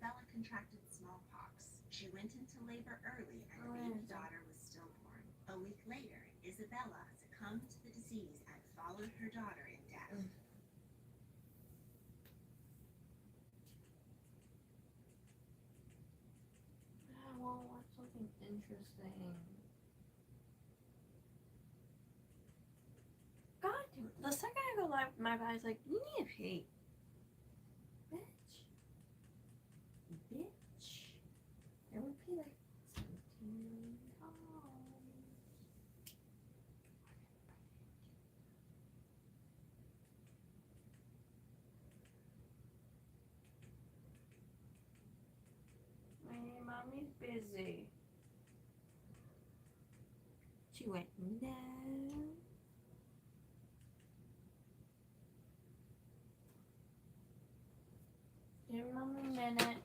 Isabella contracted smallpox. She went into labor early and the baby daughter was stillborn. A week later, Isabella succumbed to the disease and followed her daughter in death. I want to watch something interesting. God damn it. The second I go live, my body's like, you need a pee. Bitch. It would be like 17 million dollars. My mommy's busy. She went, no. Give mommy a minute.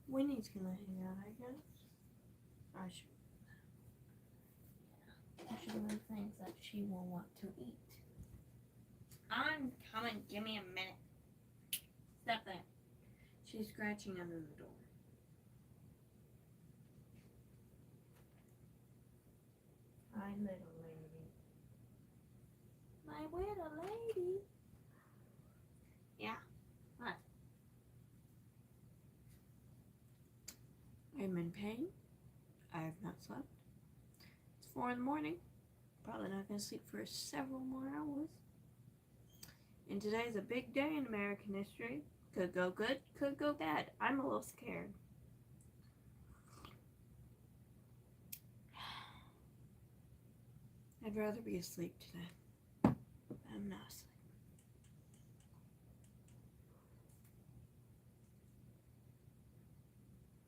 Winnie's gonna hang out, I guess. I should do things that she will want to eat. I'm coming. Give me a minute. Step there. She's scratching under the door. Hi, little lady. My little lady. Yeah. What? I'm in pain. I have not slept. It's 4 in the morning. Probably not going to sleep for several more hours. And today's a big day in American history. Could go good, could go bad. I'm a little scared. I'd rather be asleep today. But I'm not asleep.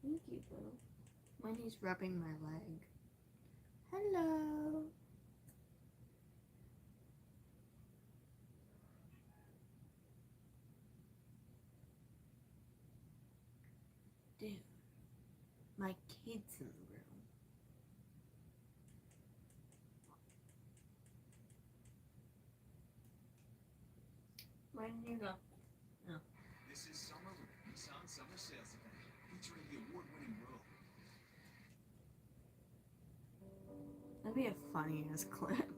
Thank you, Boo. When he's rubbing my leg. Hello. Dude, my kid's in the room. Where did you go? No. This is Summer with Nissan Summer Sales Event, featuring the award-winning Rogue. That'd be a funny ass clip.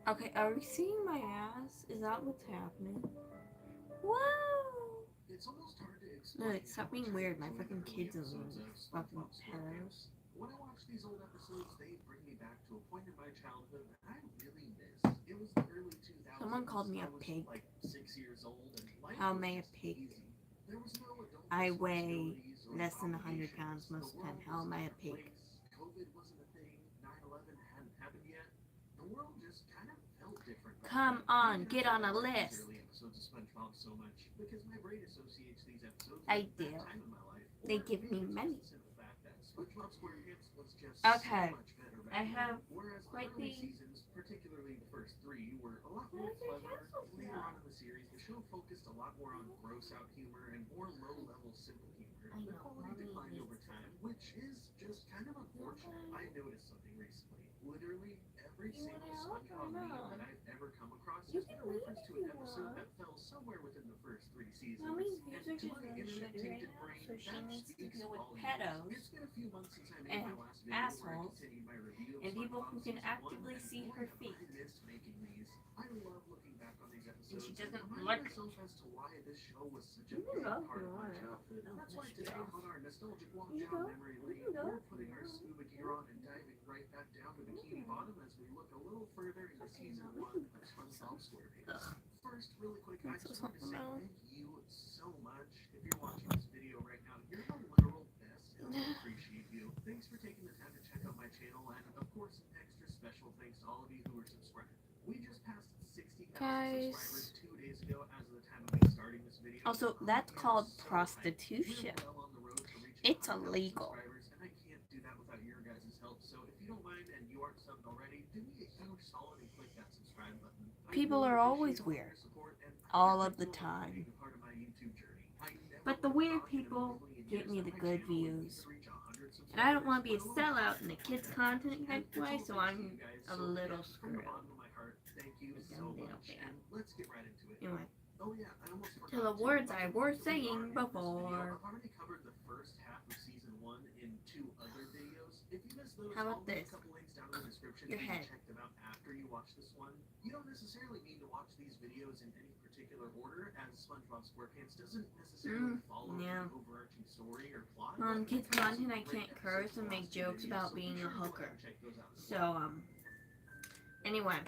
Okay, are we seeing my ass? Is that what's happening? Whoa! It's almost hard to explain. No, stop being weird. My fucking kids are fucking pedos. When I watch these old episodes, they bring me back to a point in my childhood that I really miss. It was the early 2000s. Someone called me a pig. Like 6 years old, and life How was may a just pig? easy. There was no adult I weigh responsibilities or less than 100 obligations. pounds most of the time. How am I a pig? COVID wasn't a thing. 9/11 hadn't happened yet. The world just kind of felt different. Come on, get on a list. Early episodes of SpongeBob so much because my brain associates these episodes I with do. that time in my life. They give me money. The fact that SpongeBob SquarePants was just Okay. so much better back I then. have Whereas quite early the- seasons, particularly the first 3, were a lot more Where's your clever. pencils Later now? on in the series, the show focused a lot more on gross-out humor and more low-level simple humor. I The know, quality mommy declined over hates time, which is just kind of unfortunate. I noticed something recently. Literally every You single wanna help or SpongeBob meme not? that I've ever come across You has been can a leave reference if to you an episode want. that fell somewhere within the first 3 seasons. Mommy's And music to is my really internet shitty right tainted now, brain, so she that needs to speaks deal with volumes. pedos It's been a few months since I made and my last video where I assholes continued my review of and people SpongeBob who can season 1, actively and see boy, her have feet. I missed making these. I love looking back on these episodes And she doesn't remind look. myself as to why this show was such a You can big go if part you of my want. childhood. No, That's why let's today go. on our nostalgic walk You down go. memory You lane, can go. we're putting our scuba gear on and diving right back down to Bikini Bottom as we look a little further into season 1 of SpongeBob SquarePants. First, really quick, I just want to say thank you so much. If you're watching this video right now, you're the literal best, and I appreciate you. Thanks for taking the time to check out my channel, and of course, an extra special thanks to all of you who are subscribed. We just passed 60,000 Guys. subscribers 2 days ago as of the time of me starting this video. Also, that's called prostitution. We're well on the road to reaching It's 100,000 illegal. subscribers, and I can't do that without your guys' help. So if you don't mind and you aren't subbed already, do me a huge solid and click that subscribe button. People are always weird. All of the time. But the weird people get me the good views. And I don't want to be a sellout in the kids' content type way, so I'm a little screwed. Anyway, to the words I was saying before. I've already covered the first half of season 1 in 2 other videos. If you missed those, How about I'll leave this? a couple links down in the description. Your You head. can check them out after you watch this one. You don't necessarily need to watch these videos in any particular order, as SpongeBob SquarePants doesn't necessarily follow yeah. the overarching story or plot. On kids' content, I can't curse and make jokes about being a hooker. So, anyway.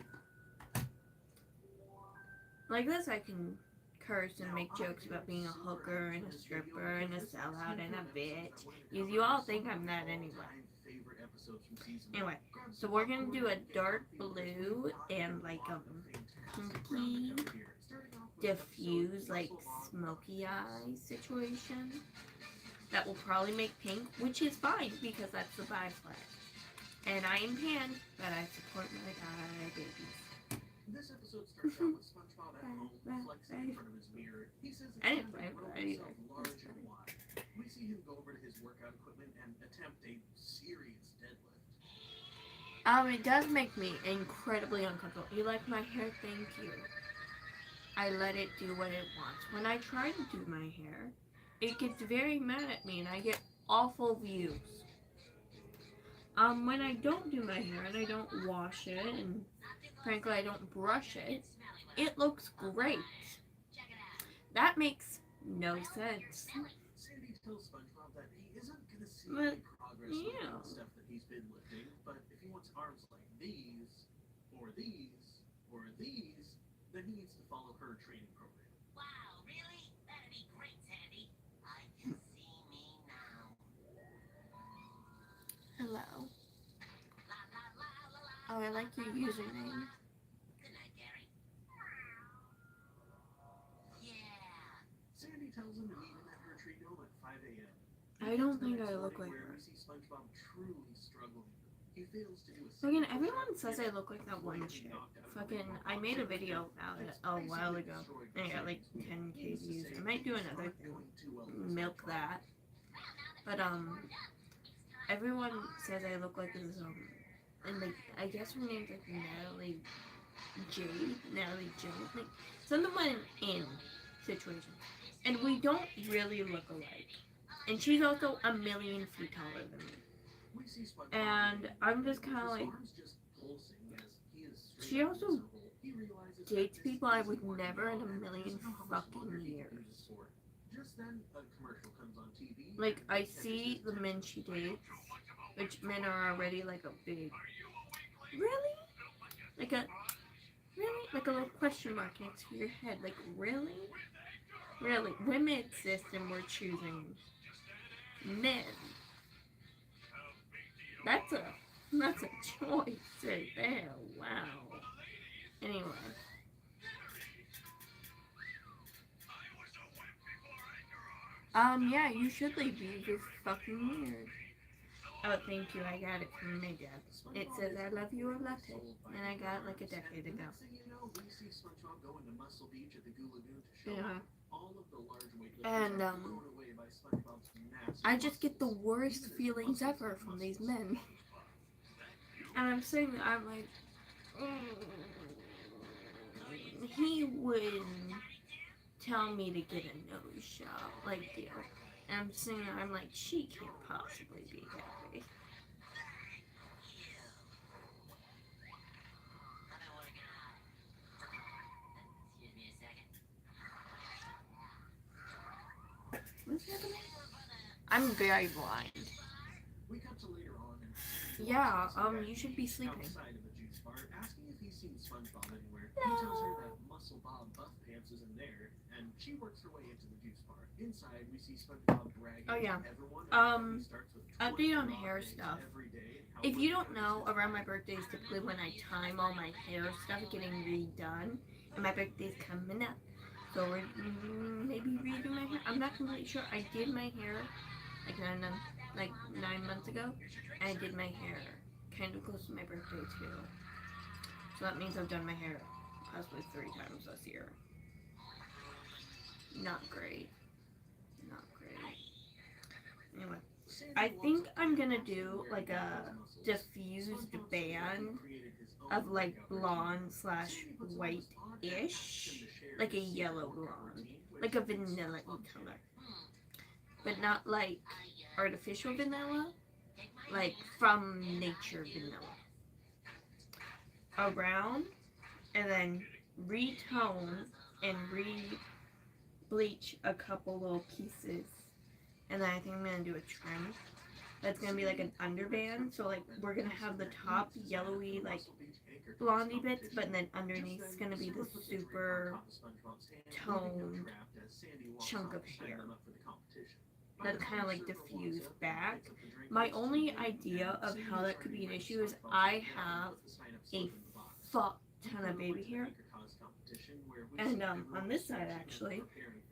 Like this, I can curse and make jokes about being a hooker and a stripper and a sellout and a bitch. You all think I'm that anyway. Anyway, so we're gonna do a dark blue and like a pinky diffuse, like smoky eye situation. That will probably make pink, which is fine because that's the bi flag. And I am pan, but I support my guy babies. This episode starts out with SpongeBob at home, flexing in front of his mirror. He says it's time to grow himself large and wide. We see him go over to his workout equipment and attempt a serious deadlift. It does make me incredibly uncomfortable. You like my hair? Thank you. I let it do what it wants. When I try to do my hair, it gets very mad at me and I get awful views. When I don't do my hair and I don't wash it and frankly I don't brush it, it looks great. That makes no sense. Sandy tells SpongeBob that he isn't going to see But, any progress with yeah. the stuff that he's been lifting, but if he wants arms like these, or these, or these, then he needs to follow her training program. Wow, really? That'd be great, Sandy. I can see me now. Hello. La la la la la. Oh, I like your username. Good night, Gary. Yeah. Sandy tells him to meet him at her tree dome at 5 a.m. I don't think I look like where her. we see SpongeBob truly struggling. He fails to do a Fucking everyone says I look like that one chick. Fucking, I made a video about it a while ago. And I got like 10k views. I might do another thing. Milk that. But, everyone says I look like this, and like, I guess her name's like Natalie Jade. Like, someone in situation. And we don't really look alike. And she's also a million feet taller than me. And I'm just kind of like, she also dates people I would never in a million fucking years. Like, I see the men she dates, which men are already like a big, really? Like a little question mark next to your head. Like, really? Really? Women exist and we're choosing men. That's a choice right there. Wow. Anyway. Yeah, you should leave me. This fucking weird. Oh, thank you. I got it from my dad. It says, I love you a lot. And I got it like a decade ago. Yeah. And, I just get the worst feelings ever from these men. And I'm saying, I'm like, he would tell me to get a nose shot, like, you know. And I'm saying, I'm like, she can't possibly be happy. What's happening? I'm very blind. We cut to later on and Yeah, you should be sleeping. outside of the juice bar, asking if he's seen SpongeBob anywhere. He tells her that Muscle Bob Buff Pants isn't there, and she works her way into the juice bar. Inside, we see SpongeBob bragging Oh, yeah. to everyone about how he starts with Update on 20 hair days stuff. every day, and how If you much don't know, around my birthday is typically when I time all my hair stuff getting redone. And my birthday's coming up. So we're maybe redoing my hair. I'm not completely sure. I did my hair like 9 months ago. And I did my hair kind of close to my birthday too. So that means I've done my hair possibly 3 times this year. Not great. Not great. I think I'm gonna do like a diffused band of like blonde slash white-ish, like a yellow blonde, like a vanilla color, but not like artificial vanilla, like from nature vanilla. Around, and then retone and re-bleach a couple little pieces, and then I think I'm gonna do a trim. That's gonna be like an underband, so like we're gonna have the top yellowy like blondie bits, but then underneath is gonna be the super toned chunk of hair that's kind of like diffused back. My only idea of how that could be an issue is I have a fuck ton of baby hair, and on this side actually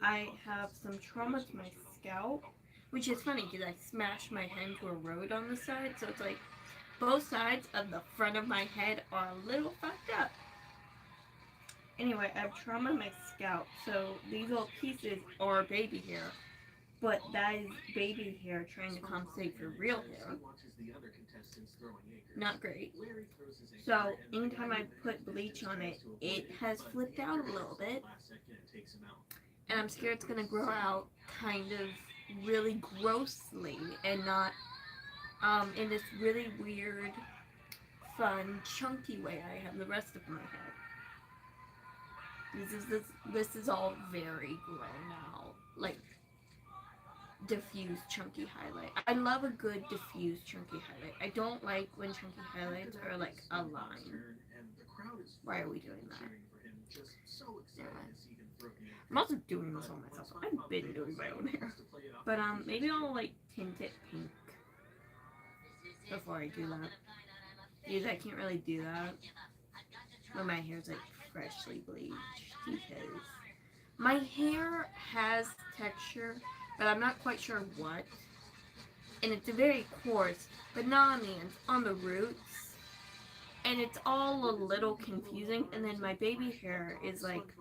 I have some trauma to my scalp, which is funny because I smashed my head into a road on the side, so it's like both sides of the front of my head are a little fucked up. Anyway, I have trauma in my scalp, so these little pieces are baby hair, but that is baby hair trying to compensate for real hair. Not great. So anytime I put bleach on it, it has flipped out a little bit, and I'm scared it's gonna grow out kind of really grossly and not in this really weird, fun, chunky way I have the rest of my head. This is all very grown out, like diffused chunky highlight. I love a good diffused chunky highlight. I don't like when chunky highlights are like a line. Why are we doing that? Yeah. I'm also doing this on myself. I've been doing my own hair. But maybe I'll like tint it pink before I do that. Because I can't really do that when my hair's like freshly bleached, because my hair has texture, but I'm not quite sure what. And it's very coarse, but not on the ends, on the roots. And it's all a little confusing. And then my baby hair is like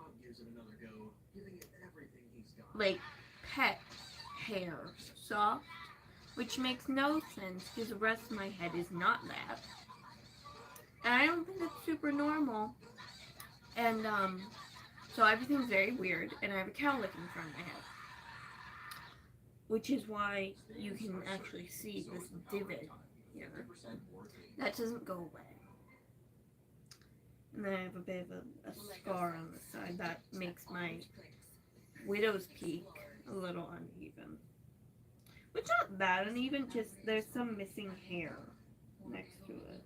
pet hair, soft, which makes no sense because the rest of my head is not that. And I don't think it's super normal. And so everything's very weird, and I have a cowlick in front of my head, which is why you can actually see this divot here. That doesn't go away. And then I have a bit of a scar on the side that makes my widow's peak a little uneven. Which not that uneven, just there's some missing hair next to it,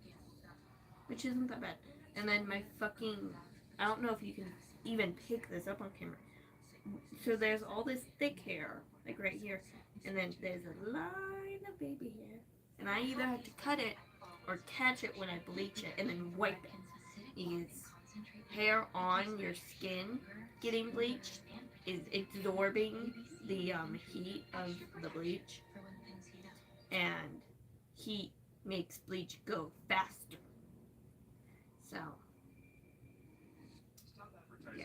which isn't that bad. And then my fucking, I don't know if you can even pick this up on camera. So there's all this thick hair, like right here, and then there's a line of baby hair. And I either have to cut it or catch it when I bleach it and then wipe it. Because hair on your skin getting bleached is absorbing the heat of the bleach. And heat makes bleach go faster. So, yeah.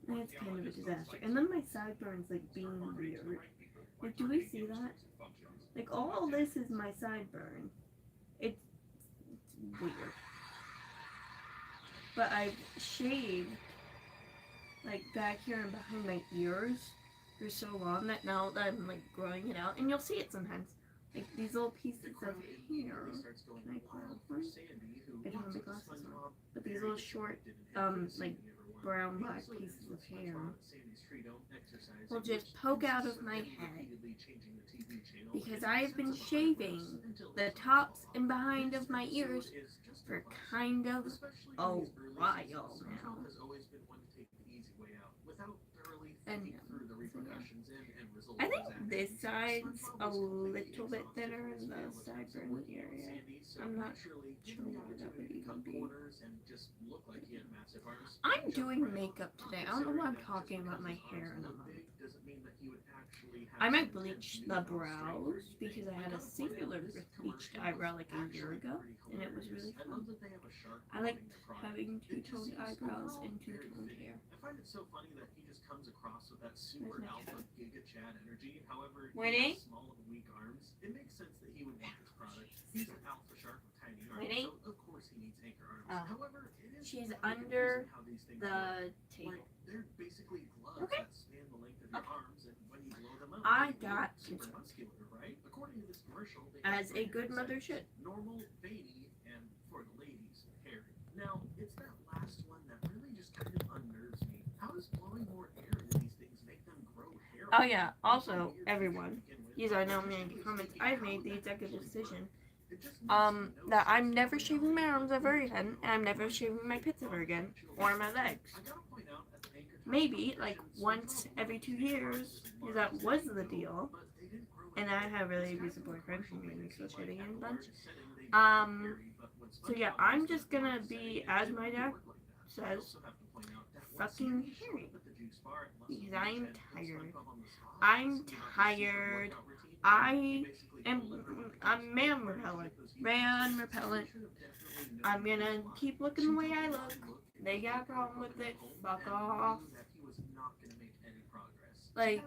It's kind of a disaster. And then my sideburns like being weird. Like, do we see that? Like, all this is my sideburn. It's weird. But I've shaved like back here and behind my ears for so long that now that I'm like growing it out, and you'll see it sometimes. Like these little pieces of hair. Can I pull one? I don't have my glasses on. But these little short, like brown black pieces of hair will just poke out of my head because I have been shaving the tops and behind of my ears for kind of a while now. And I think this side's a little bit thinner in the sideburn area. I'm not sure what that would even be. I'm doing makeup today. I don't know why I'm talking about my hair in a month. I might bleach the brows because I had a singular bleached eyebrow like a year ago, and it was really fun. I like having two-toned eyebrows and two-toned hair. I find it so funny that he just comes across with that super For alpha Giga Chad energy, however, Winnie? he has small and weak arms. It makes sense that he would want this product. He's an alpha shark with tiny arms, Winnie? so of course he needs anchor arms. Oh. However, it is She's pretty under confusing how these things the work. table. Like, they're basically gloves Okay. that span the length of your arms, and when you blow them out, I they got look super control. muscular, right? According to this commercial, they As have a three good different mother sizes. should. Normal, veiny, and for the ladies, hairy. Now, it's that last one that really just kind of unnerves me. How does blowing more air into these things make them grow hair? Oh yeah, also, everyone, yes, I know I'm in the comments, I've made the executive decision, that I'm never shaving my arms ever again, and I'm never shaving my pits ever again, or my legs. Maybe, like, once every 2 years, because that was the deal, and I have a really abusive boyfriend who made me still shaving in a bunch. So yeah, I'm just gonna be, as my dad says, fucking hairy. Because I'm tired. I'm tired. I'm man repellent. Man repellent. I'm gonna keep looking the way I look. They got a problem with it. Fuck off. Like,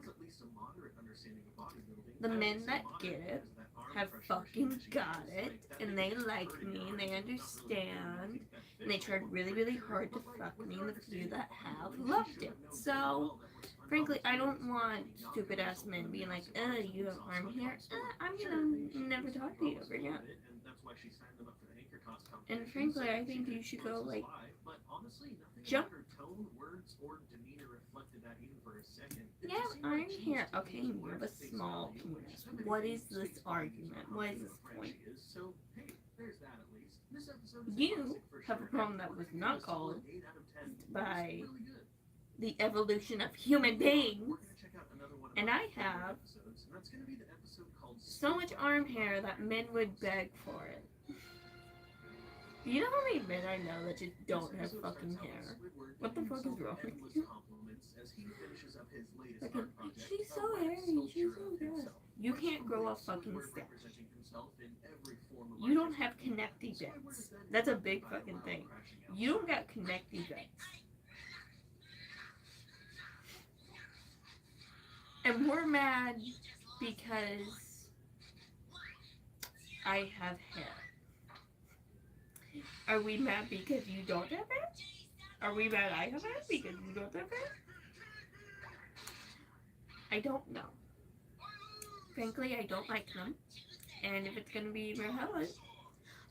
the men that get it have fucking got it, and they like me, and they understand, and they tried really, really hard to fuck me, and the few that have loved it. So, frankly, I don't want stupid ass men being like, you have arm hair, I'm gonna never talk to you ever again. And frankly, I think you should go, like, jump. Yeah, arm hair. Okay, you have a small penis. What is this argument? What is this point? You have a problem that was not caused by the evolution of human beings, and I have so much arm hair that men would beg for it. You know how many men I know that just don't have fucking hair? What the fuck is wrong with you? She's so hairy, she's so good. You can't grow a fucking stash. You don't have connecty bits. That's a big fucking thing. You don't got connecty bits. And we're mad because I have hair. Are we mad because you don't have hair? Are we mad I have hair because you don't have hair? I don't know. Frankly, I don't like them. And if it's gonna be repellent,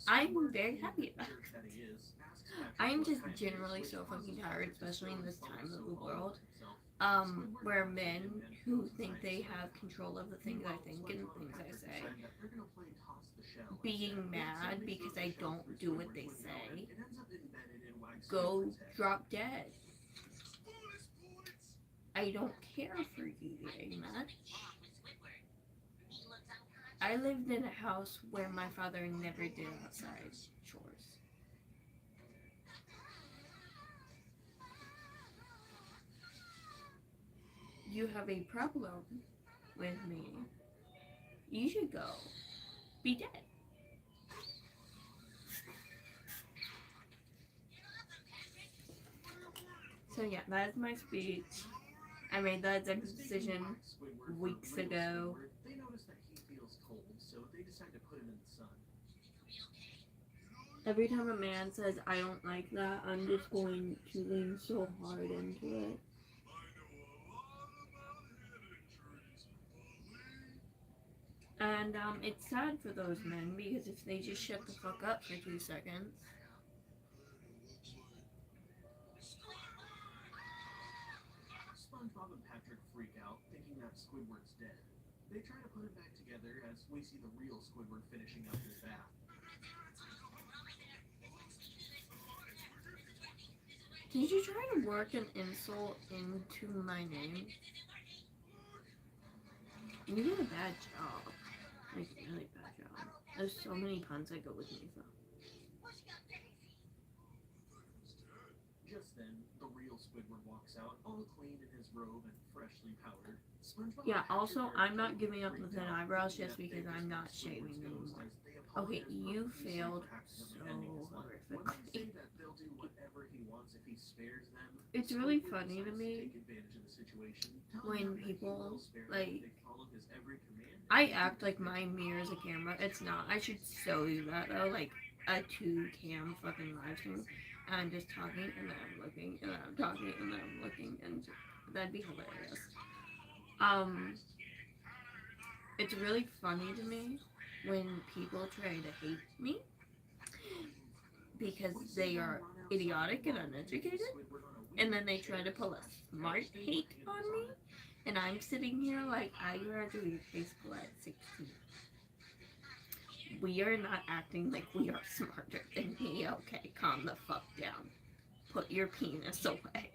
I'm very happy about it. I'm just generally so fucking tired, especially in this time of the world, where men who think they have control of the things I think and the things I say, being mad because I don't do what they say, go drop dead. I don't care for you very much. I lived in a house where my father never did outside chores. You have a problem with me. You should go be dead. So yeah, that is my speech. I made that executive decision weeks ago. They notice that he feels cold, so they decide to put him in the sun. Every time a man says, I don't like that, I'm just going to lean so hard into it. And it's sad for those men, because if they just shut the fuck up for 2 seconds. SpongeBob and Patrick freak out, thinking that Squidward's dead. They try to put him back together as we see the real Squidward finishing up his bath. Did you try to work an insult into my name? You did a bad job. Like, a really bad job. There's so many puns that go with mifa. Just then, the real Squidward walks out, all clean in his robe and freshly powdered. SpongeBob Yeah, and Patrick also, are I'm not both giving up freaked the thin out eyebrows when just Jeff because Bezos I'm not and shaving Squidward goes anymore. as they Okay, apologize you profusely failed for accidentally so ending his life. When they say horrifically. that they'll do whatever he wants if he spares them, It's really Squidward funny to decides to me take advantage of the situation, telling when them that he people, will spare them like, if they follow his every command. I act like my mirror is a camera. It's not. I should so do that though, like a 2 cam fucking live stream. And I'm just talking and then I'm looking and then I'm talking and then I'm looking and that'd be hilarious. Um, it's really funny to me when people try to hate me because they are idiotic and uneducated, and then they try to pull a smart hate on me, and I'm sitting here like I graduated high school at 16. We are not acting like we are smarter than me, okay? Calm the fuck down. Put your penis away.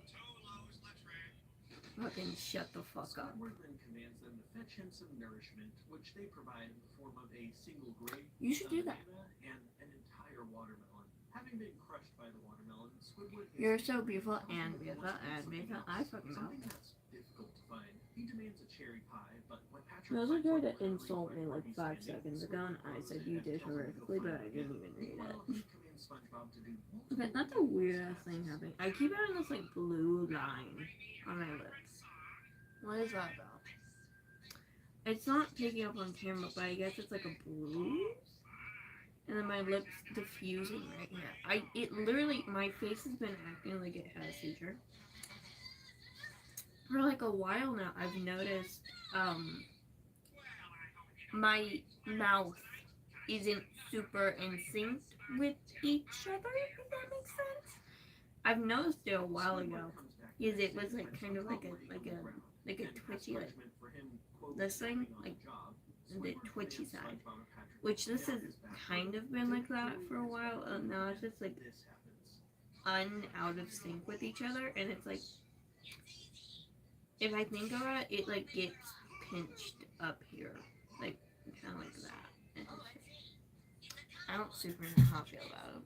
Fucking shut the fuck up. Squidward then commands them to fetch him some nourishment, which they provide in the form of a single grape, You should do that. banana, and an entire watermelon. Having been crushed by the watermelon, Squidward is You're so beautiful and beautiful and beautiful. I fucking know. something that's difficult to find. He demands a cherry pie, but when Patrick Those are finds trying to one insult me like where he's 5 standing, seconds ago, and I said you did horrifically, but I didn't even read Meanwhile, it. he commands SpongeBob to do Okay, that's a weird ass thing happening. I keep having this like blue line on my lips. What is that about? It's not picking up on camera, but I guess it's like a bruise. And then my lips diffusing right here. It literally, my face has been acting like it has a seizure. For like a while now, I've noticed, my mouth isn't super in sync with each other, if that makes sense. I've noticed it a while ago, because it was like kind of like a twitchy, like this thing, like the twitchy side, which this has kind of been like that for a while, and now it's just like out of sync with each other, and it's like, if I think about it, it like gets pinched up here, like kind of like that. And I don't super know how I feel about it.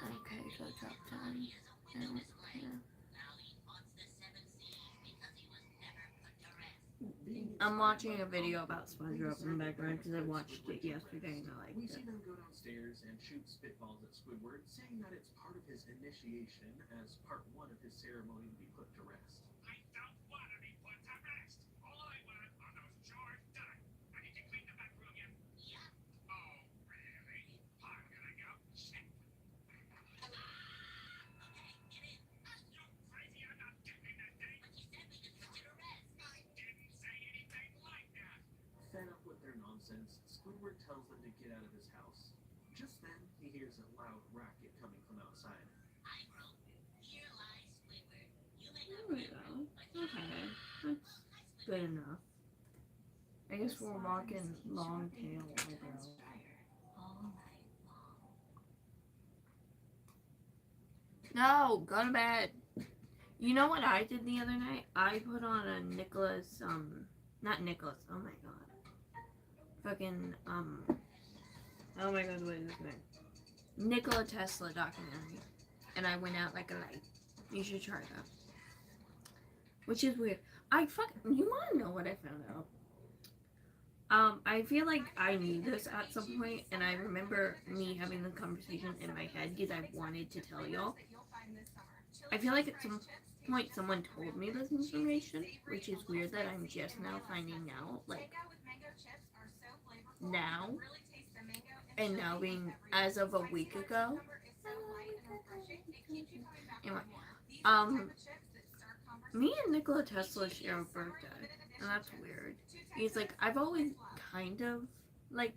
Okay, so drop down. And, yeah. I'm watching a video about SpongeBob in the background because I watched it yesterday and I liked We it. see them go downstairs and shoot spitballs at Squidward, saying that it's part of his initiation as part one of his ceremony to be put to rest. I don't want to be put to rest. All I want are those chores done. I need to clean the back room yet. Yeah. Oh, really? I'm gonna go check. Okay, get in. You crazy? I'm not getting that thing. But you said we could put you to rest. I didn't say anything like that. Fed up with their nonsense, Squidward tells them to get out of his house. Just then, he hears a loud racket coming from outside. I wrote, here lies Squidward. You may There not we remember, go. but you Okay, that's good enough. I guess we're walking long tail eyebrows. all night long. No, go to bed. You know what I did the other night? I put on a Nicholas, not Nicholas, oh my god. Fucking, oh my god, what is his name? Nikola Tesla documentary. And I went out like a light. You should try that. Which is weird. You wanna know what I found out? I feel like I knew this at some point, and I remember me having the conversation in my head because I wanted to tell y'all. I feel like at some point someone told me this information, which is weird that I'm just now finding out, like, now, and now being, as of a week ago. Anyway, me and Nikola Tesla share a birthday, and that's weird. He's like, I've always kind of, like,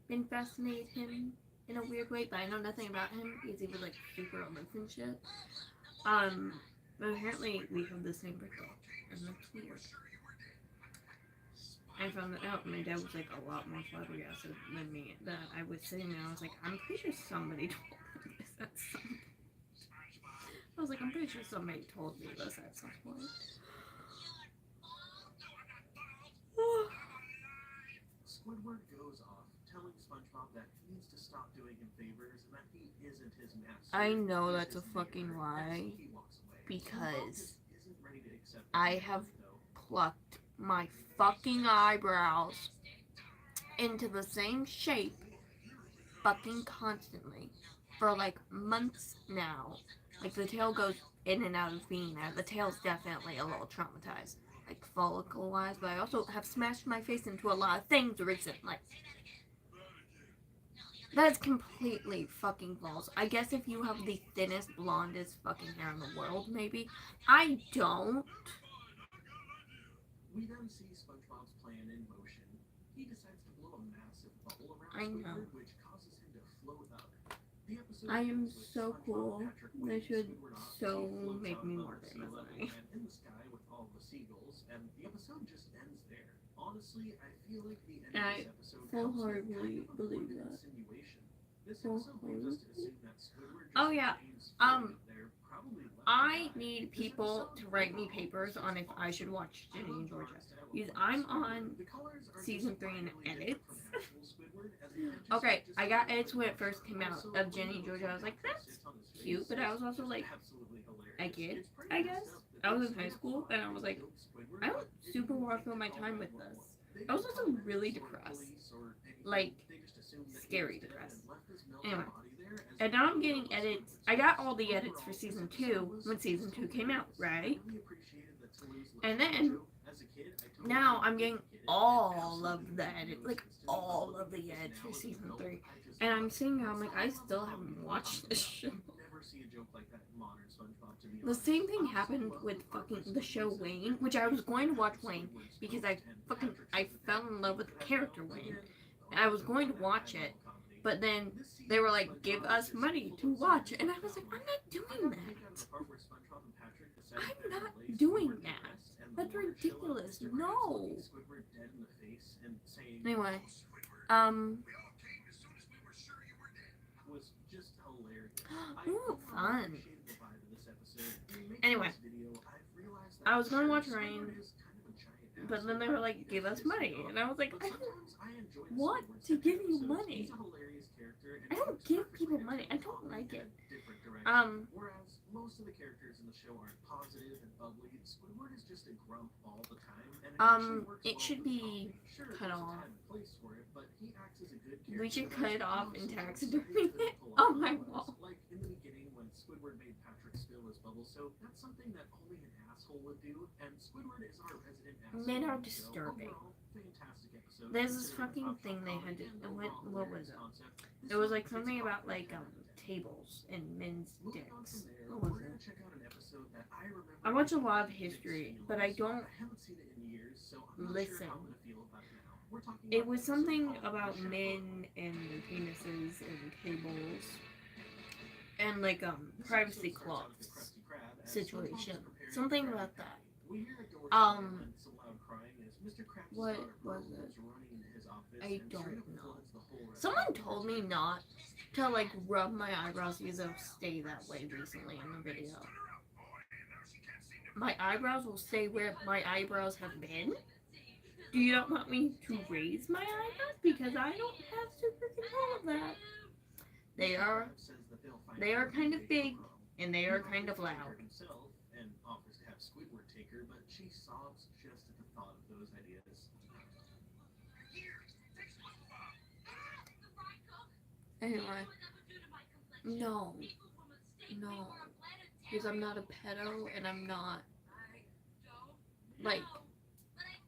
been fascinated him in a weird way, but I know nothing about him because he was, like, super aloof and shit. But apparently we have the same birthday, and that's weird. I found that out, and my dad was, like, a lot more flabbergasted than me, that I was sitting there, I was like, I'm pretty sure somebody told me this at some point. I was like, I'm pretty sure somebody told me this at some point. Squidward goes off, telling SpongeBob that he needs to stop doing him favors and that he isn't his master. I know He's that's a his fucking neighbor, lie, and so he walks away. because SpongeBob just isn't except I have plucked my fucking eyebrows into the same shape fucking constantly for like months now. Like the tail goes in and out of being there. The tail's definitely a little traumatized, like follicle wise, but I also have smashed my face into a lot of things recently. That's completely fucking false. I guess if you have the thinnest, blondest fucking hair in the world, maybe. I don't. We then see SpongeBob's plan in motion. He decides to blow a massive bubble around I know. Squidward, which causes him to float up. The episode I am ends with so SpongeBob, cool. Patrick, They waving should Squidward off as so he floats make out me above more sea famous level than me. and in the sky with all the seagulls, and the episode just ends there. Honestly, I feel like the end of this episode helps with kind of believe an that. insinuation. This episode leaves us to assume that Squidward just Oh, yeah. remains floating up there, probably left to I die. need This people episode to write me overall papers is on if just I should awesome. watch I Ginny love and the Georgia. art style of Because Black I'm Squidward. on The colors are season just 3 in entirely different edits. from actual Squidward, as it just Okay, just I a got little edits bit when it darker. first came out Also, of when Jenny he and looks Georgia. I like was like, Patrick that's sits on his cute, face, but I was it's also just like, absolutely hilarious. I get, It's pretty I messed guess. up that I was they in high straight up school, thought and I they was could like, build Squidward, I don't but didn't super even want to think fill to my call time with 911. this. They I was didn't also call really members or depressed. police or anything. Like, They just assumed that he scary was dead depressed. and left his melted Anyway. body there as And now I'm proof getting of edits. Squidward's I got death. all the edits for Overall, season this episode 2 was when season just 2 came out, hilarious. I right? really appreciated that Toulouse looked And like then, Joe. As a kid, I totally now didn't I'm getting get it. It all of absolutely the made edits, no like sense to me, all but of the because edits now for as an season adult, 3. I just And love I'm it. sitting here, I'm That's like, the I whole still level haven't of watched this show. You never see a joke like that in modern SpongeBob, to be The honest. same thing I also happened love with the part fucking where the show Squidward says Wayne, that which I was Patrick going to is watch Squidward's Wayne ghost, because I and fucking Patrick I says fell that in love with the again, character Wayne. again, I was going to that watch high it, level comedy. but then This season they were of like, give SpongeBob us is money full to of watch, serious and I was like, comedy. I'm not I doing got a kick out of that. the part where SpongeBob and Patrick decided I'm that not Squidward doing to that. rest, and the That's water show up, ridiculous. Mr. Krabs No. looking Squidward dead in the face and saying, Anyway, Squidward, we all came as soon as we were sure you were dead. was just hilarious. Ooh, I fun. appreciated the vibe of this episode. In making Anyway, this video, I've realized I was gonna sure, watch Squidward Rain, is kind of a giant but then they asshole were like, in give us this money, video, and I was like, but I don't sometimes I enjoy the want Squidward to give section you episodes. money. He's a hilarious character, and I don't he give perfectly people into money. I don't comedy like in it. a different direction. Um, Whereas most of the characters in the show aren't positive and bubbly, Squidward is just a grump all the time, and it actually works it well should with the be comedy. Sure, cut there's a off. time and place for it, but he acts as a good character. We should that cut it has off most in of the taxidermy couldn't it pull on off my otherwise. wall. Like in the beginning when Squidward made Patrick spill his bubble soap, that's something that only an asshole would do, and Squidward is our resident asshole. Men are So, disturbing. overall, fantastic episode. There's this Considering fucking the thing they pop had to, comedy and what overall was hilarious it? concept, this It was one like hits something hard about with like 10 out of 10. tables and men's Moving on dicks. from there, What we're was gonna it? check out an episode that I remember. I watch a being lot of big history, feels. but I don't I haven't seen it in years, so I'm not listen. sure how I'm gonna feel about it now. We're talking It about was episode something called about The men and their penises and tables and like This privacy episode starts out with the cloths Krusty Krab as situation. SpongeBob is preparing Something for about Krabby that. Patty. We hear a door Um, slam and some loud crying as Mr. Krabs' what daughter was Pearl it? comes running into his office I and don't straight up know. floods the whole restaurant Someone with told her me tears. not to like rub my eyebrows because they'll stay that way recently in the video. My eyebrows will stay where my eyebrows have been. Do you not want me to raise my eyebrows? Because I don't have super control of that. They are kind of big and they are kind of loud. Himself and offers to have Squidward take her, but she sobs just at the thought of those ideas. Anyway, no, because I'm not a pedo and I'm not like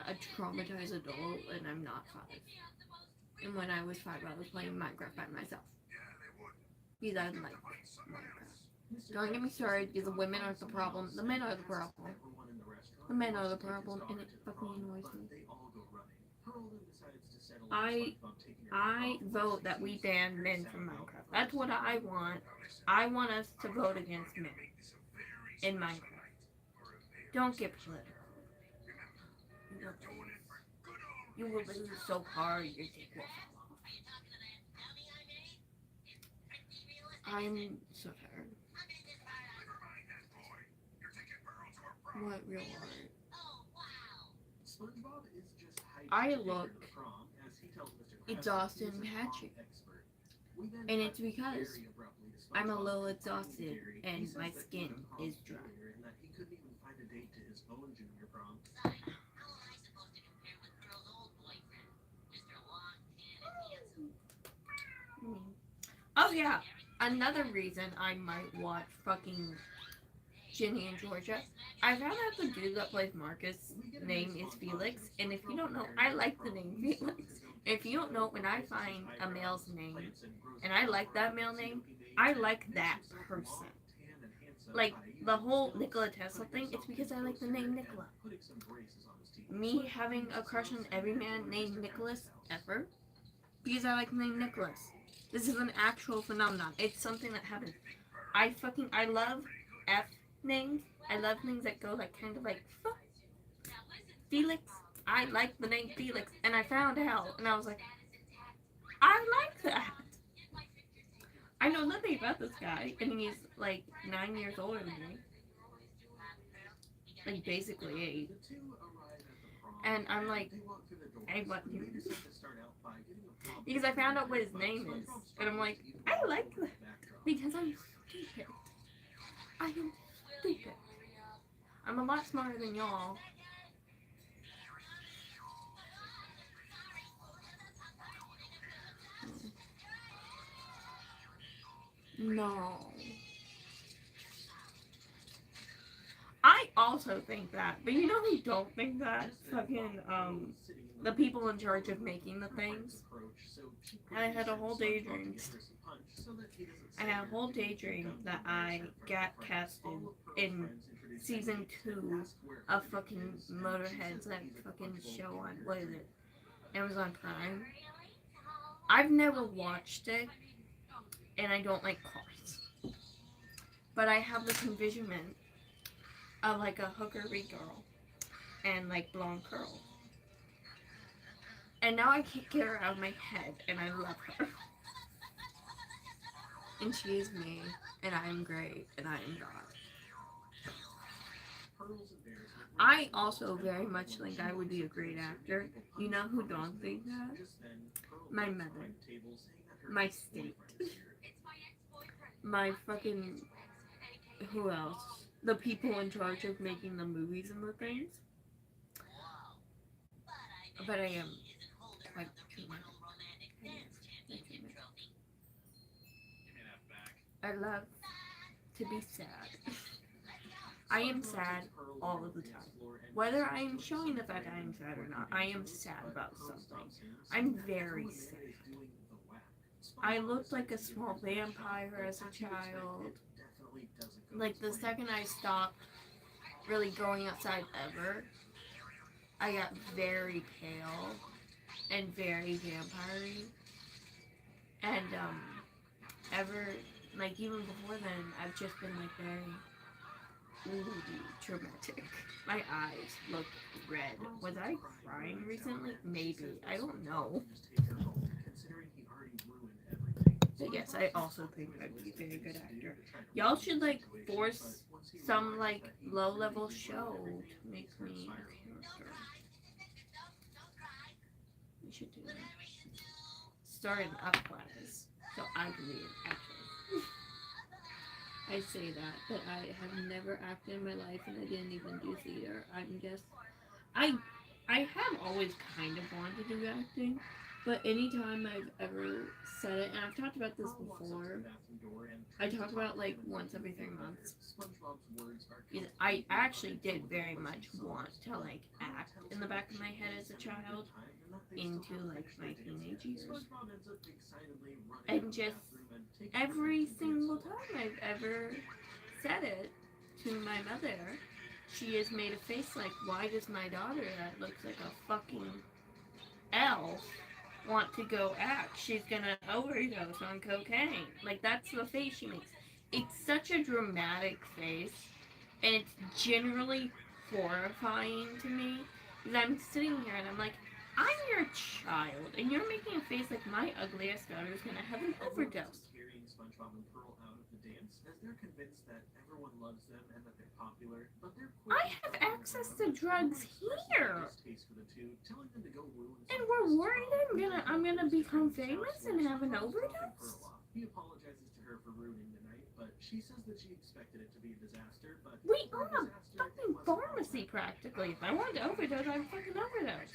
a traumatized adult and I'm not 5. And when I was 5, I was playing Minecraft by myself. Because I like Minecraft. Don't get me started because the women aren't the problem. The men are the problem. The men are the problem and it fucking annoys me. I vote that we ban men from Minecraft. That's what I want. I want us to vote against men in Minecraft. Don't get political. You will lose so hard your dick will fall off. I'm so tired. What real art? SpongeBob is just I look prom as he tells Mr. Krabs exhausted he's and a patchy. prom expert. We then And cut it's because very abruptly to I'm a SpongeBob little complaining to exhausted Gary. and He says my that he skin was a prom is dry. failure and that he couldn't even find a date to his own yeah, another reason I might watch fucking Ginny and Georgia. I found out the dude that plays Marcus' name is Felix, and if you don't know, I like the name Felix. If you don't know, when I find a male's name, and I like that male name, I like that person. Like, the whole Nikola Tesla thing, it's because I like the name Nikola. Me having a crush on every man named Nicholas ever, because I like the name Nicholas. This is an actual phenomenon. It's something that happens. I love F names. I love things that go like kind of like Felix. I like the name Felix, and I found out, and I was like, I like that. I know nothing about this guy, and he's like 9 years older than me, like basically 8. And I'm like, hey, what? Because I found out what his name is, and I'm like, I like that because I'm stupid. I am stupid. I'm a lot smarter than y'all. No. I also think that, but you know who don't think that? Fucking, the people in charge of making the things. I had a whole daydream. I had a whole daydream that I got casted in season 2 of fucking Motorhead's that fucking show on, what is it? Amazon Prime. I've never watched it, and I don't like cars. But I have this envisionment of like a hookery girl and like blonde curls. And now I can't get her out of my head, and I love her. And she is me, and I am great, and I am God. I also very much think I would be a great actor. You know who don't think that? My mother. My state. My fucking... Who else? The people in charge of making the movies and the things. But I am quite dramatic. I love to be sad. I am sad all of the time. Whether I am showing the fact I am sad or not, I am sad about something. I'm very sad. I looked like a small vampire as a child. Like, the second I stopped really going outside ever, I got very pale and very vampire-y. And, like, even before then, I've just been, like, very traumatic. My eyes look red. Was I crying recently? Maybe. I don't know. But yes, I also think I'd be a very good actor. Y'all should, like, force some, like, low-level show to make me a character. We should do that. Start an up class, so I can be an actor. I say that, but I have never acted in my life, and I didn't even do theater. I have always kind of wanted to do acting, but anytime I've ever said it, and I've talked about this before, I talk about like once every 3 months. I actually did very much want to like act in the back of my head as a child into like my teenage years. And just every single time I've ever said it to my mother, she has made a face like, why does my daughter that looks like a fucking elf want to go act? She's gonna overdose on cocaine. Like, that's the face she makes. It's such a dramatic face, and it's generally horrifying to me, because I'm sitting here and I'm like, I'm your child, and you're making a face like my ugliest daughter's gonna have an overdose. I have access to drugs here, and we're worried I'm gonna become famous and have an overdose. He apologizes to her for ruining the night, but she says that she expected it to be a disaster. But we own a fucking pharmacy practically. If I wanted to overdose, I'd fucking overdose.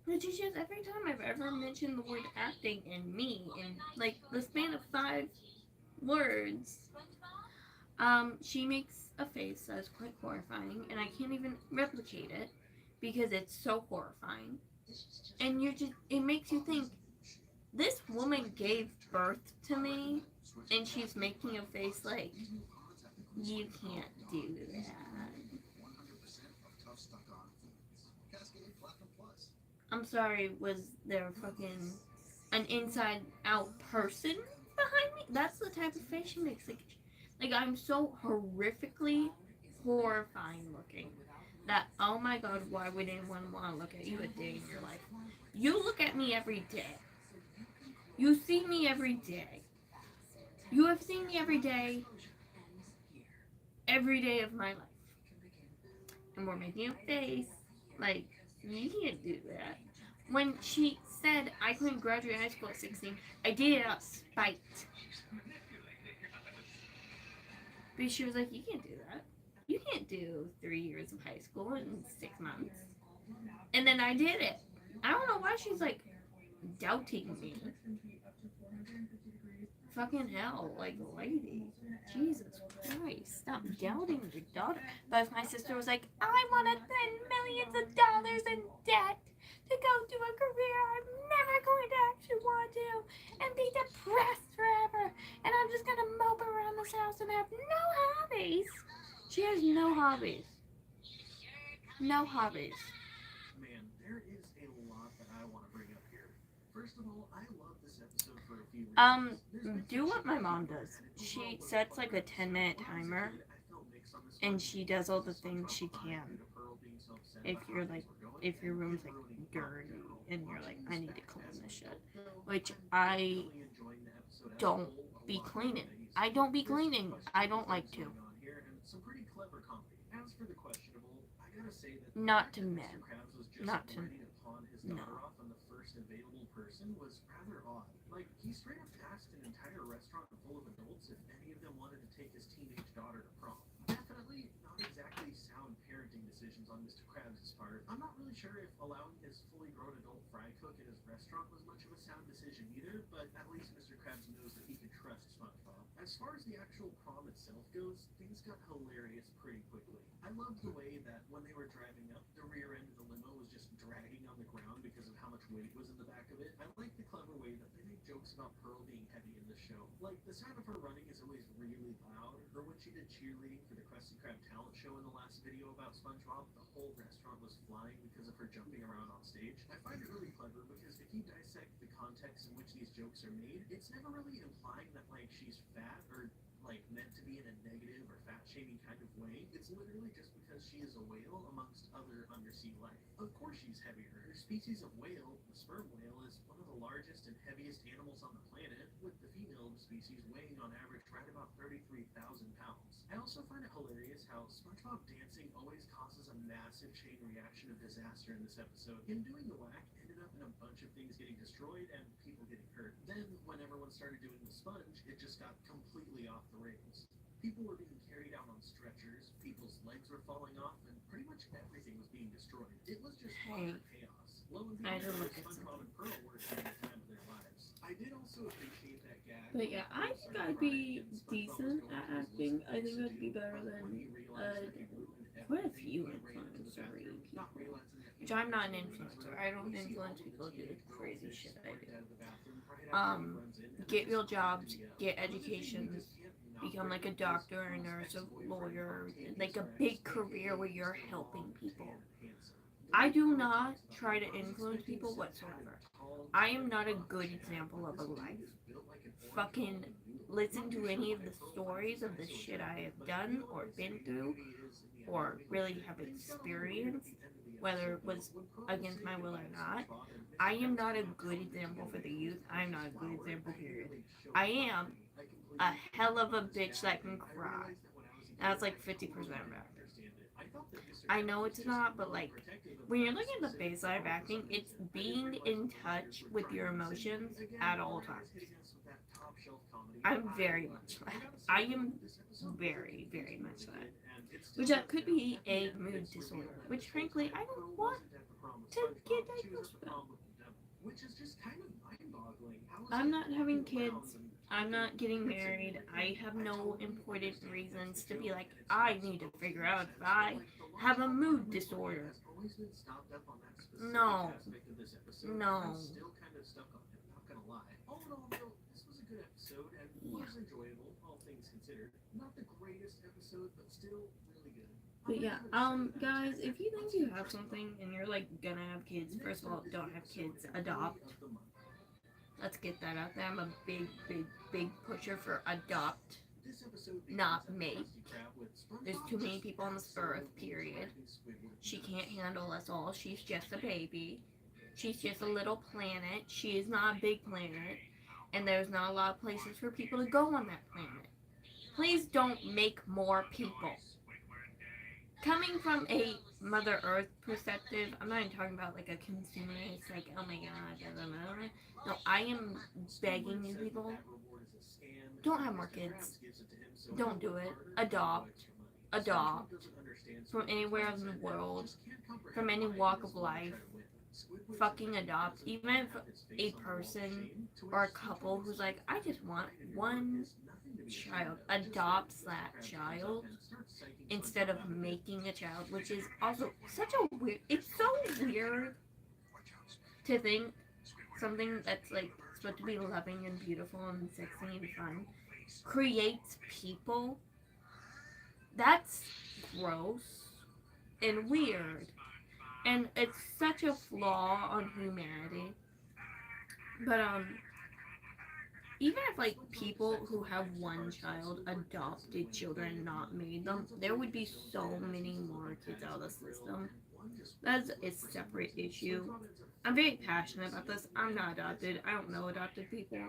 Which is just every time I've ever mentioned the word acting and me in like the span of 5 words, she makes a face that's quite horrifying, and I can't even replicate it because it's so horrifying. And it makes you think, this woman gave birth to me, and she's making a face like, you can't do that. I'm sorry, was there fucking an inside out person behind me? That's the type of face she makes. Like I'm so horrifically horrifying looking that, oh my god, why would anyone want to look at you a day in your life? You look at me every day. You see me every day. You have seen me every day of my life. And we're making a face like, you can't do that. When she said I couldn't graduate high school at 16, I did it out of spite. But she was like, you can't do that. You can't do 3 years of high school in 6 months. And then I did it. I don't know why she's like doubting me. Fucking hell, like, lady. Jesus Christ, stop doubting your daughter. But if my sister was like, I want to spend millions of dollars in debt to go do a career I'm never going to actually want to do and be depressed forever, and I'm just going to mope around this house and have no hobbies. She has no hobbies. No hobbies. Man, there is a lot that I want to bring up here. First of all, I love this episode for a few reasons. Do what my mom does. She sets like a 10-minute timer, and she does all the things she can. If your room's like dirty and you're like, I need to clean this shit, which I don't be cleaning. I don't be cleaning. I don't like to. Not to men. Not to men. No. Was rather odd. Like, he straight up asked an entire restaurant full of adults if any of them wanted to take his teenage daughter to prom. Definitely not exactly sound parenting decisions on Mr. Krabs' part. I'm not really sure if allowing his fully grown adult fry cook in his restaurant was much of a sound decision either, but at least Mr. Krabs knows that he can trust SpongeBob. As far as the actual prom itself goes, things got hilarious pretty quickly. I loved the way that when they were driving up, the rear end of the limo was just dragging on the ground because of how much weight was in the back of it. I like the clever way that they make jokes about Pearl being heavy in this show. Like, the sound of her running is always really loud, or when she did cheerleading for the Krusty Krab talent show in the last video about SpongeBob, the whole restaurant was flying because of her jumping around on stage. I find it really clever because if you dissect the context in which these jokes are made, it's never really implying that, like, she's fat or, like, meant to be in a negative or fat-shaming kind of way. It's literally just because she is a whale amongst other undersea life. Of course she's heavier. Her species of whale, the sperm whale, is one of the largest and heaviest animals on the planet, with the female of the species weighing on average right about 33,000 pounds. I also find it hilarious how SpongeBob dancing always causes a massive chain reaction of disaster in this episode. Him doing the whack ended up in a bunch of things getting destroyed and people getting hurt. Then, when everyone started doing the sponge, it just got completely off the rails. People were being carried out on stretchers, people's legs were falling off, and pretty much everything was being destroyed. It was just utter chaos. Lo and behold, SpongeBob and Pearl were having the time of their lives. I did also appreciate that gag. But yeah, I think I'd be decent at acting. I think I'd be better than quite a few influencer people. Which I'm not an influencer. I don't influence people to do the crazy shit I do. Get real jobs, get educations, become like a doctor, a nurse, a lawyer, like a big career where you're helping people. I do not try to influence people whatsoever. I am not a good example of a life. Fucking listen to any of the stories of the shit I have done or been through or really have experienced, whether it was against my will or not. I am not a good example for the youth. I am not a good example, period. I am a hell of a bitch that can cry. That's like 50% of it. I know it's not, but like, when you're looking at the face live acting, it's being in touch with your emotions at all times. I'm very much that. I am very, very much that. Which that could be a mood disorder, which frankly I don't want to get diagnosed with. Which is just kind of mind-boggling. I'm not having kids. I'm not getting married. I have no important reasons to be like, I need to figure out if I have a mood disorder. No. No. Still kind of stuck on him, not gonna lie. All in all, though, this was a good episode and was enjoyable, all things considered. Not the greatest episode, but still really good. But yeah, guys, if you think you have something and you're like gonna have kids, first of all, don't have kids, adopt. Let's get that out there. I'm a big, big, big pusher for adopt, not make. There's too many people on this earth, period. She can't handle us all. She's just a baby. She's just a little planet. She is not a big planet. And there's not a lot of places for people to go on that planet. Please don't make more people. Coming from a Mother Earth perspective, I'm not even talking about like a consumerist, like, oh my god, blah, blah, blah. No, I am begging you people, don't have more kids. Don't do it. Adopt. Adopt. From anywhere in the world. From any walk of life. Fucking adopt. Even if a person or a couple who's like, I just want one child, adopts that child instead of making a child, which is also such a weird, it's so weird to think something that's like supposed to be loving and beautiful and sexy and fun creates people. That's gross and weird, and it's such a flaw on humanity. But even if like people who have one child adopted children, not made them, there would be so many more kids out of the system. That's a separate issue. I'm very passionate about this. I'm not adopted. I don't know adopted people.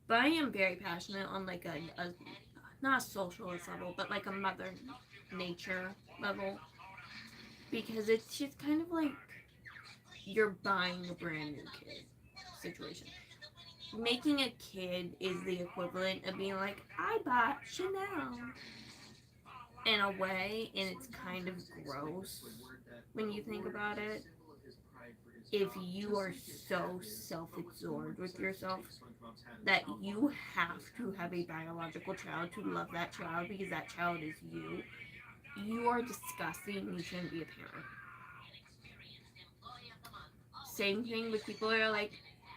But I am very passionate on like a not a socialist level, but like a mother nature level. Because it's just kind of like you're buying a brand new kid situation. Making a kid is the equivalent of being like, I bought Chanel. In a way, and it's kind of gross when you think about it. If you are so self-absorbed with yourself that you have to have a biological child to love that child because that child is you, you are disgusting. You shouldn't be a parent. Same thing with people that are like,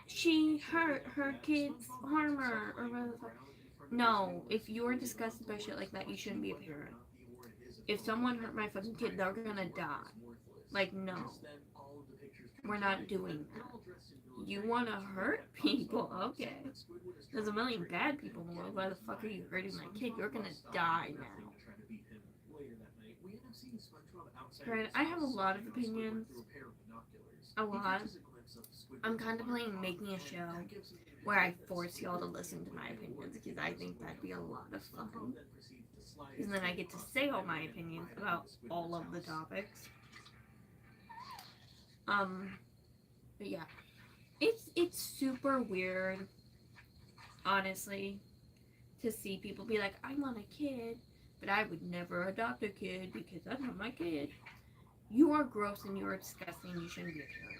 she hurt her kids, harm her, or whatever. No, if you're disgusted by shit like that, you shouldn't be a parent. If someone hurt my fucking kid, they're gonna die. Like, no. We're not doing that. You wanna hurt people? Okay. There's a million bad people in the world. Why the fuck are you hurting my kid? You're gonna die now. Right, I have a lot of opinions. A lot. I'm contemplating making a show where I force y'all to listen to my opinions because I think that'd be a lot of fun. Because then I get to say all my opinions about all of the topics. But yeah, it's super weird, honestly, to see people be like, I want a kid, but I would never adopt a kid because that's not my kid. You are gross and you are disgusting. You shouldn't be a parent.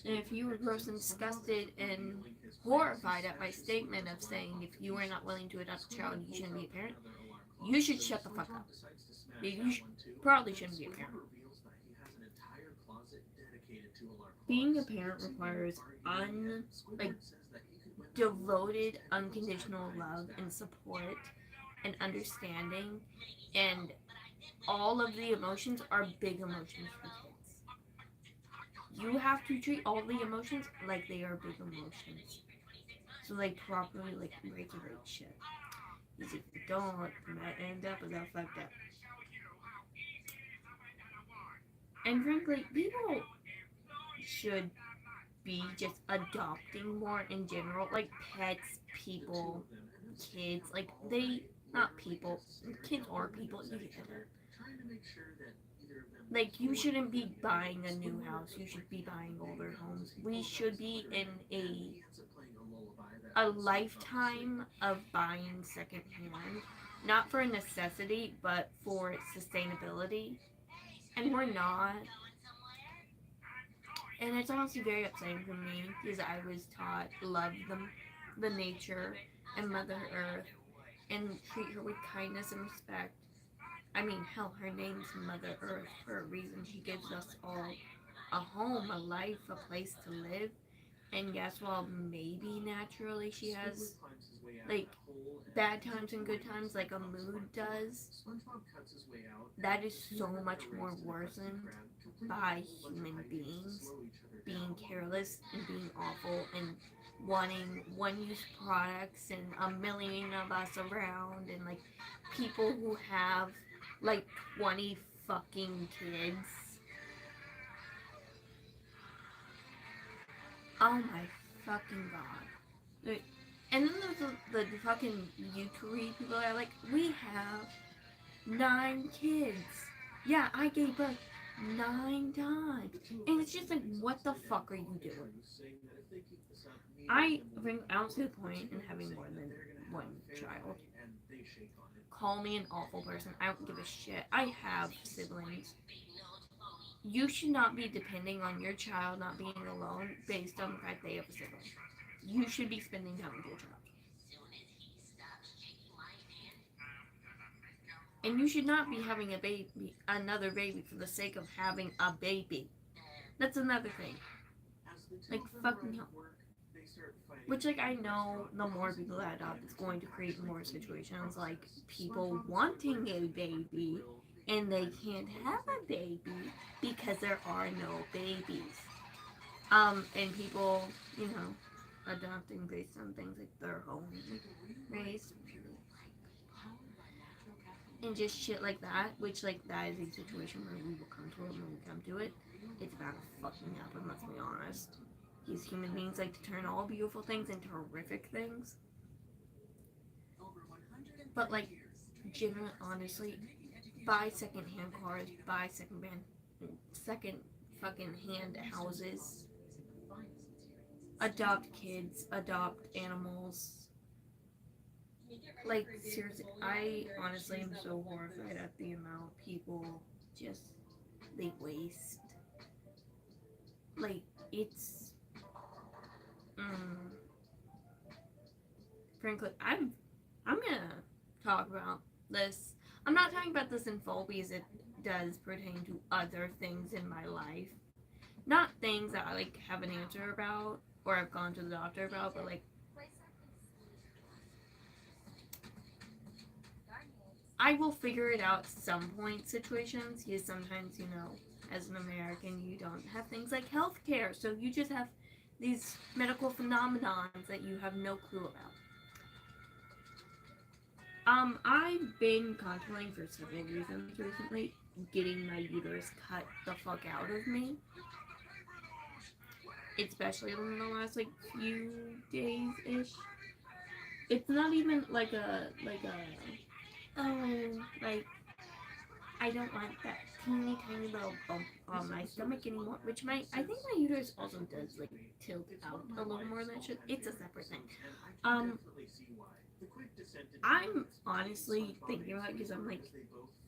And if you were gross and disgusted and horrified at my statement of saying if you are not willing to adopt a child, you shouldn't be a parent, you should shut the fuck up. You probably shouldn't be a parent. Being a parent requires devoted, unconditional love and support and understanding, and all of the emotions are big emotions for kids. You have to treat all the emotions like they are big emotions. So like properly regulate shit. Because if you don't, you might end up with a fucked up. And frankly, people should be just adopting more in general. Like pets, people, kids. Like they, not people. Kids are people, you get it. trying to make sure that either of them Like, you gets shouldn't be bored. buying a new house. You should be buying older homes. We should be in He ends up playing a lullaby that a puts him lifetime of buying secondhand, not for necessity, but for sustainability. And we're not. And it's honestly very upsetting for me because I was taught love the nature and Mother Earth and treat her with kindness and respect. I mean, hell, her name's Mother Earth for a reason. She gives us all a home, a life, a place to live. And guess what? Maybe naturally she has like bad times and good times, like a mood does. That is so much more worsened by human beings being careless and being awful and wanting one-use products and a million of us around and like people who have like 20 fucking kids. Oh my fucking god. And then there's the fucking YouTube people that are like, we have 9 kids. Yeah, I gave birth 9 times. And it's just like, what the fuck are you doing? I don't see the point in having more than one child. Call me an awful person. I don't give a shit. I have siblings. You should not be depending on your child not being alone based on the fact they have a sibling. You should be spending time with your child. And you should not be having another baby for the sake of having a baby. That's another thing. Like, fucking hell. Which, like, I know the more people that adopt, it's going to create more situations like people wanting a baby and they can't have a baby because there are no babies. And people, adopting based on things like their own race and just shit like that, which, like, that is a situation where we will come to it when we come to it. It's about to fucking happen, let's be honest. These human beings like to turn all beautiful things into horrific things. But, like, genuinely, honestly, buy second-hand cars, buy second fucking hand houses, adopt kids, adopt animals. Like, seriously, I honestly am so horrified at the amount people just, they waste. Like, it's, frankly, I'm gonna talk about this. I'm not talking about this in full because it does pertain to other things in my life. Not things that I, like, have an answer about or I've gone to the doctor about, but, like, I will figure it out at some point situations, because sometimes, as an American, you don't have things like healthcare, so you just have these medical phenomenons that you have no clue about. I've been contemplating for several reasons recently, getting my uterus cut the fuck out of me. Especially in the last, like, few days-ish. It's not even like I don't want that teeny tiny little bump on my stomach anymore, which I think my uterus also does, like, tilt out a little more than it should. It's a separate thing. I'm honestly thinking about it because I'm like,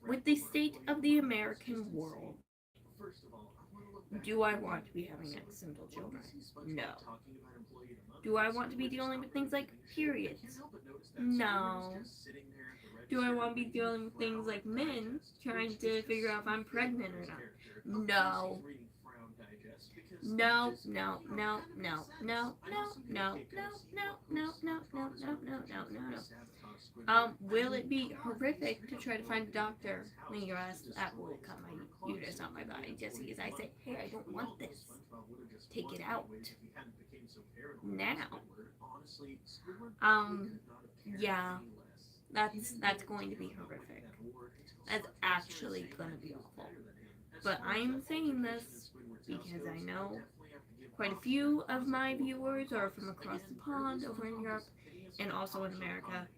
with the state of the American world, do I want to be having accidental children? No. Do I want to be dealing with things like periods? No. Do I want to be dealing with things like men trying to figure out if I'm pregnant or not? No. No, no, no, no, no, no, no, no, no, no, no, no, no, no, no, no. Will it be horrific to try to find a doctor when you're asked that will cut my uterus out my body just because I say, hey, I don't want this. Take it out. Now. Yeah. That's going to be horrific. That's actually going to be awful. But I'm saying this because I know quite a few of my viewers are from across the pond over in Europe and also in America.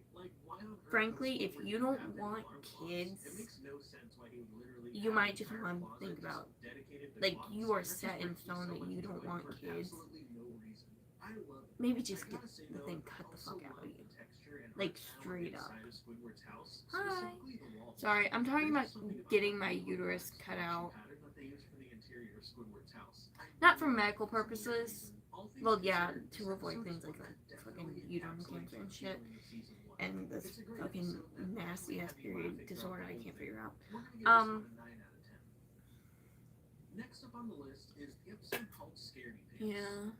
Why on earth frankly, would if Squidward you have don't any want alarm clocks? kids, It makes no sense why he would literally you have might an just entire want to closet think just about, dedicated to like, clocks. you are That just set in brings me stone so that much you don't joy want for kids. absolutely no reason. I love it. Maybe I just get gotta say the though, thing I cut the also fuck out love of you. the texture and Like, art style straight up. inside of Squidward's house, Hi. specifically the walls. Sorry, I'm talking There's about something about getting the my blue uterus wax cut scratching out. pattern that they use for the interior of Squidward's house. I Not for love it. medical For some weird purposes. reason, all things Well, yeah, considered, to this avoid episode things is like one that that fucking definitely uterine encapsulates cancer and the shit. feeling of season one. And this It's a great fucking episode that nasty ass definitely had me period laughing throughout disorder the I whole can't thing. figure out. We're gonna give this one a 9 out of 10. Next up on the list is the episode called Scaredy Pants. Yeah.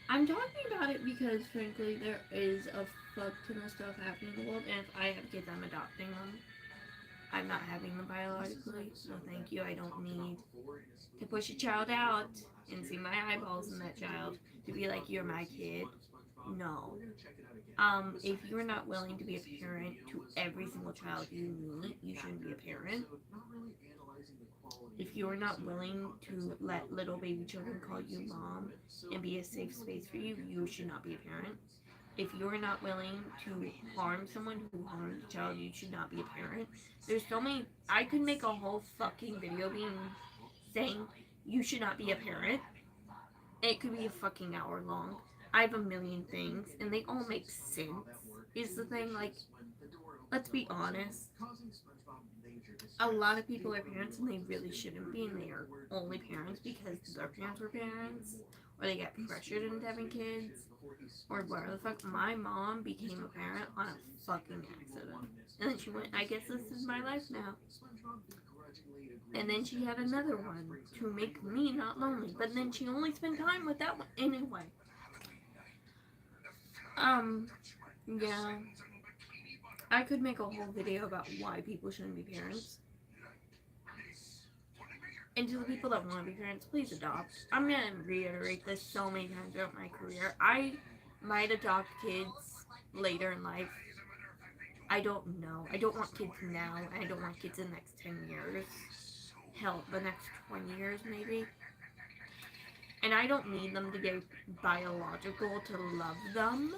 I'm talking about it because, frankly, there is a fuck ton of stuff happening in the world, and if I have kids, I'm adopting them. I'm not having them biologically, so thank you. I don't need to push a child out and see my eyeballs in that child to be like, you're my kid. No. If you're not willing to be a parent to every single child you meet, you shouldn't be a parent. If you're not willing to let little baby children call you mom and be a safe space for you, you should not be a parent. If you're not willing to harm someone who harmed a child, you should not be a parent. There's so many. I could make a whole fucking video saying you should not be a parent. It could be a fucking hour long. I have a million things, and they all make sense. Is the thing, like, let's be honest. A lot of people are parents, and they really shouldn't be, and they are only parents because their parents were parents, or they get pressured into having kids, or whatever the fuck. My mom became a parent on a fucking accident. And then she went, I guess this is my life now. And then she had another one to make me not lonely. But then she only spent time with that one anyway. Yeah. I could make a whole video about why people shouldn't be parents. And to the people that want to be parents, please adopt. I'm going to reiterate this so many times throughout my career. I might adopt kids later in life. I don't know. I don't want kids now, and I don't want kids in the next 10 years. Hell, the next 20 years maybe. And I don't need them to get biological to love them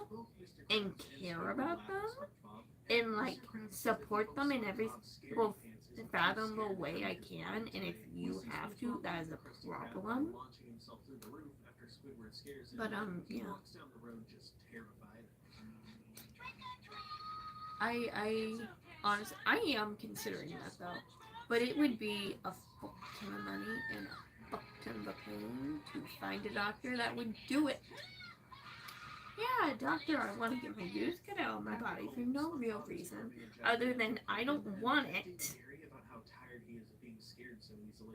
and care about them and, like, support them in every single fathomable way I can. And if you have to, that is a problem. But yeah. I honestly, I am considering that though. But it would be a fuck ton of money and a fuck ton of a pain to find a doctor that would do it. Yeah, doctor, I want to get my uterus cut out of my body for no real reason other than I don't want it.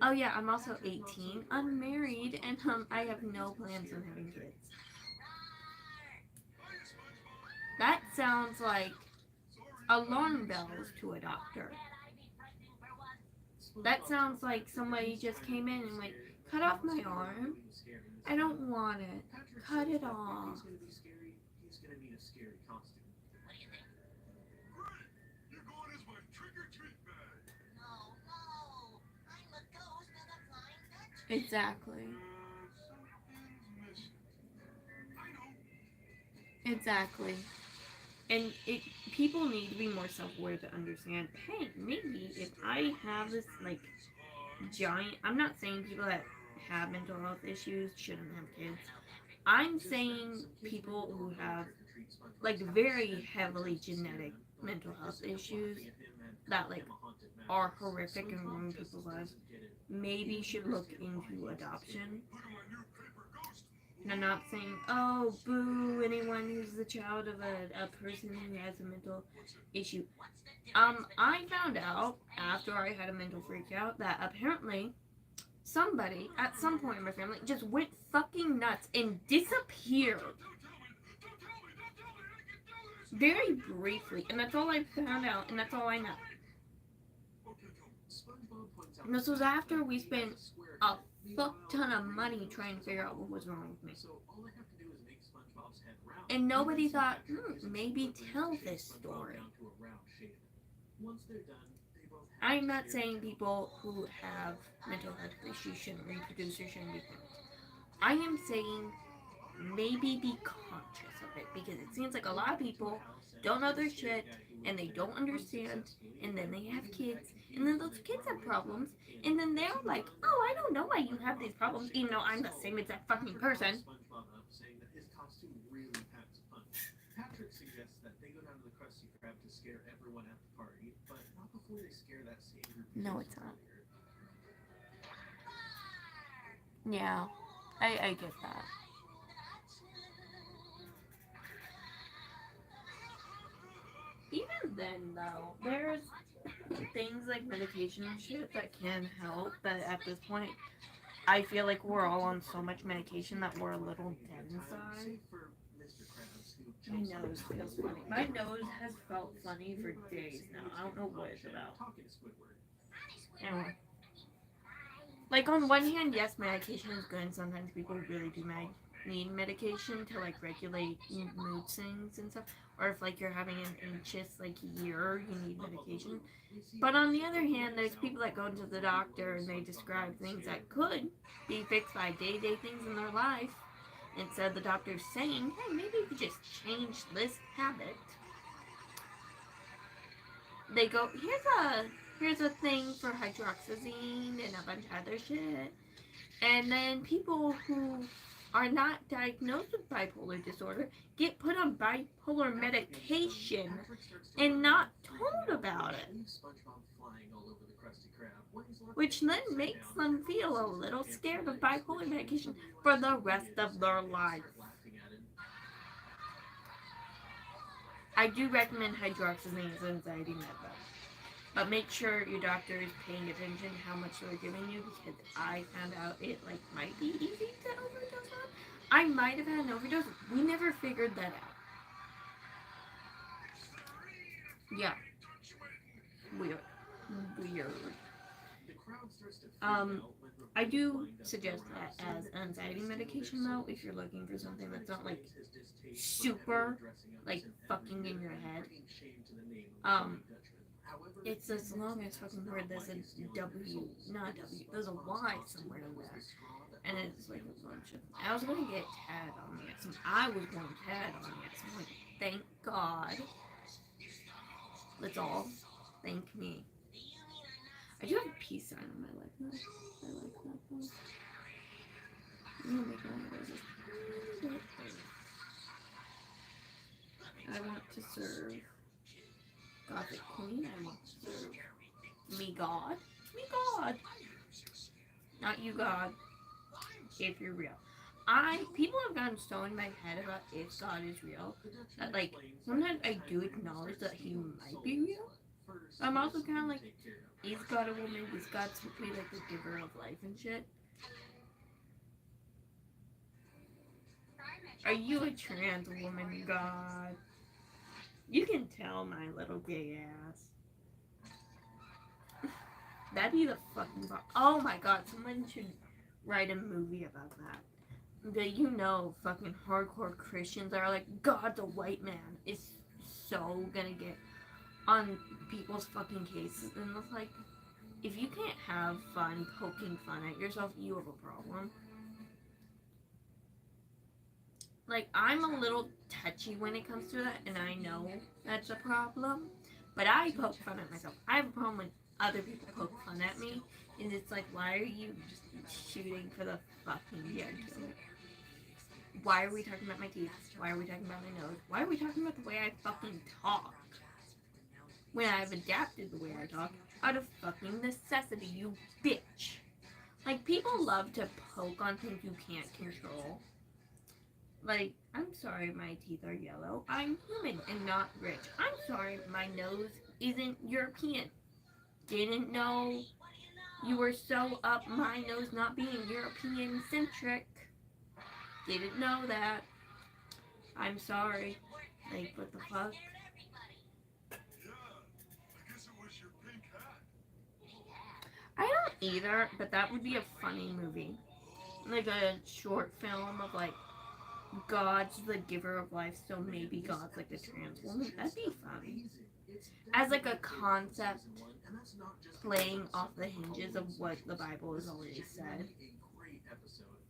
Oh yeah, I'm also 18, unmarried, and I have no plans on having kids. That sounds like alarm bells to a doctor. That sounds like somebody just came in and went, cut off my arm. I don't want it. Cut it off. He's gonna need a scary costume. What do you think? Great! You're going as my trick-or-treat bag. No, I'm a ghost of the flying Dutchman. Exactly. Something's missing. I know. Exactly. And people need to be more self-aware to understand, hey, maybe if I have this, like, giant... I'm not saying people that have mental health issues shouldn't have kids. I'm saying people who have, like, very heavily genetic mental health issues that, like, are horrific and ruin people's lives maybe should look into adoption. And I'm not saying, oh, boo, anyone who's the child of a person who has a mental issue. I found out after I had a mental freak out that apparently somebody at some point in my family just went fucking nuts and disappeared. Very briefly, and that's all I found out, and that's all I know. And this was after we spent a fuck ton of money trying to figure out what was wrong with me. And nobody thought, maybe tell this story. I'm not saying people who have mental health issues shouldn't reproduce or shouldn't be parents. I am saying maybe be conscious of it, because it seems like a lot of people don't know their shit and they don't understand, and then they have kids, and then those kids have problems, and then they're like, oh, I don't know why you have these problems, even though I'm the same exact fucking person. Patrick suggests that they go down to the Krusty Krab to scare everyone at the party, but not before they scare that same group. No, it's not. Yeah, I get that. Even then, though, there's things like medication and shit that can help, but at this point, I feel like we're all on so much medication that we're a little dead inside. My nose feels funny. My nose has felt funny for days now. I don't know what it's about. Anyway. Like, on one hand, yes, medication is good, and sometimes people really do need medication to, like, regulate mood swings and stuff. Or if, like, you're having an anxious, like, year, you need medication. But on the other hand, there's people that go to the doctor and they describe things that could be fixed by day-to-day things in their life. Instead of the doctor saying, hey, maybe you could just change this habit. They go, here's a thing for hydroxyzine and a bunch of other shit. And then people who are not diagnosed with bipolar disorder get put on bipolar medication and not told about it. Which then makes them feel a little scared of bipolar medication for the rest of their life. I do recommend hydroxyzine as anxiety med, but make sure your doctor is paying attention to how much they're giving you, because I found out it like might be easy to overdose on. I might have had an overdose. We never figured that out. Yeah. Weird. I do suggest that as anxiety medication, though, if you're looking for something that's not like super like fucking in your head. It's as long as fucking word. There's a W, not a W. There's a Y somewhere in there, and it's like a bunch of. I was gonna get tad on the X. I was going tad on the X. I'm like, thank God. Let's all thank me. I do have a peace sign on my life. I like that one. I'm gonna make one of those. I want to serve Gothic Queen. I want to serve me God. Me God. Not you God. If you're real. People have gotten so in my head about if God is real that like sometimes I do acknowledge that he might be real. I'm also kind of like, is God a woman? Is God simply like the giver of life and shit? Are you a trans woman, God? You can tell my little gay ass. That'd be the fucking oh my god, someone should write a movie about that. That fucking hardcore Christians are like, God's a white man. It's so gonna get on people's fucking cases, and it's like, if you can't have fun poking fun at yourself, you have a problem. Like, I'm a little touchy when it comes to that, and I know that's a problem, but I poke fun at myself. I have a problem when other people poke fun at me, and it's like, why are you just shooting for the fucking jugular? Why are we talking about my teeth? Why are we talking about my nose? Why are we talking about the way I fucking talk? When I've adapted the way I talk out of fucking necessity, you bitch. Like, people love to poke on things you can't control. Like, I'm sorry my teeth are yellow. I'm human and not rich. I'm sorry my nose isn't European. Didn't know you were so up my nose not being European-centric. Didn't know that. I'm sorry. Like, what the fuck? I don't either, but that would be a funny movie. Like a short film of like, God's the giver of life, so maybe God's like a trans woman. That'd be fun. As like a concept playing off the hinges of what the Bible has already said.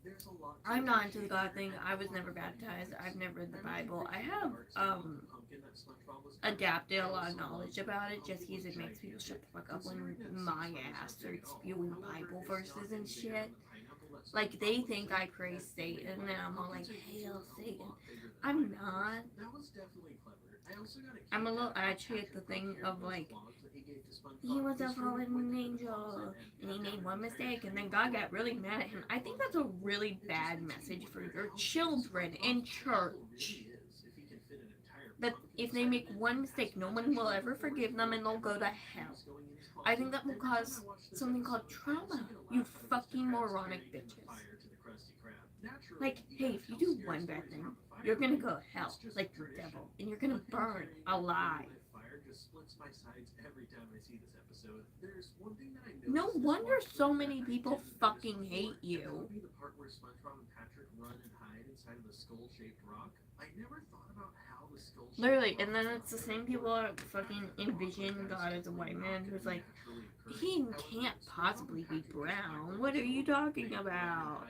There's a lot to I'm not into the God appreciate thing. and I was never all the baptized. I've never read the I mentioned Bible. I briefly have the art style of the pumpkin that SpongeBob was covering. adapted I a lot of also love knowledge that about the it just pumpkin because was it makes people shut gigantic, the fuck up when considering that my SpongeBob ass isn't big starts at all. spewing However, Bible it's not verses and any bigger shit. than the pineapple that Like, SpongeBob they was think in, I praise and Satan, and then I'm all like, pumpkins are hail usually a Satan. lot bigger than I'm pineapples. not. That was definitely clever. I also got a kick I'm a little out of how actually at the Patrick thing prepared of those like, clogs that he gave to SpongeBob. he was a He straight up fallen went into the angel, closet and he cut made down one an entire mistake, and tree then before God got really putting mad at the him. entire I think clog that's a together. really It just bad makes me message for wonder your how big children SpongeBob's in castle church. really is if he can fit an entire That pumpkin if they inside make of it, one and mistake, has no one will potentially ever four forgive them, and they'll go to evergreen hell. trees going in his I think closet. that will Every time cause I watch this something called episode, I also trauma. get a You laugh out of Mr. fucking Krabs moronic carrying in the bitches. fire to the Krusty Krab. Naturally, Like, you hey, gotta if you tell do scary one bad stories thing, around the fire, you're gonna right? go to hell, It's just like the tradition. devil, and you're gonna But him burn carrying that alive. lit fire just splits my sides every time I see this episode. There's one thing that I noticed No this wonder watch so through many that I people didn't notice fucking before, hate and that you. would be the part where SpongeBob and Patrick run and hide inside of the skull-shaped rock. I never thought about how the skull-shaped Literally, rock and then got it's the there. same people that fucking envision God as a white man who's like, he can't possibly be brown. What are you talking about?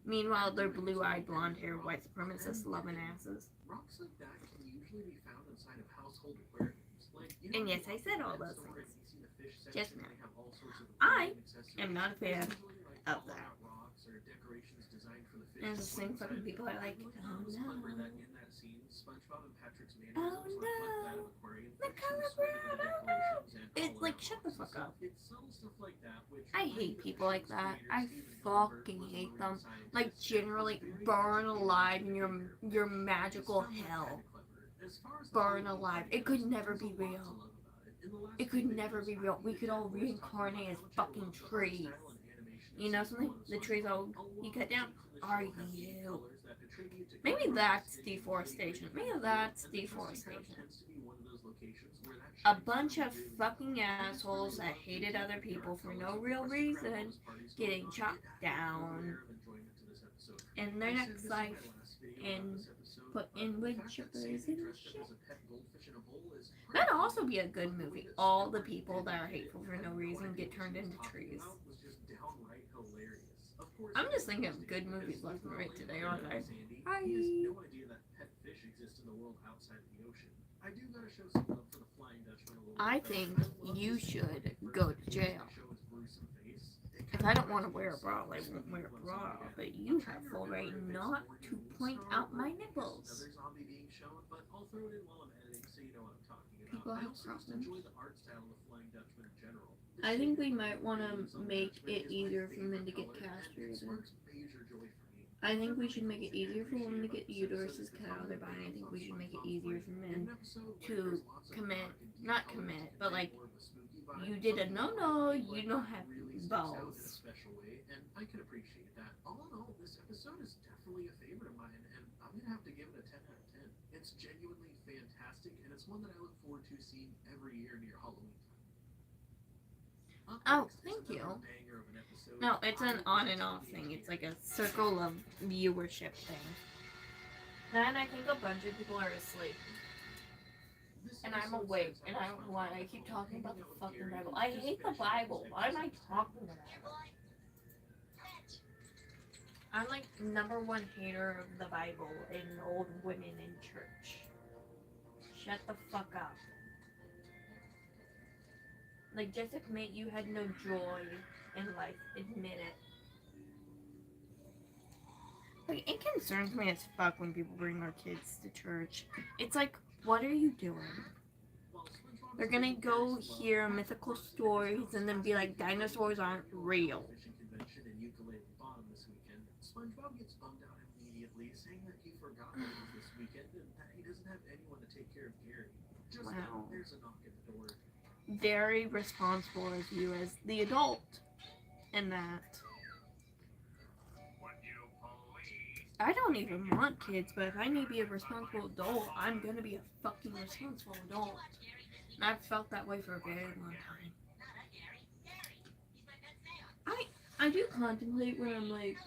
Meanwhile, they're blue-eyed, blonde-haired, white supremacists loving asses. Rocks like that can usually be found inside of household aquariums. Like, you And know, yes, I said all those somewhere things. you see the fish Just section, now. they have all sorts of I aquarium accessories. am not a fan There's usually, like, of hollowed that. out rocks or decorations designed for the fish And to it's the same swim fucking inside. people are like, I really oh thought it was clever no. that in that scene, SpongeBob and Patrick's Oh mannerisms reflect that no. of aquarium The fish who color swim in the brown, oh no. decorations and It's hollowed like, out shut the rocks and fuck stuff. up. It's subtle stuff like that which I remind hate me people of the like show's that. creator, I Steven Hillenburg, fucking who was a hate marine them. scientist Like, and was generally very burn educated alive in in behavior. your I just magical found that hell. kinda clever. As far as the Burn Halloween alive. party It could goes, never there's a be lot real. to love about it. In the last It few could never videos, be I real. We did could that all voice talking about reincarnate as how much I fucking love the art trees. style and animation of You know season something? 1 of The trees SpongeBob. all A lot you of cut the down scenes from the are show have unique you. colors that attribute to Maybe character that's artists in unique deforestation. ways. Maybe that's And the Krusty Krab deforestation. tends to be one of those locations where that A shines bunch through of really fucking well. I just assholes really that love hated the other deep people dark for colors no of the real Krusty Krab reason bonus parties going getting on. chopped It added a whole down layer of enjoyment to this episode. in their I said next this in life my last video and about this episode, put but in the wood fact that chippers Sandy and dressed up shit. as a pet goldfish in a bowl is That'd pretty also cool. be a good But the way movie. that All the Squidward people that are did it hateful for and no had reason idea get what she turned was into talking trees. about was just downright hilarious. Of course, I'm it just was thinking of interesting good because movies left and right overly today, hard aren't on I? Sandy, Hi. he has no idea that pet fish exist in the world outside of the ocean. I do gotta show some love for the Flying Dutchman a little I bit. think love you the scene should where go to first jail. they show his gruesome face. It If kinda I don't want to reminds me wear a of bra, I Scooby-Doo won't wear a when bra. zombie But again. you I'm trying have to full remember right if it's not Morty to or point Moonstar out or my if it's nipples. another zombie being shown, but I'll throw it in while I'm editing so you know what I'm talking about. People I have also just problems. enjoy the art style of the Flying Dutchman in general. The I think we shaded might red want leaves to on the make Dutchman it is my easier for favorite men to get color, and it castrated. sparks major joy for me. I think we Another should make cool it thing I easier for women to appreciate get about this episode uteruses is the cut out of their color body. I grades think on we should make it SpongeBob's easier brain. for In men an episode where to there's lots of commit, dark and deep not colors commit, that but convey like, more of a spooky vibe, you did a some no-no, people might you feel don't like have that really sticks out in a balls. special way, and I can appreciate that. All in all, this episode is definitely a favorite of mine, and I'm gonna have to give it a 10 out of 10. It's genuinely fantastic, and it's one that I look forward to seeing every year near Halloween time. Oh, thank you. No, it's an on and off thing. It's like a circle of viewership thing. Then I think a bunch of people are asleep. And I'm awake, and I don't know why I keep talking about the fucking Bible. I hate the Bible. Why am I talking about it? I'm like #1 hater of the Bible and old women in church. Shut the fuck up. Like, just admit you had no joy in life. Admit it. Like, it concerns me as fuck when people bring their kids to church. It's like, what are you doing? They're gonna go hear mythical stories and then be like, dinosaurs aren't real. SpongeBob gets bummed out immediately, saying that he forgot that it was this weekend and that he doesn't have anyone to take care of Gary. Just then, Wow. there's a knock at the door. Very responsible as you as the adult in that. I don't even want kids, but if I need to be a responsible adult, I'm gonna be a fucking responsible adult. And I've felt that way for a very long time. I do contemplate when I'm like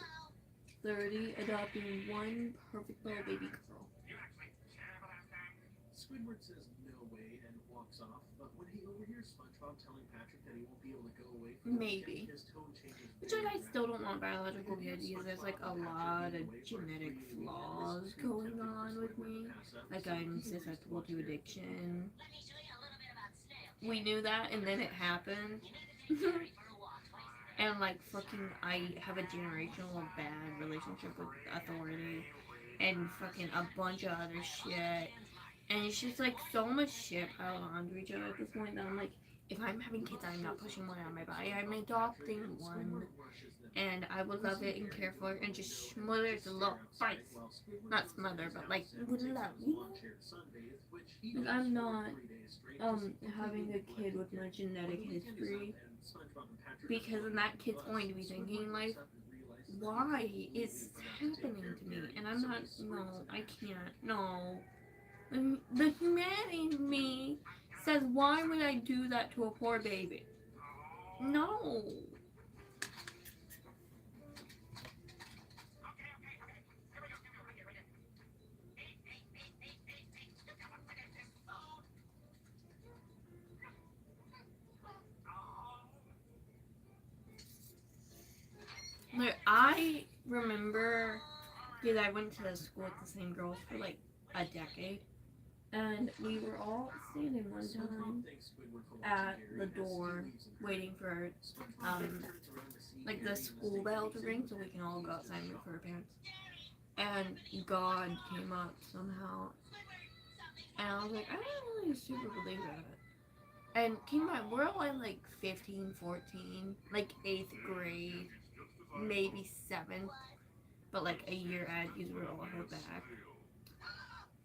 30 adopting one perfect little baby girl. Squidward says no way and walks off, but when he overhears SpongeBob telling Patrick that he won't be able to go away from Maybe. his tone changes. Which I still don't want biological kids because there's like a lot of genetic flaws going on with me. Like I'm susceptible to addiction. We knew that and then it happened. And like fucking I have a generational bad relationship with authority and fucking a bunch of other shit. And it's just like so much shit piled onto each other at this point that I'm like, if I'm having kids, I'm not pushing one on my body. I'm adopting one. And I would love it and care for it and just smother its little face. Not smother, but like with love, you know? Like I'm not having a kid with my genetic history because then that kid's going to be thinking like, why is this happening to me? And I'm not, no, I can't, no. The humanity in me says, why would I do that to a poor baby? No. Like, I remember, because I went to school with the same girls for like a decade, and we were all standing one time at the door waiting for like the school bell to ring so we can all go outside and wait for our parents. And God came up somehow, and I was like, I don't really super believe that. And keep in mind, we're all in like 15, 14, like 8th grade, maybe 7th, but like a year add because we're all held back.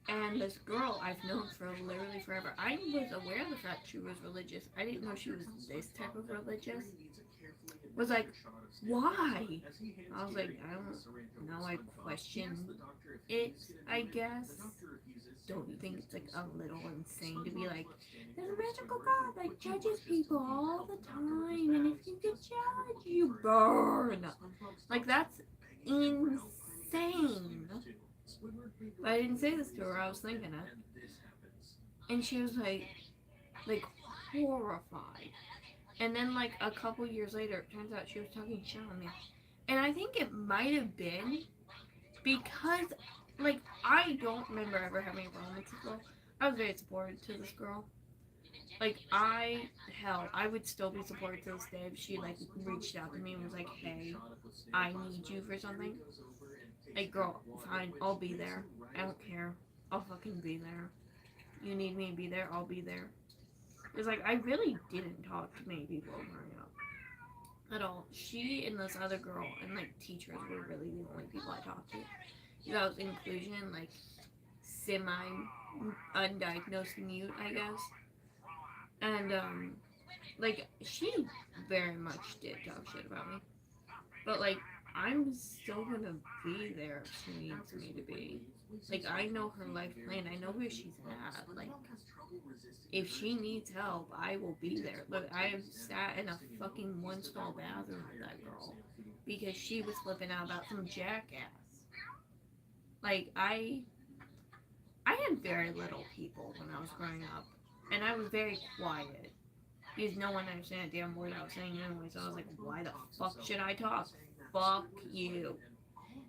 And this girl I've known for literally forever. I was aware of the fact she was religious. I didn't know she was this type of religious. Was like, why? I was like, I don't know. I questioned it, I guess. Don't you think it's like a little insane to be like, there's a magical God that judges people all the time, and if you get judged, you burn. Like, that's insane. But I didn't say this to her, I was thinking it. And she was like horrified. And then like a couple years later, it turns out she was talking shit on me. And I think it might have been because, like, I don't remember ever having a problem with this girl. I was very supportive to this girl. Like, I would still be supportive to this day if she, like, reached out to me and was like, hey, I need you for something. Like, girl, fine, I'll be there. I don't care. I'll fucking be there. You need me to be there, I'll be there. It's like, I really didn't talk to many people growing up. At all. She and this other girl and, like, teachers were really the only people I talked to. That was inclusion, like, semi-undiagnosed mute, I guess. And, like, she very much did talk shit about me. But, like, I'm still gonna be there if she needs me to be. Like, I know her life plan. I know where she's at. Like, if she needs help, I will be there. Look, I have sat in a fucking one-stall bathroom with that girl because she was flipping out about some jackass. Like, I had very little people when I was growing up, and I was very quiet because no one understood a damn word I was saying anyway, so I was like, why the fuck should I talk? Fuck you.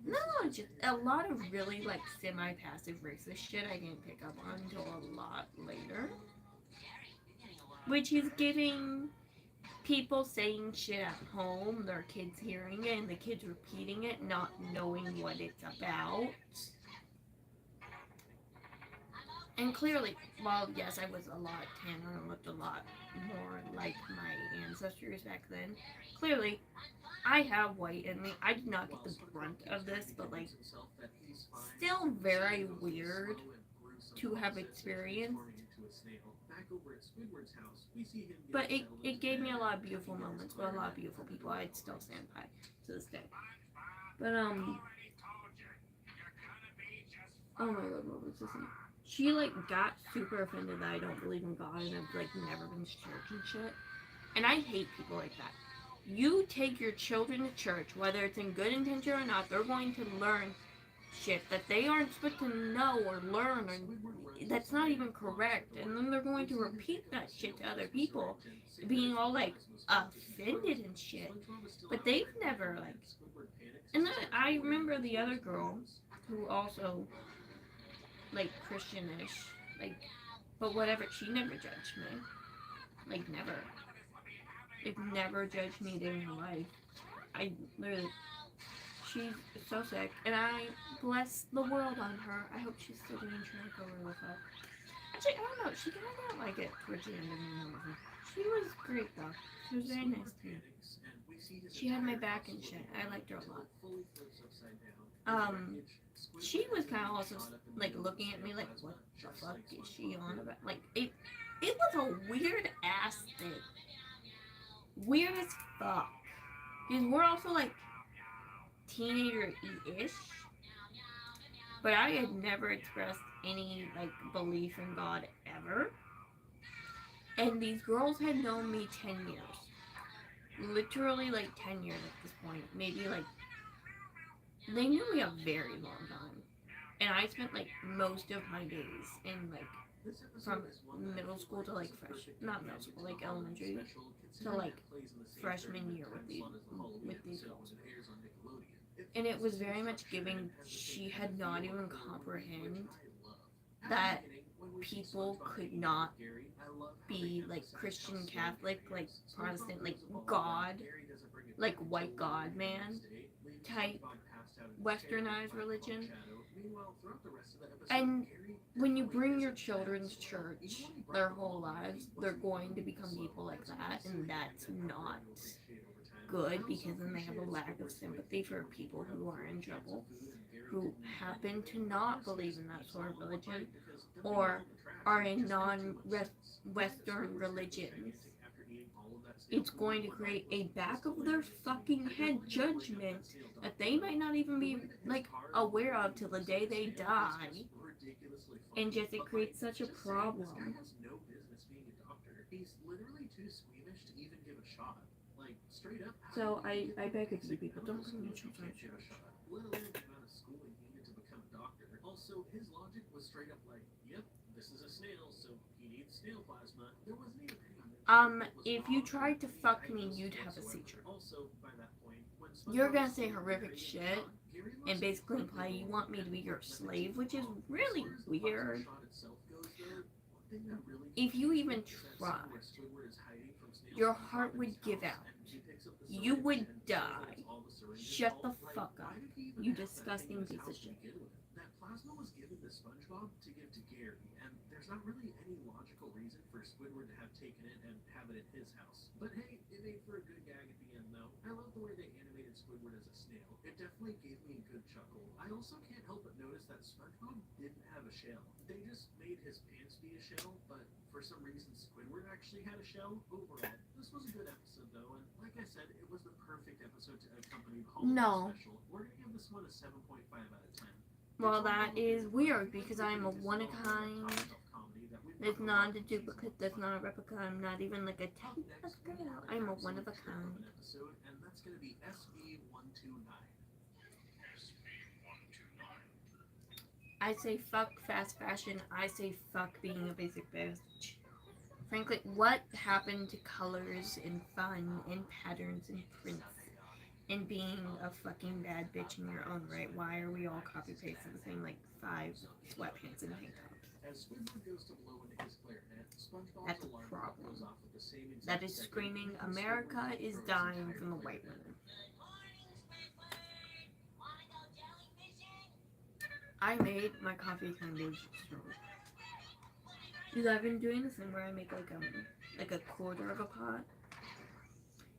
No, just a lot of really, like, semi-passive racist shit I didn't pick up on until a lot later. Which is giving people saying shit at home, their kids hearing it, and the kids repeating it, not knowing what it's about. And clearly, well, yes, I was a lot tanner and looked a lot more like my ancestors back then. Clearly, I have white in me. I did not get the brunt of this, but, like, still very weird to have experienced. But it gave me a lot of beautiful moments with a lot of beautiful people I'd still stand by to this day. But, oh my god, what was this? She, like, got super offended that I don't believe in God and I've, like, never been to church and shit. And I hate people like that. You take your children to church, whether it's in good intention or not, they're going to learn shit that they aren't supposed to know or learn, or that's not even correct, and then they're going to repeat that shit to other people, being all like offended and shit. But they've never like. And then I remember the other girl who also like Christianish, like, but whatever. She never judged me, like never. Like never judged me a day in her life. I literally. She's so sick, and I bless the world on her. I hope she's still doing Trinico really well. Actually, I don't know. She kind of got like it towards the end of the movie. She was great though. She was very nice to me. She had my back and shit. I liked her a lot. She was kind of also like looking at me like, what the fuck is she on about? Like it was a weird ass thing. Weird as fuck. Because we're also like teenager-ish, but I had never expressed any like belief in God ever, and these girls had known me 10 years, literally like 10 years at this point, maybe like they knew me a very long time, and I spent like most of my days in like from middle school to like not middle school, like elementary to like freshman year with these girls. And it was very much giving, she had not even comprehended that people could not be like Christian Catholic, like Protestant, like God, like white God man type westernized religion. And when you bring your children to church their whole lives, they're going to become people like that, and that's not good, because then they have a lack of sympathy for people who are in trouble, who happen to not believe in that sort of religion, or are in non-Western religions. It's going to create a back of their fucking head judgment that they might not even be like aware of till the day they die, and just it creates such a problem. So I beg of you people, don't bring your children to church. Also, his logic was straight up like, yep, this is a snail, so he needs snail plasma. There wasn't even if you tried to fuck me, you'd have a seizure. Also, by that point, you're gonna say horrific shit and basically imply you want me to be your slave, which is really weird. If you even try, your heart would give out. You would die. Shut the fuck up, you disgusting piece of shit. That plasma was given to SpongeBob to give to Gary, and there's not really any logical reason for Squidward to have taken it and have it at his house. But hey, it made for a good gag at the end, though. I love the way they animated Squidward as a snail. It definitely gave me a good chuckle. I also can't help but notice that SpongeBob didn't have a shell. They just made his pants be a shell, but for some reason Squidward actually had a shell. Overall, this was a good episode, though, and like I said, it was the perfect episode to accompany the holiday special. We're gonna give this one a 7.5 out of 10. Well, that is weird, because I'm a one-of-a-kind. That's not a duplicate, that's not a replica, I'm not even like a type of girl. I'm a one-of-a-kind. And that's gonna be SB129. I say fuck fast fashion, I say fuck being a basic bitch. Frankly, what happened to colors and fun and patterns and prints and being a fucking bad bitch in your own right? Why are we all copy pasting the same like 5 sweatpants and tank tops? That's a problem. That is screaming, America is dying from the white women. I made my coffee kind of strong. Because I've been doing this thing where I make like a quarter of a pot.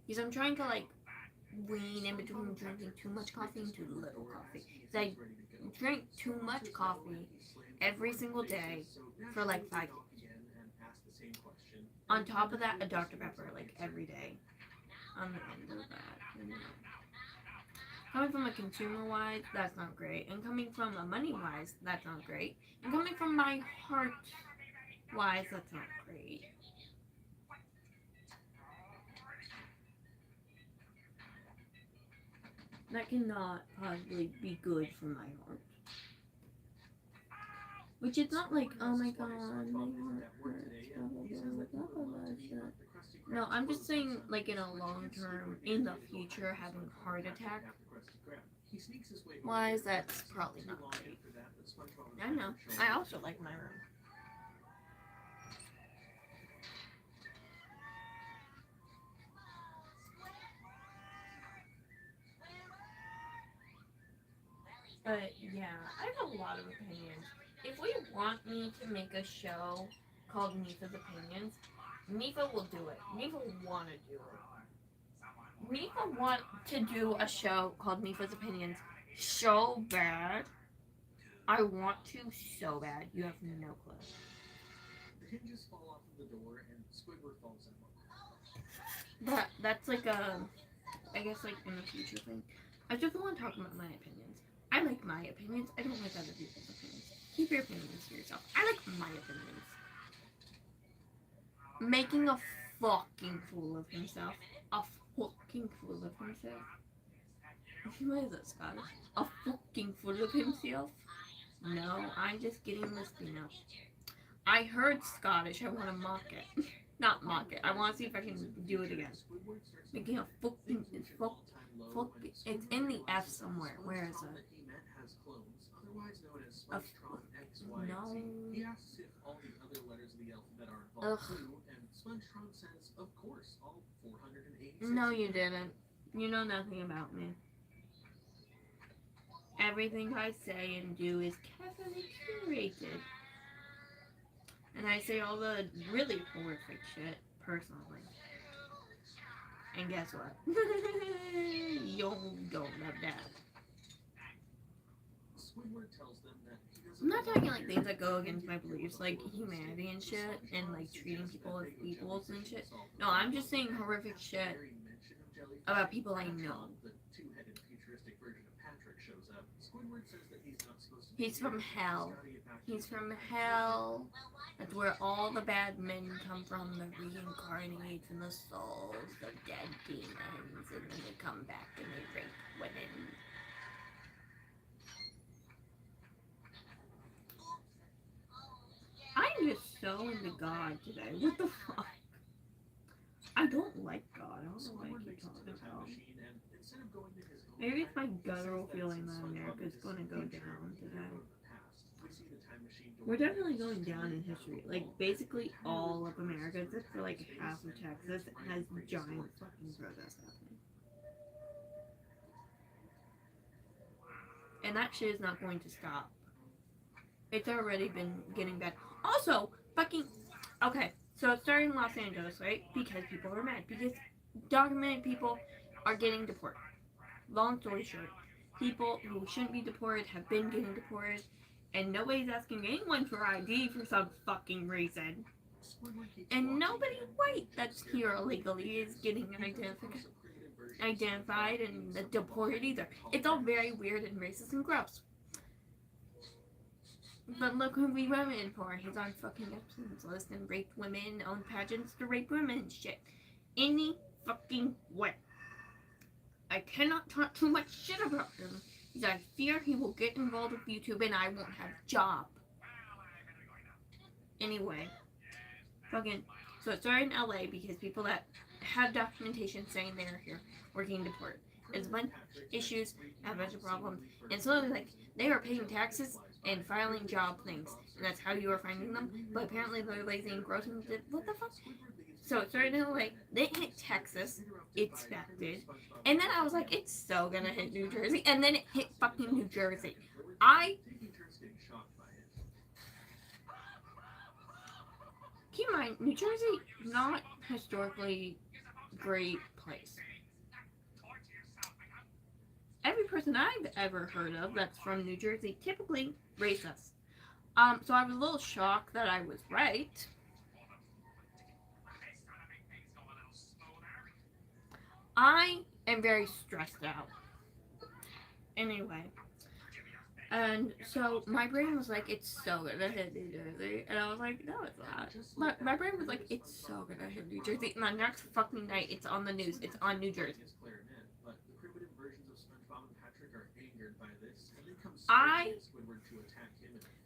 Because I'm trying to like wean in between drinking too much coffee and too little coffee. Because I drink too much coffee every single day for like 5 days. On top of that, a Dr. Pepper like every day. On the end of that. Coming from a consumer-wise, that's not great. And coming from a money-wise, that's not great. And coming from my heart-wise, that's not great. That cannot possibly be good for my heart. Which is not like, oh my god, no, I'm just saying, like, in a long term, in the future, having a heart attack. Why is that probably not great? I know. I also like my room. But yeah, I have a lot of opinions. If we want me to make a show called Mifa's Opinions, Mifa will do it. Mifa will want to do it. Mifa want to do a show called Mifa's Opinions so bad. I want to so bad. You have no clue. The hinges fall off of the door and Squidward falls in. That's like a, I guess like in the future thing. I just want to talk about my opinions. I like my opinions. I don't like other people's opinions. Keep your opinions to yourself. I like my opinions. Making a fucking fool of himself. A fucking fool of himself. Why is that Scottish? A fucking fool of himself? No, I'm just getting the spino. I heard Scottish. I want to mock it. Not mock it. I want to see if I can do it again. Making a fucking... It's in the F somewhere. Where is it? No. He asks if all the other letters of the alphabet are involved too, and SpongeTron says, of course, all 486. No, you didn't. You know nothing about me. Everything I say and do is carefully curated. And I say all the really horrific shit, personally. And guess what? You don't love that. Squidward tells them that he doesn't I'm not talking like things that go against my beliefs, like humanity and shit, and like treating people as equals and shit. No, I'm just saying horrific shit about people I know. The two-headed futuristic version of Patrick shows up. Squidward says that he's not supposed to. He's from hell. He's from hell. That's where all the bad men come from. The reincarnate and the souls of dead demons, and then they come back and they rape women. I'm just so into God today. What the fuck? I don't like God. I don't know why I keep talking about him. Maybe it's my guttural feeling that America's gonna go down today. We're definitely going down in history. Like, basically all of America, except for like half of Texas, has giant fucking protests happening. And that shit is not going to stop. It's already been getting bad. Also, fucking... Okay, so it started in Los Angeles, right? Because people were mad. Because documented people are getting deported. Long story short, people who shouldn't be deported have been getting deported. And nobody's asking anyone for ID for some fucking reason. And nobody white that's here illegally is getting identified and deported either. It's all very weird and racist and gross. But look who we voted for. He's on fucking Epstein's list and raped women, owned pageants to rape women and shit. Any fucking way. I cannot talk too much shit about him. Because I fear he will get involved with YouTube and I won't have a job. Anyway. Fucking. So it started in LA because people that have documentation saying they're here were getting deported. There's a bunch of issues, a bunch of problems. And so like they are paying taxes and filing job things. And that's how you are finding them. But apparently they're lazy and gross and did, what the fuck? So it started in LA, then it hit Texas, expected, and then I was like, it's so gonna hit New Jersey, and then it hit fucking New Jersey. Keep in mind, New Jersey, not historically great place. Every person I've ever heard of that's from New Jersey, typically racist. So I was a little shocked that I was right. I am very stressed out. Anyway. And so my brain was like, it's so gonna hit New Jersey. And I was like, no, it's not. My brain was like, it's so gonna hit New Jersey. And the next fucking night, it's on the news. It's on New Jersey.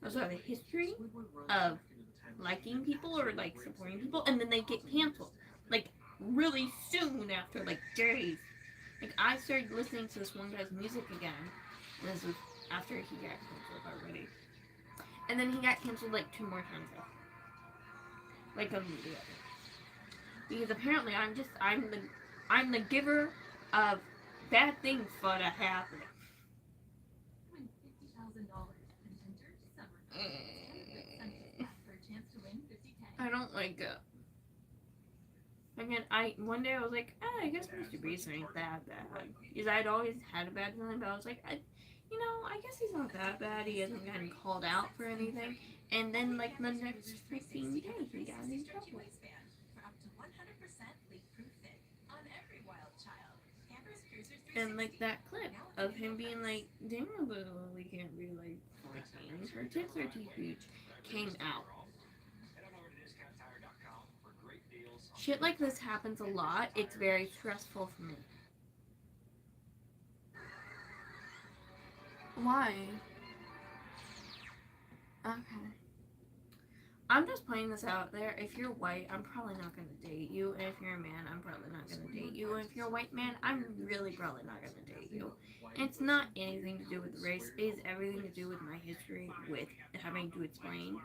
also have a history of liking people or like supporting people, and then they get canceled like really soon after, like days. Like I started listening to this one guy's music again, and this was after he got canceled already, and then he got canceled like 2 more times after, like immediately, because apparently I'm the giver of bad things for to happen. Win $50,000 and enter Summer Sunday for a chance to win $50K. I don't like it. Again, one day I was like, I guess Mr. Beast ain't that bad. Because I'd always had a bad feeling, but I was like, I guess he's not that bad. He hasn't gotten called out for anything. And then, like, the next 15 days, he got in trouble. For up to 100% leak-proof fit on every wild child. Pampers Cruisers 360. And, like, that clip of him being like, damn, but we can't be, like, 14. Her tits are too huge, came out. Shit like this happens a lot. It's very stressful for me. Why? Okay. I'm just putting this out there. If you're white, I'm probably not going to date you. And if you're a man, I'm probably not going to date you. And if you're a white man, I'm really probably not going to date you. And it's not anything to do with race. It is everything to do with my history, with having to explain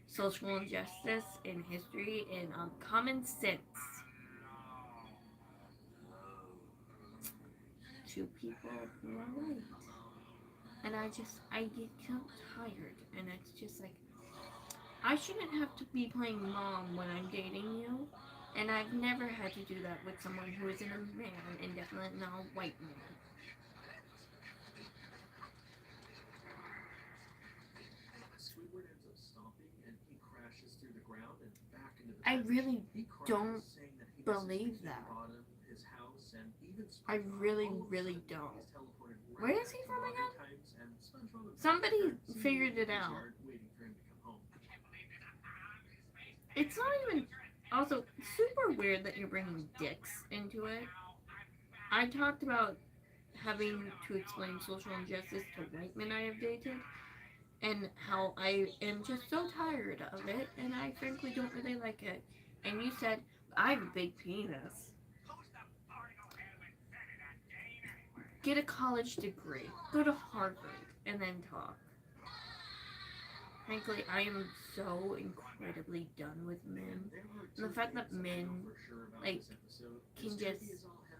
social injustice in history and common sense to people who are white. And I get so tired, and it's just like, I shouldn't have to be playing mom when I'm dating you, and I've never had to do that with someone who isn't a man, and definitely not a white man. I really don't believe that. I really, really don't. Where is he from again? Somebody figured it out. It's not even... Also, super weird that you're bringing dicks into it. I talked about having to explain social injustice to white men I have dated, and how I am just so tired of it, and I frankly don't really like it. And you said, I have a big penis. Get a college degree. Go to Harvard, and then talk. Frankly, I am so incredibly done with men. And the fact that men, like, can just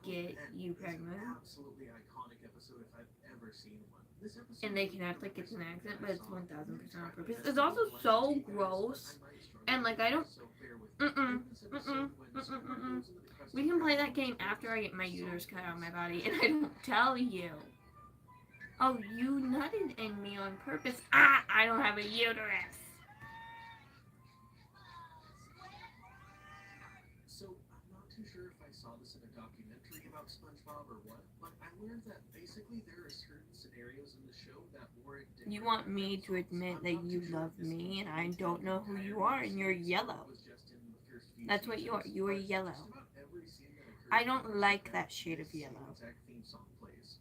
get you pregnant. And they can act like it's an accident, but it's 1000% on purpose. It's also so gross. And, like, I don't... We can play that game after I get my uterus cut out of my body, and I don't tell you. Oh, you nutted in me on purpose. I don't have a uterus. So, I'm not too sure if I saw this in a documentary about SpongeBob or what, but I learned that basically there are certain scenarios in the show that warrant different... You want me to admit that you love me, and I don't know who you are, and you're yellow. That's what you are. You are yellow. I don't like that shade of yellow.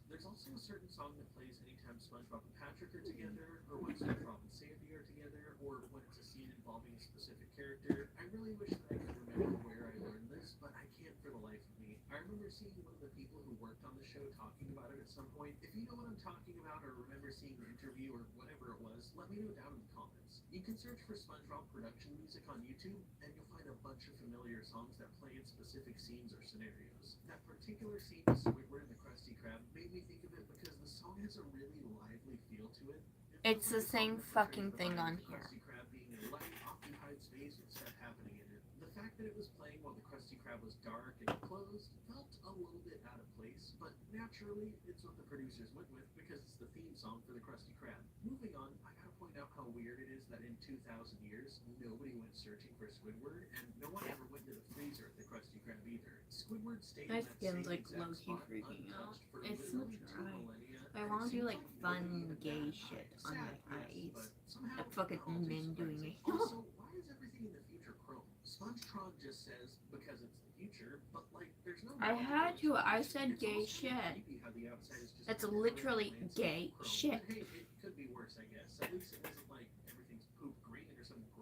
There's also a certain song that plays anytime SpongeBob and Patrick are together, or when SpongeBob and Sandy are together, or when it's a scene involving a specific character. I really wish that I could remember where I learned this, but I can't for the life of me. I remember seeing one of the people who worked on the show talking about it at some point. If you know what I'm talking about, or remember seeing the interview, or whatever it was, let me know down in the comments. You can search for SpongeBob production music on YouTube, and you'll find a bunch of familiar songs that play in specific scenes or scenarios. That particular scene with Squidward and the Krusty Krab made me think of it because the song has a really lively feel to it. It's the same fucking thing on here. Krusty Krab being in a light, occupied space with stuff happening in it. The fact that it was playing while the Krusty Krab was dark and closed felt a little bit out of place, but naturally, it's what the producers went with because it's the theme song for the Krusty Krab. Moving on, I gotta point out how weird it is that in 2,000 years, nobody went searching for Squidward, and no one ever went to the freezer at the Krusty Krab either. Squidward stayed My in that skin's same like exact low-key spot, freaking out. untouched for It's so literally 2 dry. millennia, I and want to it do seems like nobody fun even gay batted an shit eye. on my Sad, yes, eyes. but somehow That fucking politics men doing surprises. it. Also, why is everything in the future chrome? SpongeTron just says because it's the future, but like there's no... I had to. I said It's gay also shit. creepy how the outside is just That's a literally landscape gay of chrome. shit. But hey, it could be worse, I guess. At least it isn't like everything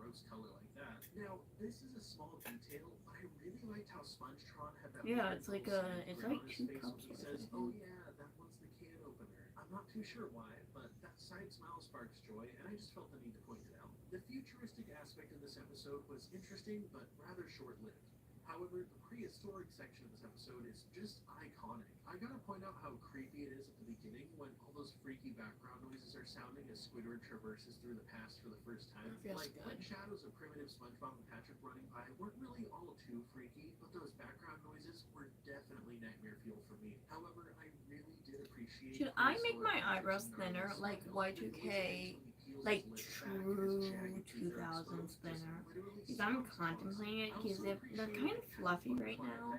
gross color like that. Now, this is a small detail, but I really liked how SpongeTron had that Yeah, weird it's like little a, sad it's grin like on his 2 face cups when he worth, says, I "Oh think. yeah, that one's the can opener." I'm not too sure why, but that side smile sparks joy, and I just felt the need to point it out. The futuristic aspect of this episode was interesting, but rather short-lived. However, the prehistoric section of this episode is just iconic. I gotta point out how creepy it is at the beginning when all those freaky background noises are sounding as Squidward traverses through the past for the first time. That feels Like good. shadows of primitive SpongeBob and Patrick running by weren't really all too freaky, but those background noises were definitely nightmare fuel for me. However, I really did appreciate. Should I make my eyebrows thinner, like Y2K, like true 2000s thinner? Because I'm contemplating it, because they're kind of fluffy right now.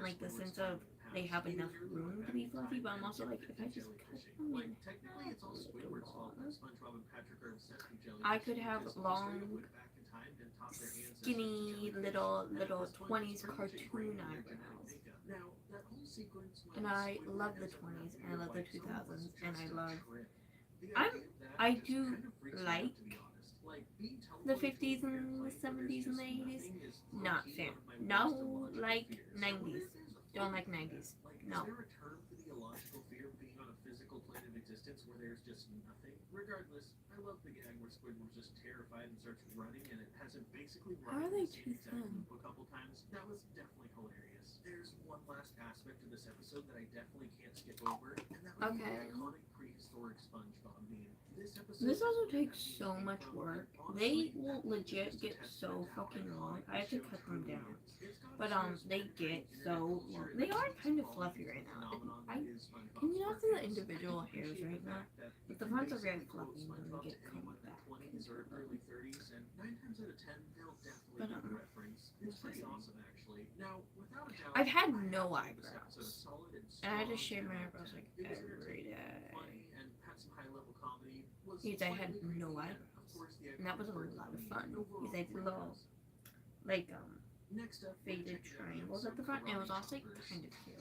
Like the sense of they have enough room to be fluffy, but I'm also like, if I just cut them in Technically, it's all Squidward's fault that SpongeBob and Patrick are obsessed with jellyfish. I could have because they long, straight up went back in time and taught their ancestors to skinny, jellyfish. little And at this point, 20s it's pretty much cartoon ingrained in their genetic eyebrows. makeup. Now, that whole sequence when And I Squidward love the ends up 20s, wrapping and I love the your wife 2000s, was and I just a love... trip. The I'm- idea of that I just do kind of freaks me out, like to be honest. Like, being the teleported to a 50s weird and the place where 70s and the there's 80s. just nothing is Not low-key fan. one of my No, worst illogical like fears. I 90s. wonder if there's a Don't like formula for 90s. that. Like, No. is there a term for the illogical fear of being on a physical plane of existence where there's just nothing? Regardless, I love the gag where Squidward's just terrified and starts running, and it has him basically How are running they the too same exact thin? loop a couple times. That was definitely hilarious. There's one last aspect of this episode that I definitely can't skip over, and that was Okay. the iconic prehistoric SpongeBob meme. This also takes so much work. They will legit get so fucking long. I have to cut them down. But they get so long. They are kind of fluffy right now. Can you not see the individual hairs right now? But the fronts are very fluffy when they get combed back. But It's pretty awesome, actually. Now, without a doubt, I've had no eyebrows, and I just shave my eyebrows like every day. Because I had no eyebrows, and that was a lot of fun. Because I had little, like faded triangles at the front, and it was also like, kind of cute.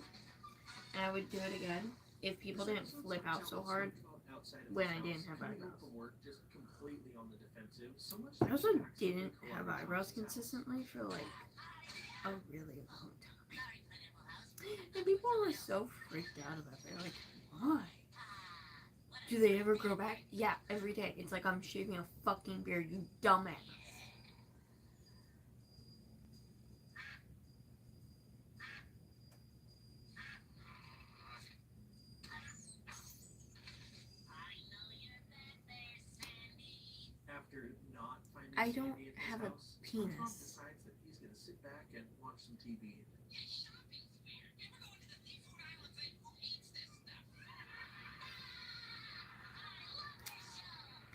And I would do it again if people didn't flip out so hard when I didn't have eyebrows. I also didn't have eyebrows consistently for like a really long time. And people were so freaked out about it. They're like, why? Do they ever grow back? Yeah, every day. It's like I'm shaving a fucking beard, you dumbass. After not finding I don't Sandy at his have a house, penis. SpongeBob decides that he's gonna sit back and watch some TV.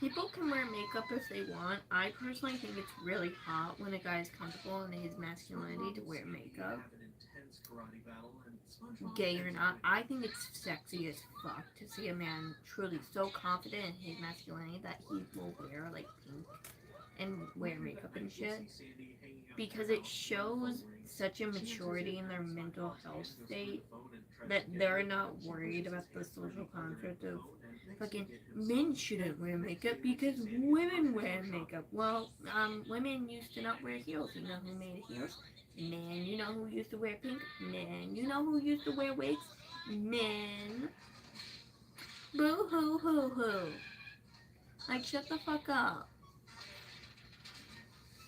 People can wear makeup if they want. I personally think it's really hot when a guy is comfortable in his masculinity to wear makeup. Gay or not, I think it's sexy as fuck to see a man truly so confident in his masculinity that he will wear like pink and wear makeup and shit, because it shows such a maturity in their mental health state that they're not worried about the social construct of fucking men shouldn't wear makeup because women wear makeup. Well, women used to not wear heels. You know who made heels? Men. You know who used to wear pink? Men. You know who used to wear wigs? Men. Boo hoo hoo hoo. Like, shut the fuck up.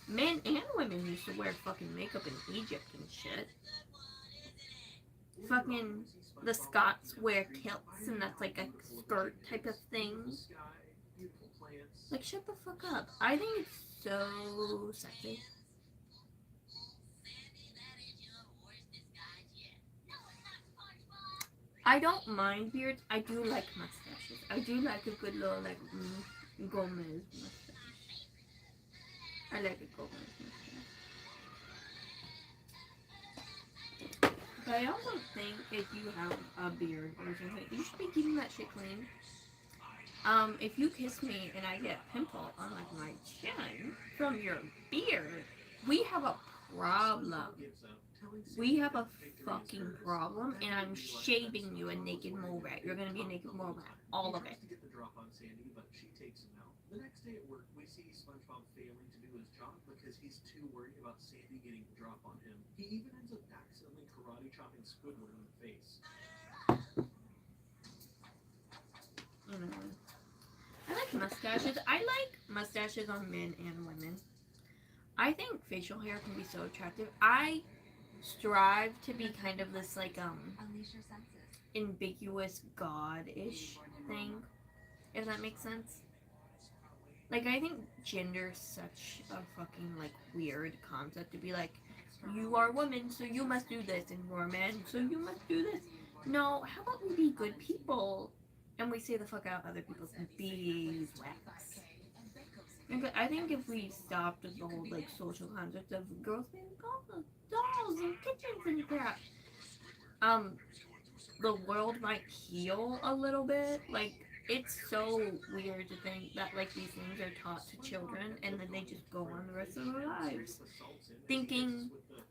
Men and women used to wear fucking makeup in Egypt and shit. Fucking the Scots wear kilts, and that's like a skirt type of thing. Like, shut the fuck up. I think it's so sexy. I don't mind beards. I do like mustaches. I do like a good little, like, Gomez mustache. I like a Gomez mustache. But I also think if you have a beard or something, you should be keeping that shit clean. If you kiss me and I get a pimple on like my chin from your beard, we have a problem. telling we Sandy have a that victory is fucking hers. problem, That and would I'm be like shaving that you a SpongeBob naked was mole wearing rat. a You're big gonna be a top naked the mole whole rat. time. All He of tries it. to get the drop on Sandy, but she takes him out. The next day at work, we see SpongeBob failing to do his job because he's too worried about Sandy getting the drop on him. He even ends up accidentally karate chopping Squidward in the face. I like mustaches. I like mustaches on men and women. I think facial hair can be so attractive. I strive to be kind of this like Unleash your senses. ambiguous god-ish thing, if that makes sense. Like, I think gender is such a fucking like weird concept to be like, you are a woman, so you must do this, and you're a man, so you must do this. No, how about we be good people and we say the fuck out other people's beeswax? I think if we stopped with the whole like social concept of girls being dolls and kitchens and crap, the world might heal a little bit. Like, it's so weird to think that like these things are taught to children and then they just go on the rest of their lives thinking,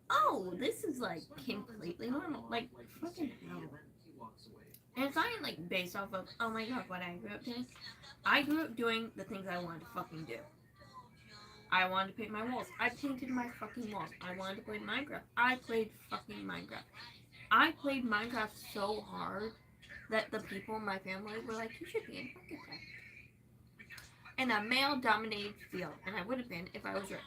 oh, this is like completely normal. Like, fucking hell. And it's not even like based off of, oh my god, what I grew up doing. I grew up doing the things I wanted to fucking do. I wanted to paint my walls. I painted my fucking walls. I wanted to play Minecraft. I played fucking Minecraft. I played Minecraft so hard that the people in my family were like, you should be an architect. In a male-dominated field. And I would have been if I was rich.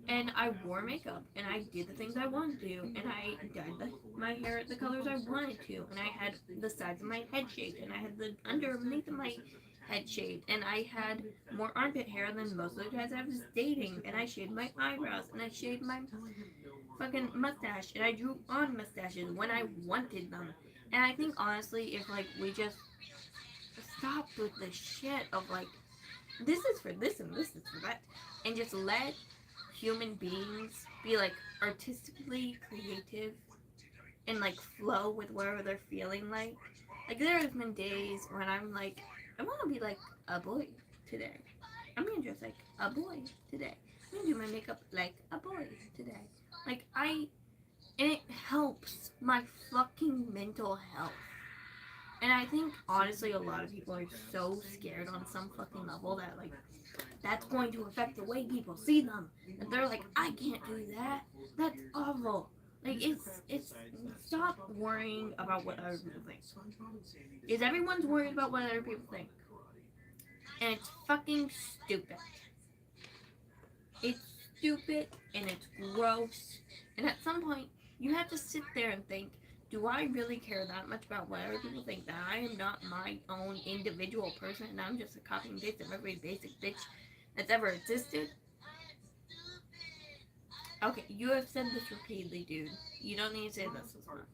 And I wore makeup, and I did the things I wanted to do, and I dyed my hair the colors I wanted to, and I had the sides of my head shaved, and I had the underneath of my head shaved, and I had more armpit hair than most of the guys I was dating, and I shaved my eyebrows, and I shaved my fucking mustache, and I drew on mustaches when I wanted them. And I think honestly, if like we just stopped with the shit of like, this is for this and this is for that, and just let human beings be like artistically creative and like flow with whatever they're feeling like. Like, there have been days when I'm like, I want to be like a boy today. I'm gonna dress like a boy today. I'm gonna do my makeup like a boy today. Like, and it helps my fucking mental health. And I think honestly a lot of people are so scared on some fucking level that like that's going to affect the way people see them. And they're like, I can't do that. That's awful. Like, it's stop worrying about what other people think. Is everyone's worried about what other people think? And it's fucking stupid. It's stupid and it's gross. And at some point, you have to sit there and think, do I really care that much about what other people think? That I am not my own individual person and I'm just a copy and paste of every basic bitch that's ever existed? Okay, you have said this repeatedly, dude. You don't need to say this as much.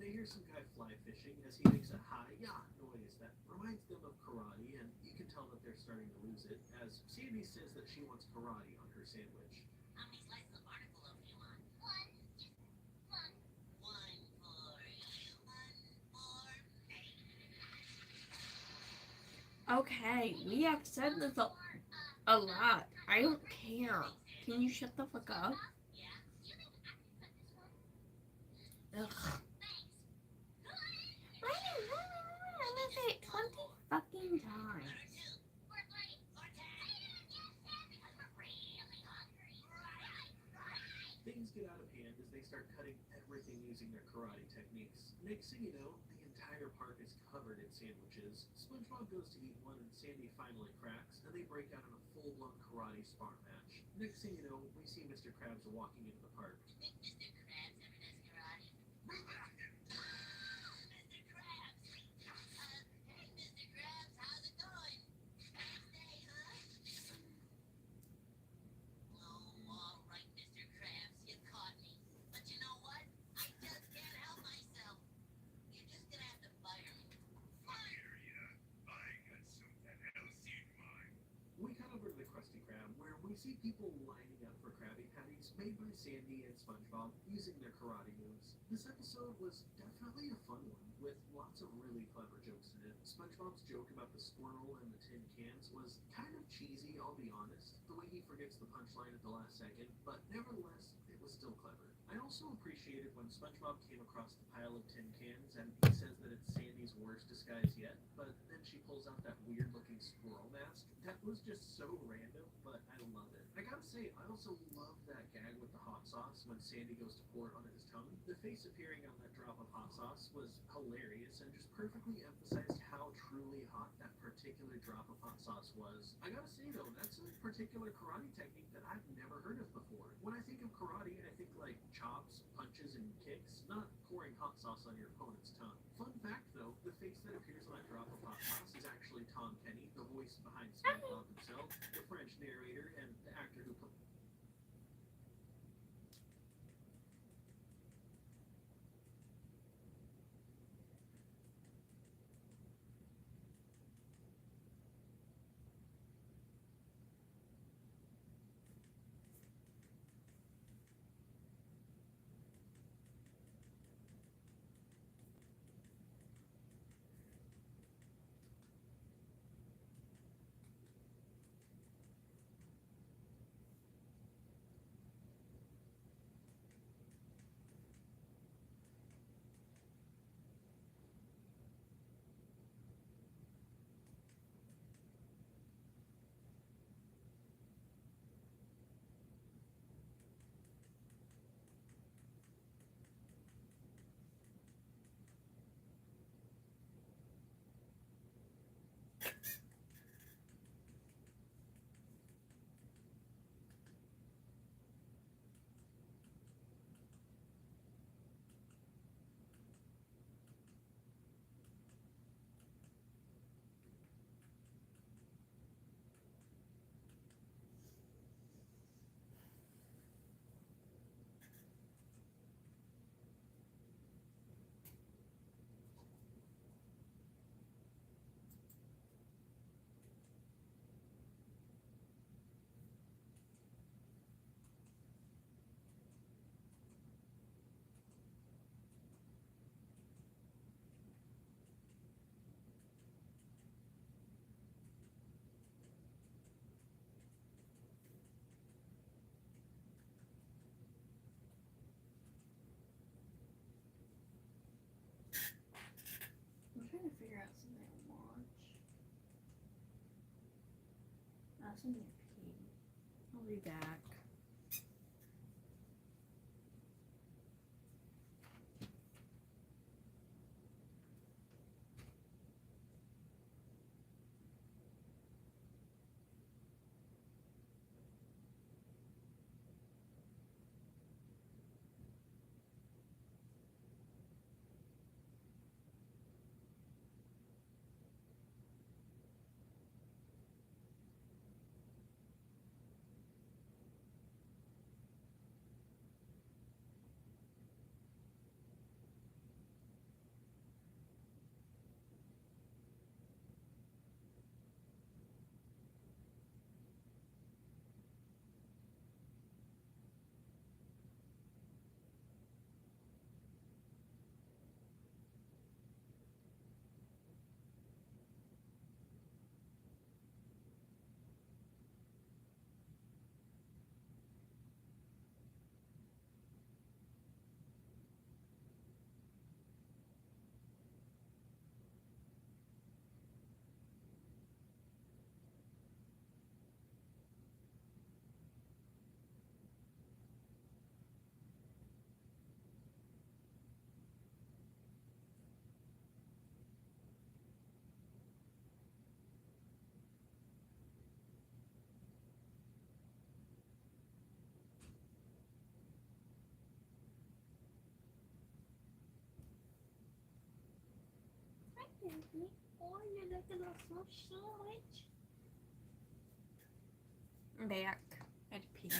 They hear some guy fly fishing as he makes a hi-ya noise that reminds them of karate, and you can tell that they're starting to lose it as Sandy says that she wants karate on her sandwich. How many slices of article loaf do you want? One. One for you. One for me. Okay, we have said this a lot. I don't care. Can you shut the fuck up? Ugh. I'm gonna say it 20 fucking times. Things get out of hand as they start cutting everything using their karate techniques. Next thing you know, the entire park is covered in sandwiches. SpongeBob goes to eat one and Sandy finally cracks, and they break out in a full-blown karate spar match. Next thing you know, we see Mr. Krabs walking into the park. Mr. Krabs ever does karate? Mr. Krabs! Hey, Mr. Krabs, how's it going? Nice day, huh? Oh, all right, Mr. Krabs, you caught me. But you know what? I just can't help myself. You're just gonna have to fire me. Fire ya? I got something else in mind. We cut over to the Krusty Krab, where we see people lining up for Krabby Patties made by Sandy and SpongeBob using their karate moves. This episode was definitely a fun one, with lots of really clever jokes in it. SpongeBob's joke about the squirrel and the tin cans was kind of cheesy, I'll be honest, the way he forgets the punchline at the last second, but nevertheless, it was still clever. I also appreciated when SpongeBob came across the pile of tin cans and he says that it's Sandy's worst disguise yet, but then she pulls out that weird looking squirrel mask. That was just so random, but I love it. I gotta say, I also love that gag with the hot sauce when Sandy goes to pour it on his tongue. The face appearing on that drop of hot sauce was hilarious and just perfectly emphasized how truly hot that particular drop of hot sauce was. I gotta say though, that's a particular karate technique that I've never heard of before. When I think of karate, I think like chops, punches, and kicks, not pouring hot sauce on your opponent's tongue. Fun fact though, the face that appears on that drop of hot sauce is actually Tom Kenny, the voice behind SpongeBob himself, the French narrator, and the actor who played. I'm trying to figure out something to watch. Something to pee. I'll be back. Baby, oh, you're looking at so sandwich. I'm back. I had to pee.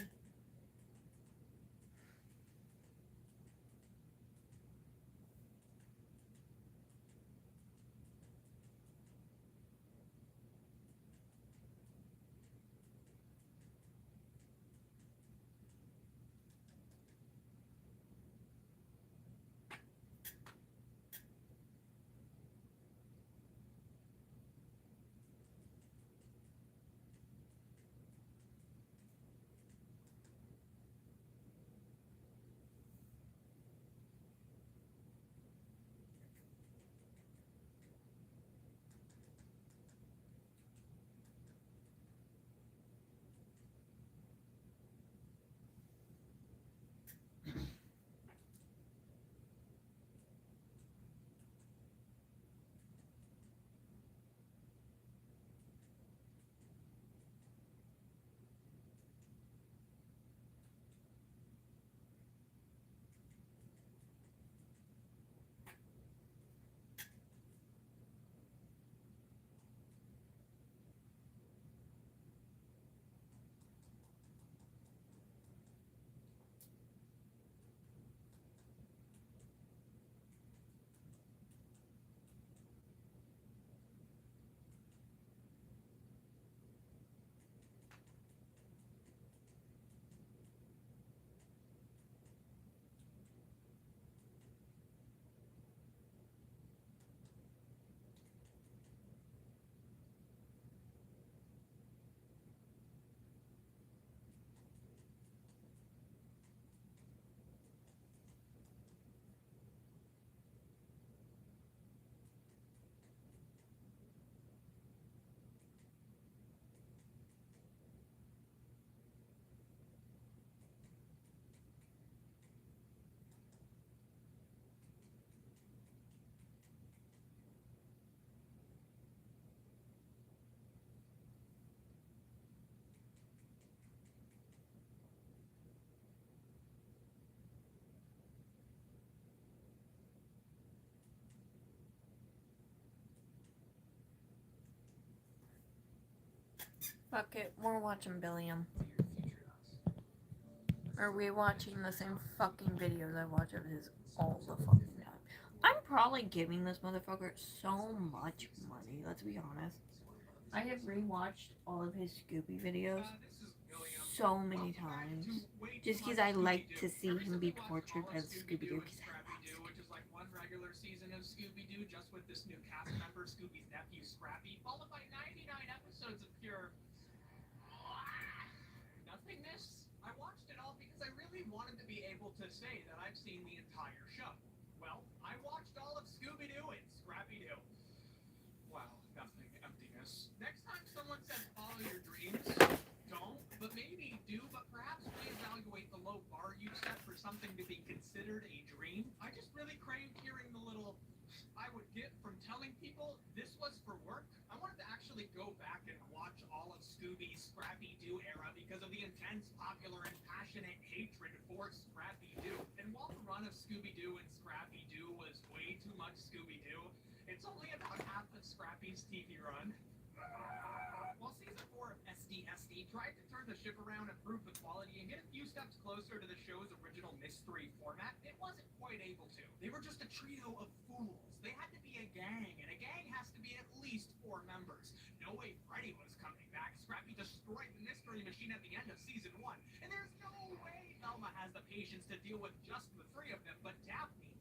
Fuck it, we're watching Billiam. to your future us. Are we watching the same fucking videos I watch of his all the fucking time? I'm probably giving this motherfucker so much money, let's be honest. I have rewatched all of his Scooby videos so many times. Just because I like to see him be tortured by the Scooby-Doo, because I love Scooby-Doo. Which is like one regular season of Scooby-Doo, just with this new cast member, Scooby's nephew, Scrappy, followed by 99 episodes of pure nothingness. I watched it all because I really wanted to be able to say that I've seen the entire show. Well, I watched all of Scooby-Doo and Scrappy-Doo. Wow, nothing, emptiness. Next time someone says follow your dreams, don't, but maybe do, but perhaps reevaluate the low bar you set for something to be considered a dream. I just really craved hearing the little I would get from telling people this was for work. I wanted to actually go back and watch all of Scooby's Scrappy-Doo era because of the intense, popular, and passionate hatred for Scrappy-Doo. And while the run of Scooby-Doo and Scrappy-Doo was way too much Scooby-Doo, it's only about half of Scrappy's TV run. While season 4 of SDSD tried to turn the ship around, improve the quality, and get a few steps closer to the show's original mystery format, it wasn't quite able to. They were just a trio of fools. They had to be a gang, and a gang has to be at least 4 members. No way Freddy was coming back. Scrappy destroyed the mystery machine at the end of season 1, and there's no way Velma has the patience to deal with just the 3 of them, but Daphne's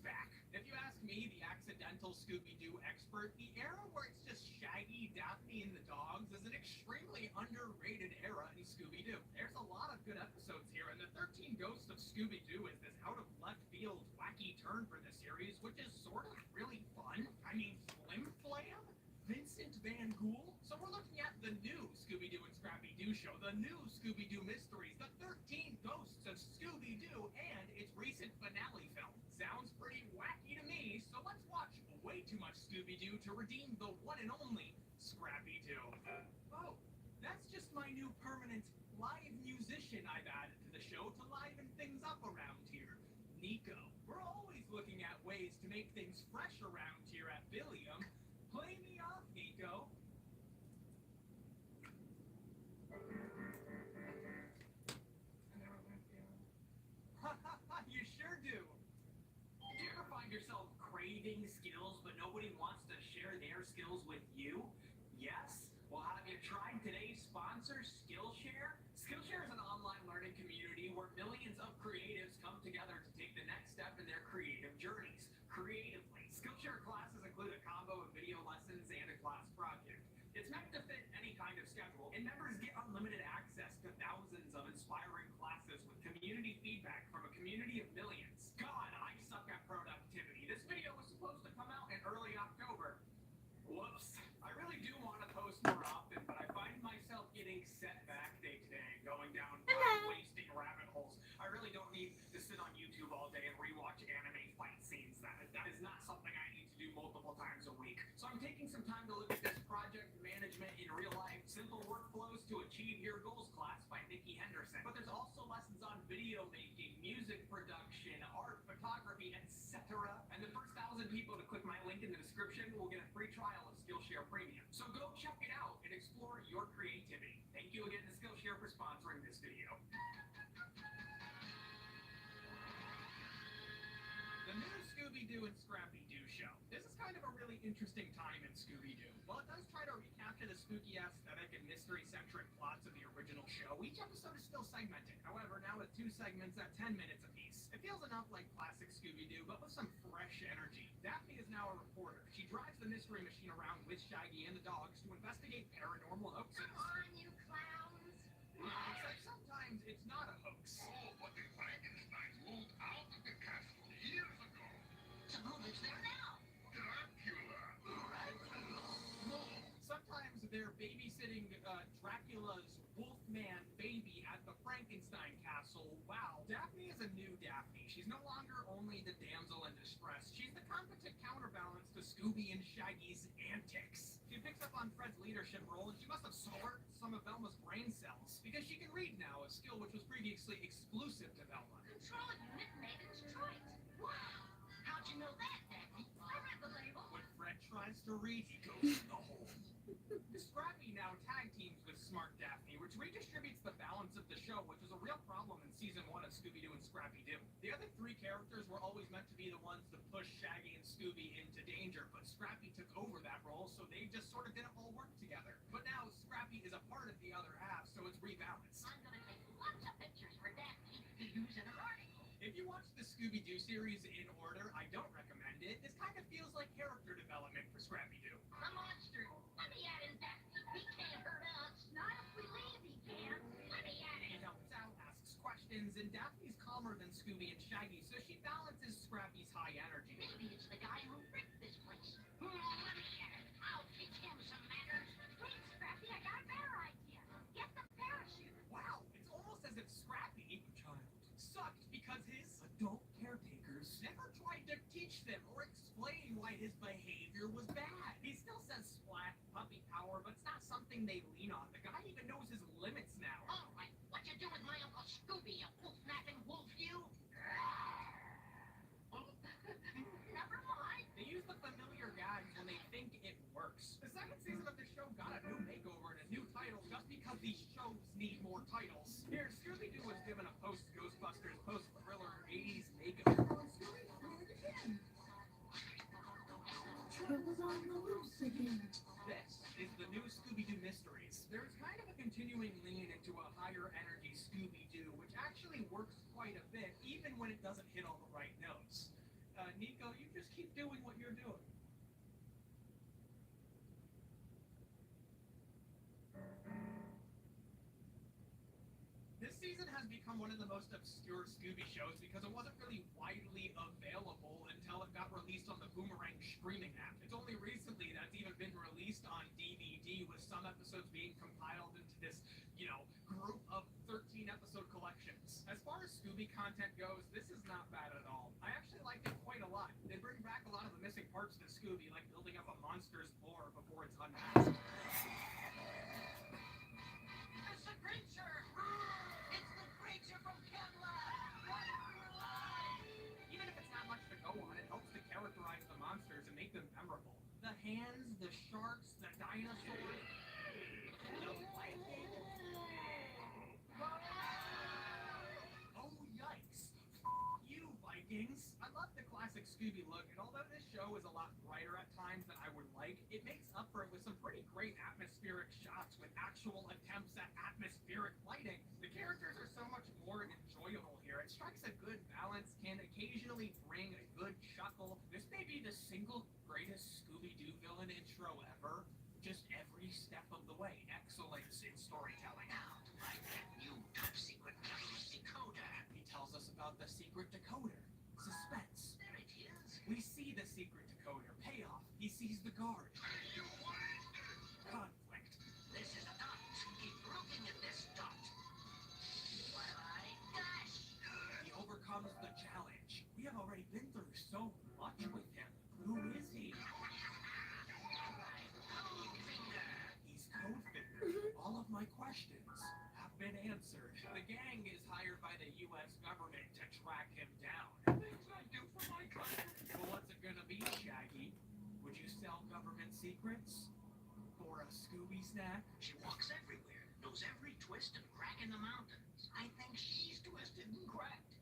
back. If you ask me, the accidental Scooby-Doo expert, the era where it's just Shaggy, Daphne, and the dogs is an extremely underrated era in Scooby-Doo. There's a lot of good episodes here, and the 13 Ghosts of Scooby-Doo is this out-of-left-field, wacky turn for the series, which is sort of really fun. I mean, Flim Flam? Vincent Van Ghoul? So we're looking at the new Scooby-Doo and Scrappy-Doo show, the new Scooby-Doo Mysteries, the 13 Ghosts of Scooby-Doo, and its recent finale film. Sounds pretty wacky to me, so let's watch way too much Scooby-Doo to redeem the one and only Scrappy-Doo. Oh, that's just my new permanent live musician I've added to the show to liven things up around here. Nico. We're always looking at ways to make things fresh around here at Billiam. Play me off, Nico. You sure do. Do you ever find yourself craving skills, but nobody wants to share their skills with you? Yes? Well, have you tried today's sponsor, Skillshare? Skillshare is an online learning community where millions of creatives come together to take the next step in their creative journeys. Creatively, Skillshare classes include a combo of video lessons and a class project. It's meant to fit any kind of schedule, and members get unlimited access to thousands of inspiring classes with community feedback from a community of millions. God, I suck at productivity. This video was supposed to come out in early October. Whoops. I really do want to post more often, but I find myself getting set back day to day, going down wasting rabbit holes. I really don't need to sit on YouTube all day and rewatch anime fight scenes. That is not something I need to do multiple times a week. So I'm taking some time to look at this project management in real life, simple workflows to achieve your goals class by Nikki Henderson. But there's also lessons on video making, music production, art, photography, etc. And the first 1,000 people to click my link in the description will get a free trial of Skillshare Premium. So go check it out and explore your creativity. Thank you again to Skillshare for sponsoring this video. The new Scooby-Doo and Scrappy-Doo show. This is kind of a really interesting time in Scooby-Doo. While it does try to recapture the spooky aesthetic and mystery-centric plots of the original show, each episode is still segmented. However, now with 2 segments at 10 minutes apiece. It feels enough like classic Scooby-Doo, but with some fresh energy. Daphne is now a reporter. She drives the mystery machine around with Shaggy and the dogs to investigate paranormal hoaxes. Come on, you clowns. Except sometimes it's not a hoax. Oh, but the Frankensteins moved out of the castle years ago. So who lives there now? Dracula. Sometimes they're babysitting Dracula's Wolfman baby at the Frankenstein castle. Wow. Daphne is a new Daphne. She's no longer only the damsel in distress. She's the competent counterbalance to Scooby and Shaggy's antics. She picks up on Fred's leadership role, and she must have sold some of Velma's brain cells, because she can read now, a skill which was previously exclusive to Velma. Control unit made in Detroit. Wow. How'd you know that, Daphne? I read the label. When Fred tries to read, he goes in the hole. This Scrappy now tag teams with Smart Daphne, which redistributes the balance of the show, which was a real problem in season 1 of Scooby-Doo and Scrappy-Doo. The other 3 characters were always meant to be the ones to push Shaggy and Scooby into danger, but Scrappy took over that role, so they just sort of didn't all work together. But now Scrappy is a part of the other half, so it's rebalanced. I'm gonna take lots of pictures for Daphne to use in an article. If you watch the Scooby-Doo series in order, I don't recommend it. This kind of feels like character development for Scrappy-Doo. The monster. Let me at him, Daphne. He can't hurt us. Not if we leave, he can. Let me at He him. helps out, asks questions, and Daphne's calmer than Scooby and Shaggy, so she balances Scrappy's high energy. Maybe it's the guy who ripped this place. Let me at him. I'll teach him some manners. Wait, Scrappy, I got a better idea. Get the parachute. Wow, it's almost as if Scrappy, sucked because his adult caretakers never tried to teach them or explain why his behavior was bad. He still says splat, puppy power, but it's not something they lean on. The guy even knows his limits now. All right, what you do with my Uncle Scooby, you wolf-napping wolf, you? Never mind. They use the familiar gags when they think it works. The second season of the show got a new makeover and a new title just because these shows need more titles. Here, Scooby-Doo was given a post-Ghostbusters, post-thriller 80s makeover. And Scooby doing it again. Trouble's on the loose again. This is the new Scooby-Doo Mysteries. There's kind of a continuing lean into a higher energy Scooby-Doo, which actually works quite a bit, even when it doesn't hit all the right notes. Nico, you just keep doing what you're doing. This season has become one of the most obscure Scooby shows because it wasn't really widely available until it got released on the Boomerang streaming app. It's only recently that's even been released on DVD, with some episodes being compiled into this, group of 13 episode collections. As far as Scooby content goes, this is not bad at all. I actually liked it quite a lot. They bring back a lot of the missing parts to Scooby, like building up a monster's lore before it's unmasked. It's the creature! It's the creature from Camelot! Even if it's not much to go on, it helps to characterize the monsters and make them memorable. The hands, the sharks, the dinosaurs, the Vikings. Oh, yikes. You, Vikings. I love the classic Scooby look, and although this show is a lot brighter at times than I would like, it makes up for it with some pretty great atmospheric shots with actual attempts at atmospheric lighting. The characters are so much more enjoyable here. It strikes a good balance, can occasionally bring a good chuckle. This may be the single greatest Scooby-Doo villain intro ever. Just every step of the way, excellence in storytelling. Now, like that new top secret decoder. He tells us about the secret decoder. Suspense. There it is. We see the secret decoder. Payoff. He sees the guard. Conflict. This is a dot. Keep looking at this dot. While I dash. He overcomes the challenge. We have already been through so much with him. Who is he? He's Codefinger. All of my questions have been answered. The gang is hired by the U.S. government to track him down. Things I do for my country. Well, what's it gonna be, Shaggy? Would you sell government secrets? For a Scooby snack? She walks everywhere, knows every twist and crack in the mountains. I think she's twisted and cracked.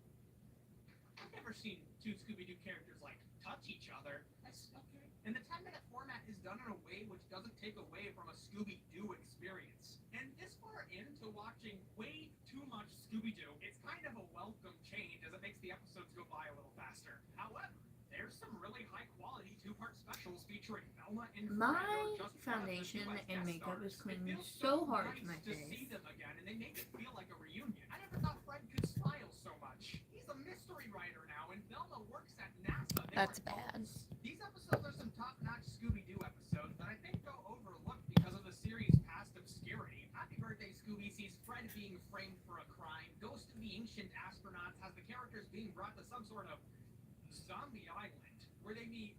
I've never seen two Scooby-Doo characters, touch each other. That's okay. And the 10-minute format is done in a way which doesn't take away from a Scooby-Doo experience. And this far into watching way too much Scooby-Doo, it's kind of a welcome change as it makes the episodes go by a little faster. However, there's some really high-quality two-part specials featuring Velma and My Fred, just foundation one of the and guest makeup stars. is cleaning It feels so hard to nice my to see face. them again, and they make it feel like a reunion. I never thought Fred could smile so much. He's a mystery writer now, and Velma works at NASA. They That's were bad. adults. These episodes are some top-notch Scooby-Doo episodes that I think go overlooked because of the series' past obscurity. Happy Birthday, Scooby sees Fred being framed for a crime. Ghost of the Ancient Astronauts has the characters being brought to some sort of zombie island where they meet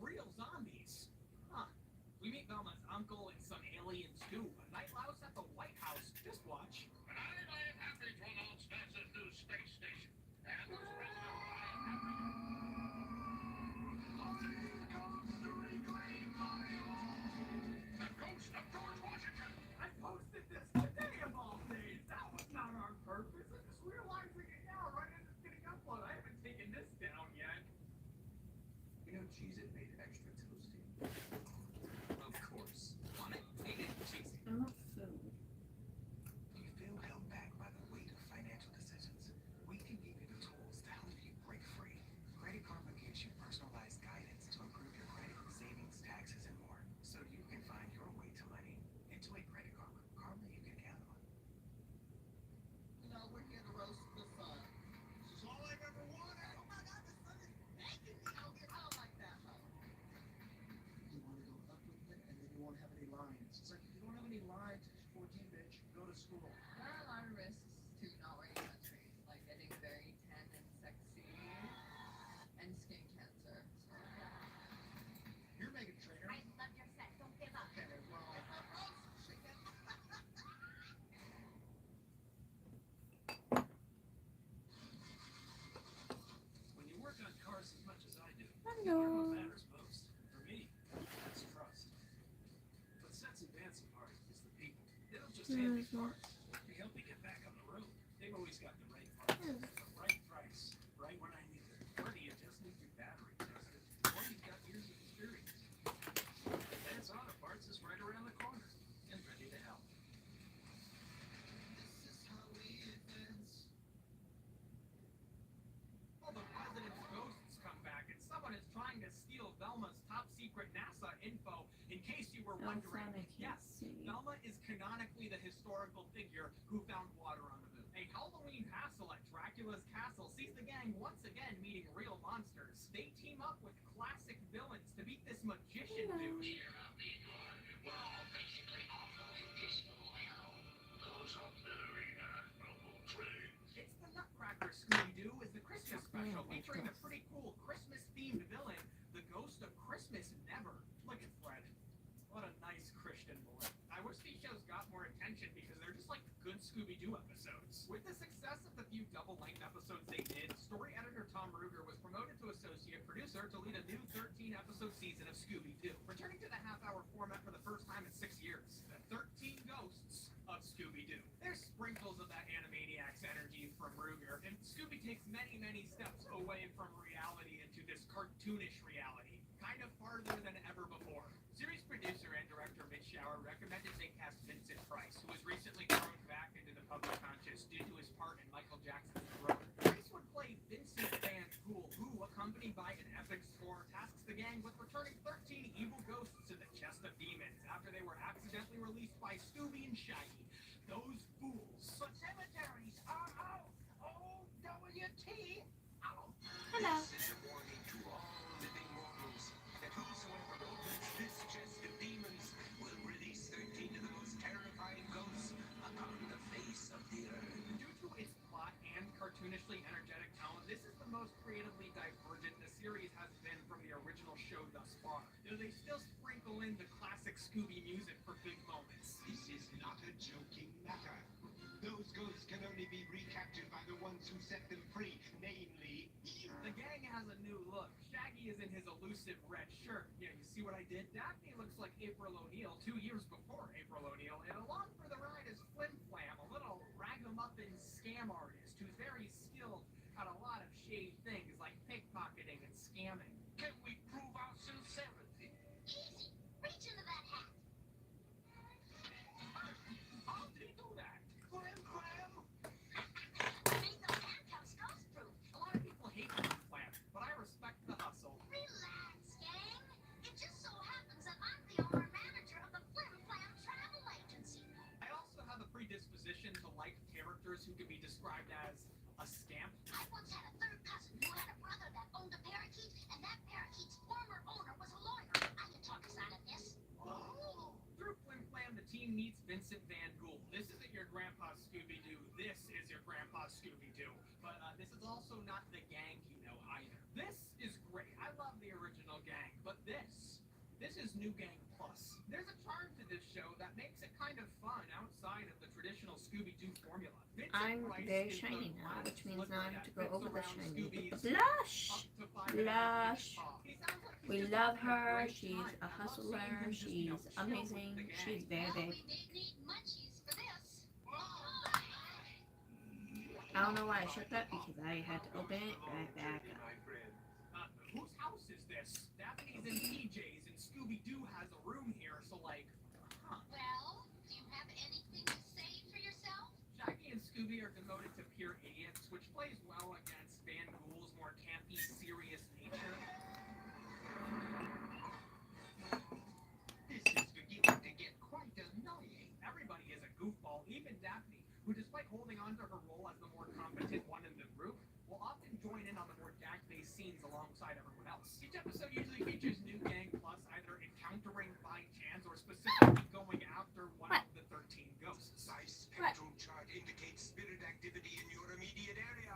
real zombies. Huh. We meet Velma's uncle and some aliens too. A night louse at the White House. Just watch. And I am happy to announce NASA's new space station. And the president The ghost of George cheese it made extra toasty. Of course. Want it? Ain't it cheesy? I want food. Do you feel held back by the weight of financial decisions? We can give you the tools to help you break free. Credit Karma gives you personalized guidance to improve your credit, savings, taxes, and more, so you can find your way to money. Enjoy Credit Karma. Karma you can count on. You know, we're here to roast the sun. This is all I've ever wanted. Oh my God, the sun is baking me out here. I don't like that, though. You want to go up with it, and then you won't have any lines. It's like, if you don't have any lines, it's 14, bitch. Go to school. There are a lot of risks to not wearing sunscreen, like getting very tan and sexy, and skin cancer. So, You're Megan Trainor. I love your set. Don't give up. Okay, well, shake that. When you work on cars as much as I do, Hello. what matters most. For me, that's trust. What sets Advance apart is the people. They don't just hand me parts. They help me get back on the road. They've always got the right parts, the right price, right when I need it. Whether you just need your battery tested, or you've got years of experience. Advance Auto Parts is right around the corner and ready to help. This is how we advance. Well, the president's ghosts come back, and someone is trying to steal Velma's top secret NASA info. In case you were wondering, yes, Velma is canonically the historical figure who found water on the moon. A Halloween hassle at Dracula's castle sees the gang once again meeting real monsters. They team up with classic villains to beat this magician dude. It's the Nutcracker Scooby-Doo is the Christmas special featuring the pretty cool Christmas-themed villain, the Ghost of Christmas Never. Look at Fred. What a nice Christian boy. I wish these shows got more attention because they're just like good Scooby-Doo episodes. With the success of the few double-length episodes they did, story editor Tom Ruger was promoted to associate producer to lead a new 13-episode season of Scooby-Doo. Returning to the half-hour format for the first time in 6 years, the 13 Ghosts of Scooby-Doo. There's sprinkles of that Animaniacs energy from Ruger, and Scooby takes many, many steps away from reality into this cartoonish reality, kind of farther than ever before. Series producer and director Mitch Shower recommended they cast Vincent Price, who was recently thrown back into the public conscious due to his part in Michael Jackson's Thriller. Price would play Vincent Van Poole, who, accompanied by an epic score, tasks the gang with returning 13 evil ghosts in the chest of demons after they were accidentally released by Scooby and Shaggy. Those fools. But cemeteries are out. O-W-T. Out. Hello. This is a warning to all living mortals that whosoever opens this chest of demons will release 13 of the most terrifying ghosts upon the face of the earth. Due to its plot and cartoonishly energetic tone, this is the most creatively divergent the series has been from the original show thus far. Though they still sprinkle in the classic Scooby music for big moments. This is not a joking matter. Those ghosts can only be recaptured by the ones who set them free, namely you. The gang has a new look. Shaggy is in his elusive red shirt. Yeah, you see what I did? Daphne looks like April O'Neil 2 years before April O'Neil, and along for the ride is Flim Flam, a little ragamuffin scam artist who's very skilled at a lot of shady things like pickpocketing and scamming. Can we prove our sincerity? Easy. Reach into that hat. How did he do that? Flim Flam? Make those handcuffs ghost-proof. A lot of people hate Flim Flam, but I respect the hustle. Relax, gang. It just so happens that I'm the owner-manager of the Flim Flam Travel Agency. I also have a predisposition to like characters who can be described as a scamp. I once had a third cousin who had a brother that owned a parakeet, and that parakeet's former owner was a lawyer. I can talk us out of this. Oh. Through Flim Flam, the team meets Vincent Van Gool. This isn't your grandpa Scooby-Doo. This is your grandpa Scooby-Doo. But this is also not the gang you know either. This is great. I love the original gang. But this is New Gang Plus. There's a charm to this show that makes it kind of fun outside of the traditional Scooby-Doo formula. Vincent I'm Price very is the shiny now, glass which means slipper now I have that to go fits over the around shiny. Scooby's Blush! up to 5.5 Blush. inch paw. He sounds like he's We just love having a her. great She's time. a I love hustler. seeing him just, She's chill with amazing. the gang. She's very Well, big. we need munchies for this. I don't know why I shut that because I had to open it right back up. My friend. Whose house house is this? Daphne's in PJs and Scooby-Doo has a room here, so like, huh. Well, do you have anything to say for yourself? Shaggy and Scooby are devoted to pure idiots, which plays well against Van Ghoul's more campy, serious nature. This is beginning to get quite annoying. Everybody is a goofball, even Daphne, who despite holding on to her role as the more competent one in the group, will often join in on the more gag-based scenes alongside everyone else. Each episode usually features new gang plus either encountering by chance or specifically going after one of the 13 ghosts. My spectral chart indicates spirit activity in your immediate area.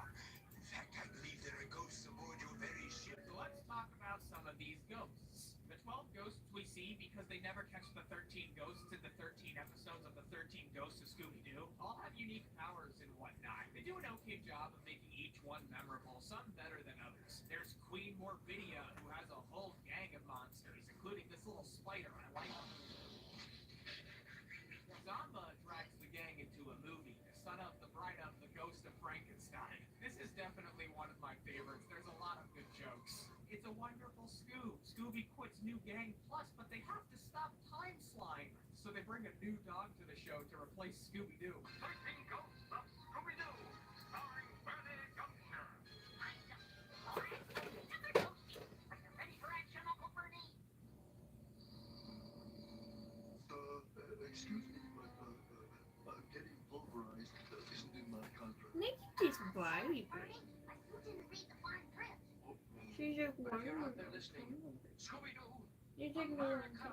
In fact, I believe there are ghosts aboard your very ship. So let's talk about some of these ghosts. The 12 ghosts we see because they never catch the 13 ghosts in the 13 episodes of the 13 Ghosts of Scooby-Doo all have unique powers and whatnot. They do an okay job of making each one memorable, some better than others. There's Queen Morbidia, who has a whole gang of monsters, including this little spider. I like him. Zamba drags the gang into a movie, the son of the bride of the Ghost of Frankenstein. This is definitely one of my favorites. There's a lot of good jokes. It's a wonderful Scoob. Scooby quits New Gang Plus, but they have to stop Time Slime. So they bring a new dog to the show to replace Scooby-Doo. 13 ghosts of Scooby-Doo, starring Bernie Gumpster. Another ghostie. Are you ready for action, Uncle Bernie? Excuse me, but getting pulverized isn't in my contract. Nikki's bribery. Bernie, but you didn't read the fine print. She's just But if you're one. out there listening, Scooby-Doo, You're taking America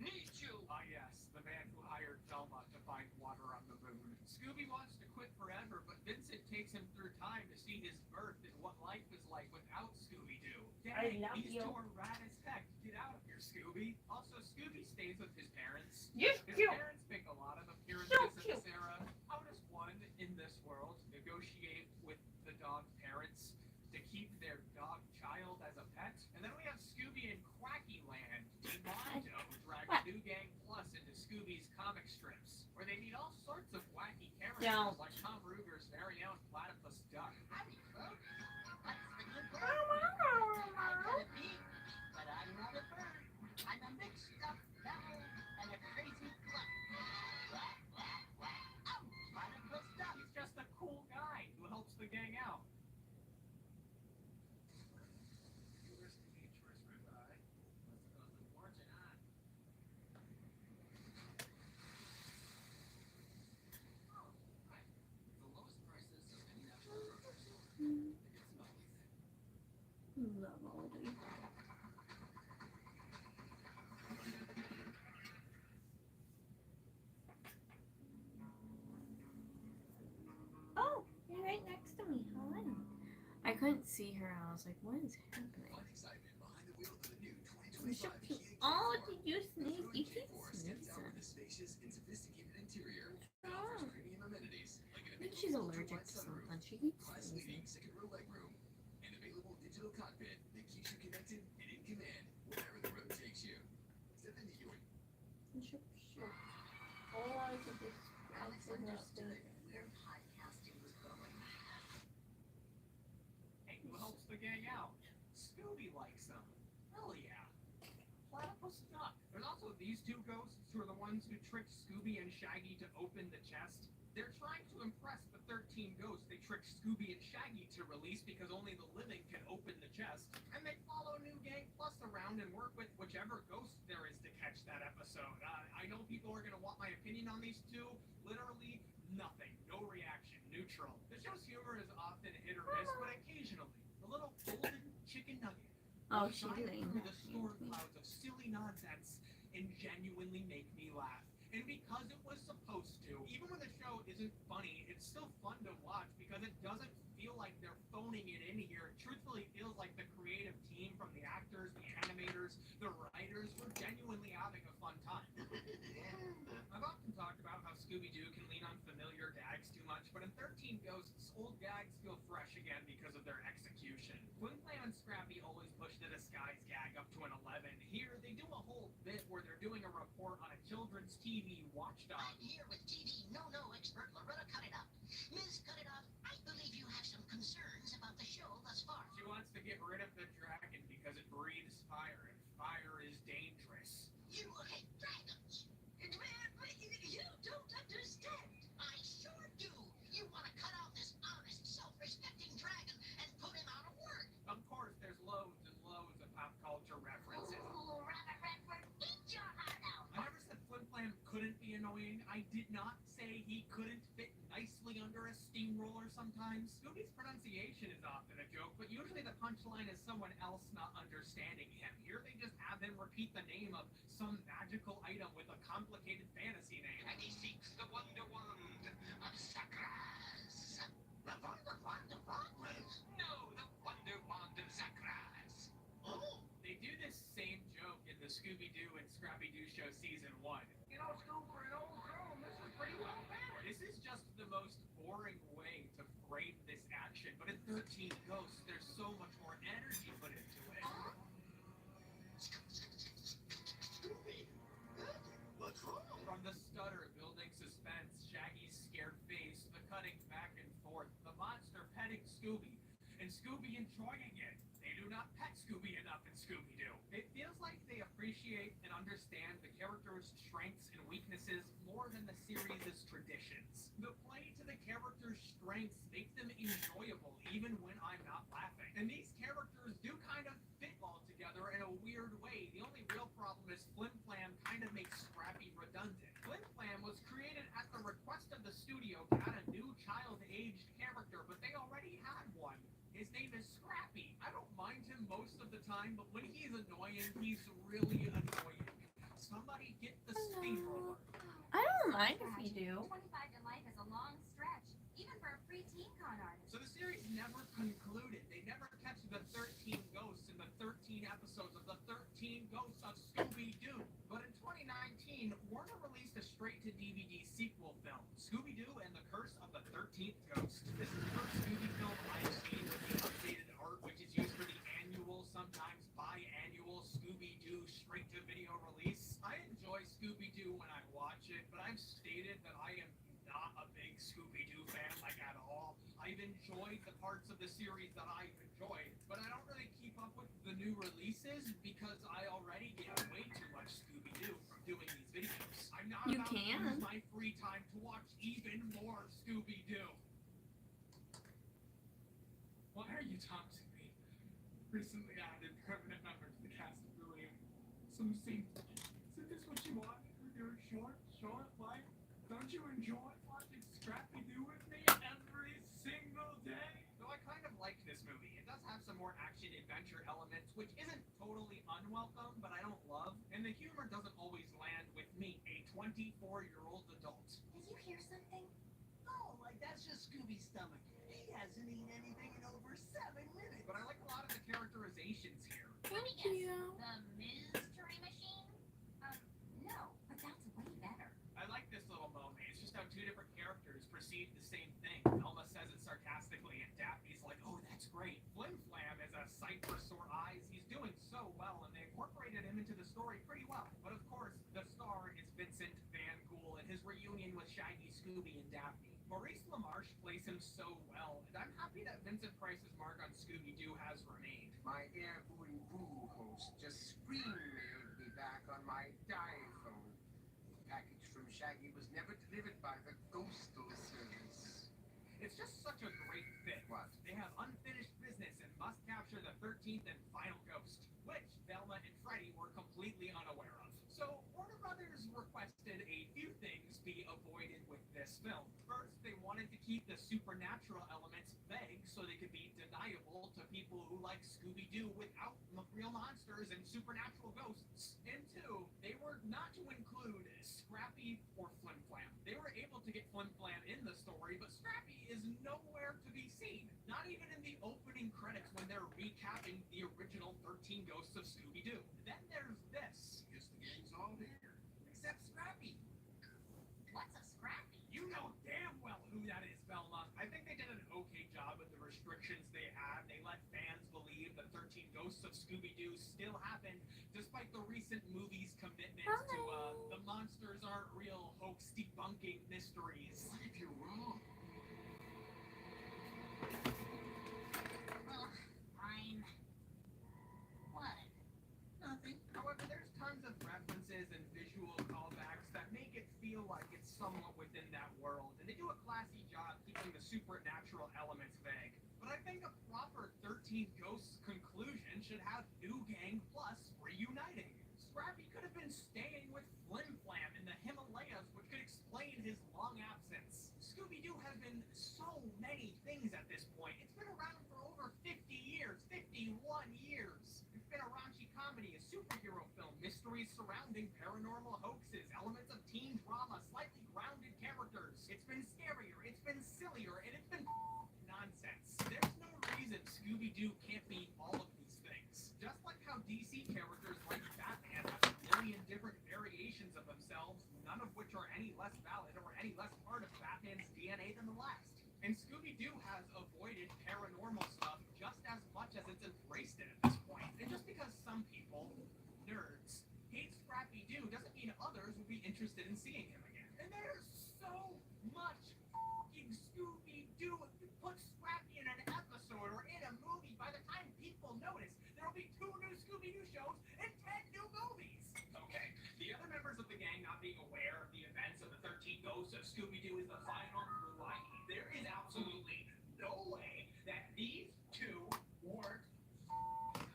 needs you. Ah yes, the man who hired Velma to find water on the moon. Scooby wants to quit forever, but Vincent takes him through time to see his birth and what life is like without Scooby-Doo. Dang, love these you. two are rad as heck. Get out of here, Scooby. Also, Scooby stays with his parents. You're His cute. parents make a lot of appearances So in cute. this era. How does one in this world negotiate with the dog's parents to keep their dog child as a pet? And then we have Scooby in Quacky Land. Mondo drags New Gang Plus into Scooby's comic strips, where they meet all sorts of wacky characters Don't. like Tom Ruger's very own platypus duck. Howdy, folks. What's the good word? I got a bee, but I'm not a bird. I'm a mixed up mammal and a crazy gluck. Quack, quack, quack. Oh, platypus duck. He's just a cool guy who helps the gang out. Lovely. Oh, you're right next to me. Hi. I couldn't see her. I was like, what is happening? Excitement behind the wheel of the new I'm so 2025 cute. Kia Oh, Carnival. did you sneeze? You keep Q4 stands out sneezing. with a spacious and sophisticated interior. It Oh. offers premium amenities like an I think she's available allergic ultra-wide to sunroof, something. She keeps class-leading sneezing. second row legroom, and available digital cockpit that keeps you connected and in command wherever the road takes you. Step into your Sure, sure. Otherwise, it just Alex outfit her understood state. where podcasting was going. Hey, who helps the gang out? Scooby likes them. Hell yeah. Platypus duck. There's also these two ghosts who are the ones who tricked Scooby and Shaggy to open the chest. They're trying to impress the 13 ghosts they tricked Scooby and Shaggy to release because only the living can open the chest. And they follow New Gang Plus around and work with whichever ghost there is to catch that episode. I know people are going to want my opinion on these two. Literally nothing. No reaction. Neutral. The show's humor is often hit or miss, but occasionally, a little golden chicken nugget Oh, will she shine didn't. through the storm clouds of silly nonsense and genuinely make me laugh. And because it was supposed to, even when the show isn't funny, it's still fun to watch because it doesn't feel like they're phoning it in here. It truthfully feels like the creative team from the actors, the animators, the writers were genuinely having a fun time. I've often talked about how Scooby-Doo can lean on familiar gags too much, but in 13 Ghosts, old gags feel fresh again because of their execution. Twin Play and Scrappy always push the disguise gag up to an 11. Here, they do a whole bit where they're doing a report on a children's TV watchdog. I'm here with TV no-no expert Loretta Cut It Up. Ms. Cut It Up, I believe you have some concerns about the show thus far. She wants to get rid of the dragon because it breathes annoying. I did not say he couldn't fit nicely under a steamroller sometimes. Scooby's pronunciation is often a joke, but usually the punchline is someone else not understanding him. Here they just have him repeat the name of some magical item with a complicated fantasy name. And he seeks the wonder wand of Sakras. The wonder wand of Wanders? No, the wonder wand of Sakras. Oh, They do this same joke in the Scooby-Doo and Scrappy-Doo show season 1. You know, Scoop, for an old girl, this is pretty well balanced. This is just the most boring way to frame this action, but in 13 Ghosts, there's so much more energy put into it. Scooby. What's wrong? From the stutter building suspense, Shaggy's scared face, the cutting back and forth, the monster petting Scooby, and Scooby enjoying it. They do not pet Scooby enough in Scooby-Doo. It feels like they appreciate and understand the character's strengths and weaknesses more than the series' traditions. The play to the character's strengths make them enjoyable even when I'm not laughing. And these characters do kind of fit all together in a weird way. The only real problem is Flim Flam kind of makes Scrappy redundant. Flim Flam was created at the request of the studio to add a new child-aged character, but they already had one. His name is Scrappy. I don't mind him most of the time, but when he's annoying, he's really annoying. Somebody get the steamroller. I don't mind if you do. 25 to life is a long stretch, even for a free teen con artist. So the series never concluded. They never kept the 13 ghosts in the 13 episodes of the 13 Ghosts of Scooby-Doo. But in 2019, Warner released a straight-to-DVD sequel film, Scooby-Doo and the Curse of the 13th Ghost. This is the first Scooby film I've seen with the updated art, which is used for the annual, sometimes biannual Scooby-Doo straight-to-video release. I enjoy Scooby-Doo when I watch it, but I've stated that I am not a big Scooby-Doo fan, like at all. I've enjoyed the parts of the series that I've enjoyed, but I don't really keep up with the new releases because I already get way too much Scooby-Doo from doing these videos. I'm not You about to can. use my free time to watch even more Scooby-Doo. Why are you taunting me? Recently added permanent member to the cast of Brilliant. Some scene. Isn't this what you wanted with your short life? Don't you enjoy watching Scrappy-Doo with me every single day? Though I kind of like this movie. It does have some more action-adventure elements, which isn't totally unwelcome, but I don't love. And the humor doesn't always land with me, a 24-year-old adult. Did you hear something? Oh, like that's just Scooby's stomach. He hasn't eaten anything in over 7 minutes. But I like a lot of the characterizations here. Let me Thank guess. you. The mystery machine? No, but that's way better. I like this little moment. It's just how two different characters perceive the same thing. Elma says it sarcastically, and Daphne's like, oh, that's great. Flim Flam is a sight for sore eyes. He's doing so well, and they incorporated him into the story pretty well. But of course, the star is Vincent Van Gogh and his reunion with Shaggy, Scooby, and Daphne. Maurice LaMarche plays him so well, and I'm happy that Vincent Price's mark on Scooby-Doo has remained. My Air Boo and Boo host just screen-mailed me back on my diphone. The package from Shaggy was never delivered by the Ghostal service. It's just such a great fit. What? They have unfinished business and must capture the 13th and final ghost, which Velma and Freddy were completely unaware of. So Warner Brothers requested a few things be avoided with this film. First, they wanted to keep the supernatural elements vague so they could be deniable to people who like Scooby-Doo without real monsters and supernatural ghosts. And two, they were not to include Scrappy or Flim Flam. They were able to get Flim Flam in the story, but Scrappy is nowhere to be seen. Not even in the opening credits when they're recapping the original 13 Ghosts of Scooby-Doo. Then there's this. Guess the gang's all here. Except Scrappy. What's a scrappy? You know damn well who that is, Velma. I think they did an okay job with the restrictions they had. They let fans believe the 13 Ghosts of Scooby-Doo still happened, despite the recent movie's commitment to the monsters aren't real hoax debunking mysteries. What if you're wrong? Well, fine. What? Nothing. However, there's tons of references and visual callbacks that make it feel like it's somewhat within that world, and they do a classy job keeping the supernatural elements vague. But I think a proper 13 Ghosts conclusion should have New Gang Plus reuniting. Scrappy could have been staying with Flim Flam in the Himalayas, which could comedy, a superhero film, mysteries surrounding paranormal hoaxes, elements of teen drama, slightly grounded characters. It's been scarier, it's been sillier, and it's been nonsense. There's no reason Scooby-Doo can't be all of these things. Just like how DC characters like Batman have a million different variations of themselves, none of which are any less valid or any less part of Batman's DNA than the last. And Scooby-Doo has avoided paranormal stuff just as much as it's embraced it at this point. And just because some people, nerds, hate Scrappy-Doo doesn't mean others will be interested in seeing him again. And there's so much f***ing Scooby-Doo. If you put Scrappy in an episode or in a movie, by the time people notice, there'll be 2 new Scooby-Doo shows and 10 new movies. Okay, the other members of the gang not being aware of the events of the 13 Ghosts of Scooby-Doo is the final clue I need. There is absolutely no way that these 2 weren't.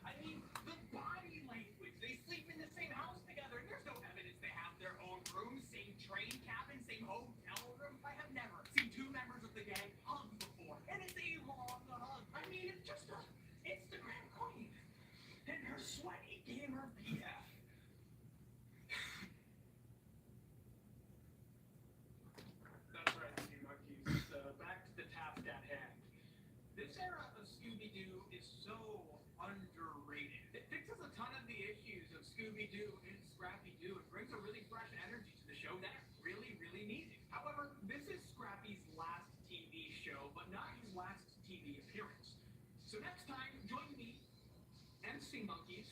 I mean, the body language. They sleep in the same house together, and there's no evidence they have their own rooms, same train cabin, same hotel room. I have never seen 2 members of the gang hug before, and it's a long hug. I mean, it's just a Instagram queen and her sweaty gamer BF. That's right, you monkeys. Back to the task at hand. This era of Scooby-Doo is so underrated. It fixes a ton of the issues of Scooby-Doo and Scrappy-Doo and brings a really fresh energy to the show that it really, really needed. However, this is Scrappy's last TV show, but not his last TV appearance. So next time, join me, MC Monkeys,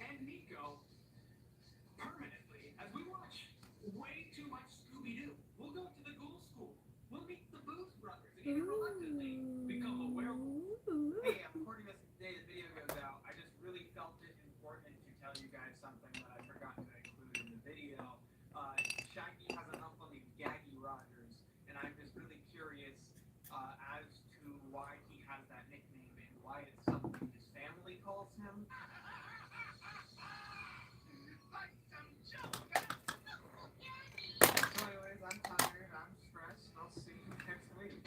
and Nico permanently as we watch way too much Scooby-Doo. We'll go to the ghoul school. We'll meet the Booth brothers and even reluctantly become a werewolf. Hey, I'm recording this the day the video goes out. I just really felt it important to tell you guys something that I forgot to include in the video. Shaggy has an uncle named Gaggy Rogers, and I'm just really curious as to why he has that nickname and why it's something his family calls him. Like some joke. So anyways, I'm tired, I'm stressed, I'll see you next week.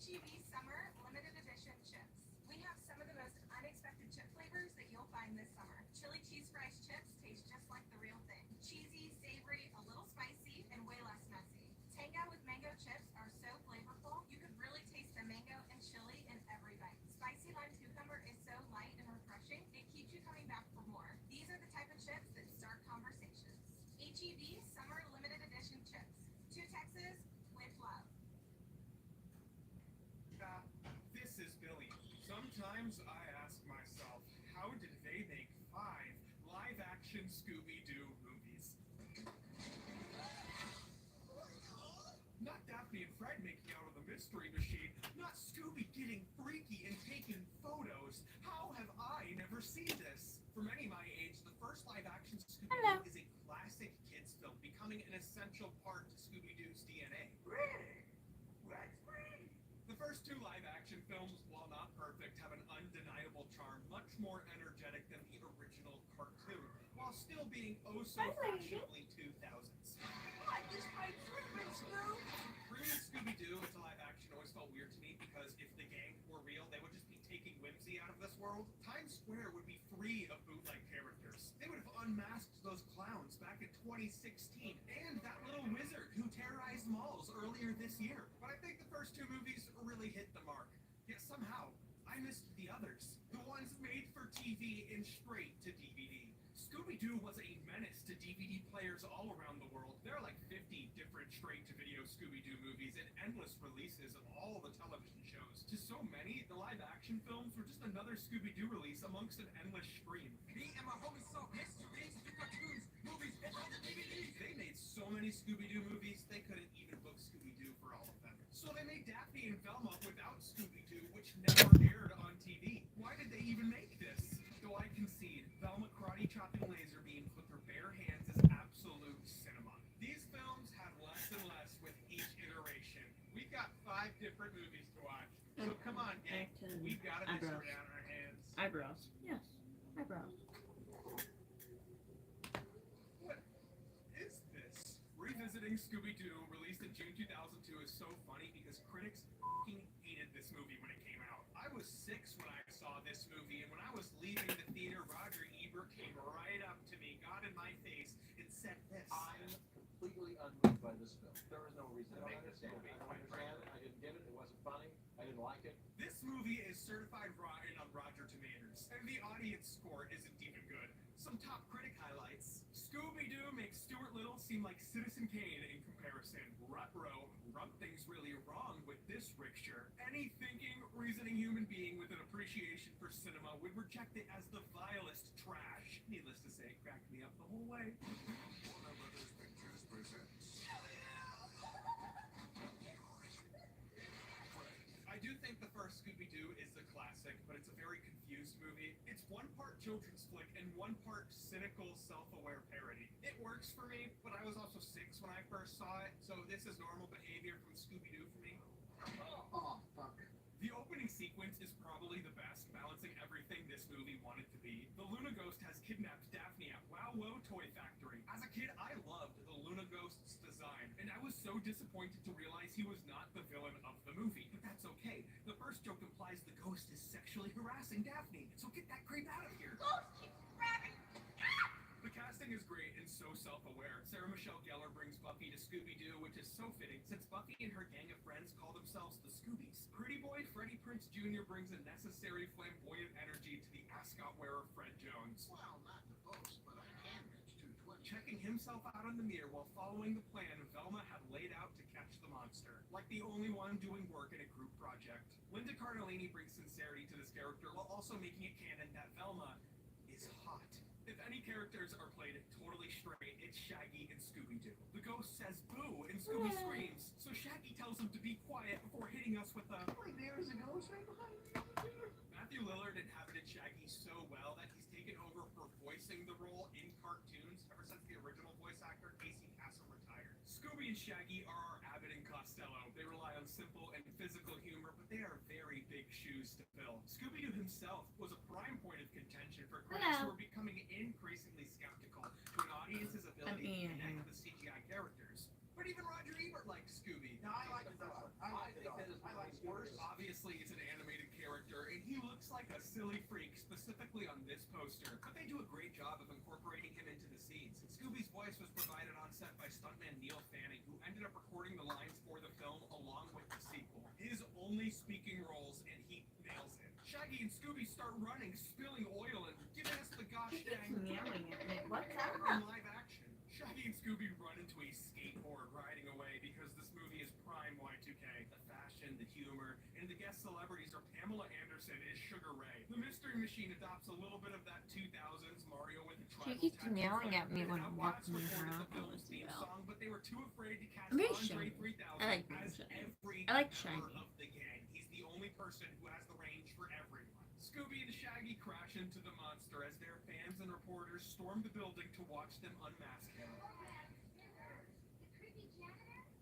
HEB Summer Limited Edition Chips. We have some of the most unexpected chip flavors that you'll find this summer. Chili cheese fries chips taste just like the real thing. Cheesy, savory, a little spicy, and way less messy. Tango with mango chips are so flavorful, you could really taste the mango and chili in every bite. Spicy lime cucumber is so light and refreshing, it keeps you coming back for more. These are the type of chips that start conversations. HEB Summer Limited Edition Chips. To Texas with love. This is Billy. Sometimes I ask myself, how did they make 5 live-action Scooby-Doo movies? Not Daphne and Fred making out of the mystery machine, not Scooby getting freaky and taking photos. How have I never seen this? For many my age, the first live-action Scooby-Doo is a classic kids film, becoming an essential part to Scooby-Doo's DNA. The first 2 live-action films, while not perfect, have an undeniable charm, much more energetic than the original cartoon, while still being oh so fashionably 2000s. I just made treatments, Scoob! Bringing Scooby-Doo into live-action always felt weird to me because if the gang were real, they would just be taking whimsy out of this world. Times Square would be free of bootleg characters. They would have unmasked those clowns back in 2016, and that little wizard who terrorized malls earlier this year. But I think the first 2 movies really hit the mark. Yet somehow, I missed the others. The ones made for TV and straight to DVD. Scooby-Doo was a menace to DVD players all around the world. There are like 50 different straight-to-video Scooby-Doo movies and endless releases of all the television shows. To so many, the live-action films were just another Scooby-Doo release amongst an endless stream. Me and my homies saw mysteries, cartoons, movies, and other DVDs. They made so many Scooby-Doo movies, they couldn't even book Scooby-Doo for all of them. So they made Daphne and Velma without Scooby-Doo, which never aired on TV. Why did they even make this? Though I concede, Velma karate-chopping laser beams with her bare hands is absolute cinema. These films had less and less with each iteration. We've got 5 different movies to watch. So come on, gang. We've got to Eyebrows. mystery on our hands. Eyebrows. Yes. Eyebrows. What is this? Revisiting Scooby-Doo, released in June 2002, is so funny because critics fucking hated this movie when it came out. I was 6 when I saw this movie, and when I was leaving the theater, Roger Ebert came right up to me, got in my face, and said this. I'm completely unmoved by this film. There is no reason to make this movie. I don't understand it. I didn't get it. It wasn't funny. I didn't like it. This movie is certified rotten on Roger Tomatoes, and the audience score isn't even good. Some top critic highlights. Scooby-Doo makes Stuart Little seem like Citizen Kane in comparison. Ruh-roh, things really wrong with this rickshaw. Any thinking, reasoning human being with an appreciation for cinema would reject it as the vilest trash. Needless to say, it cracked me up the whole way. Warner Brothers Pictures presents. I do think the first Scooby-Doo is a classic, but it's a very confused movie. It's one part children's flick and one part cynical, self-aware parody. It works for me, but I was also 6 when I first saw it, so this is normal behavior from Scooby-Doo for me. Oh, fuck. The opening sequence is probably the best, balancing everything this movie wanted to be. The Luna Ghost has kidnapped Daphne at Wow Wow Toy Factory. As a kid, I loved the Luna Ghost's design, and I was so disappointed to realize he was not the villain of the movie. But that's okay. The first joke implies the ghost is sexually harassing Daphne, so get that creep out of here. Ghost keeps grabbing. The casting is great and so self-aware. Sarah Michelle Gellar brings Buffy to Scooby-Doo, which is so fitting since Buffy and her gang of friends call themselves the Scoobies. Pretty boy Freddie Prinze Jr. brings a necessary flamboyant energy to the ascot-wearer Fred Jones. Well, not to boast, but I can reach 220. Checking himself out in the mirror while following the plan Velma had laid out to catch the monster, like the only one doing work in a group project. Linda Cardellini brings sincerity to this character while also making it canon that Velma is hot. If any characters are played totally straight, it's Shaggy and Scooby-Doo. The ghost says boo and Scooby screams, so Shaggy tells him to be quiet before hitting us with a Wait, there's a ghost right behind me. Matthew Lillard inhabited Shaggy so well that he's taken over for voicing the role in cartoons ever since the original voice actor Casey Kasem retired. Scooby and Shaggy are our Abbott and Costello. They rely on simple and physical humor, but they are very big shoes to fill. Scooby-Doo himself was a prime point of contention for critics who are becoming increasingly skeptical to an audience's ability to connect with the CGI characters. But even Roger Ebert likes Scooby. No, I like the dog. I like the dog. I like Worse, obviously, it's an animated character, and he looks like a silly freak, specifically on this poster. But they do a great job of incorporating him into the scenes. Scooby's voice was provided on set by stuntman Neil Fanning, who ended up recording the lines for the film along with the sequel. His only speaking roles, and he nails it. Shaggy and Scooby start running, spilling oil, and giving us the gosh He keeps dang yelling at me. What's in up? live action. Shaggy and Scooby run into a skateboard riding away because this movie is prime Y2K. The fashion, the humor, and the guest celebrities are Pamela Anderson as Sugar Ray. The Mystery Machine adopts a little bit of that 2000s Mario with the tribal She keeps tattoo yelling at me flavor. when I'm Outcast walking recorded around the film's with theme you. song, but they were too afraid to cast I'm very Andre shiny. 3000 I like being as shiny. every I like member shiny. of the gang. He's the only person who has the range for everyone. Scooby and Shaggy crash into the monster as their fans and reporters storm the building to watch them unmask him.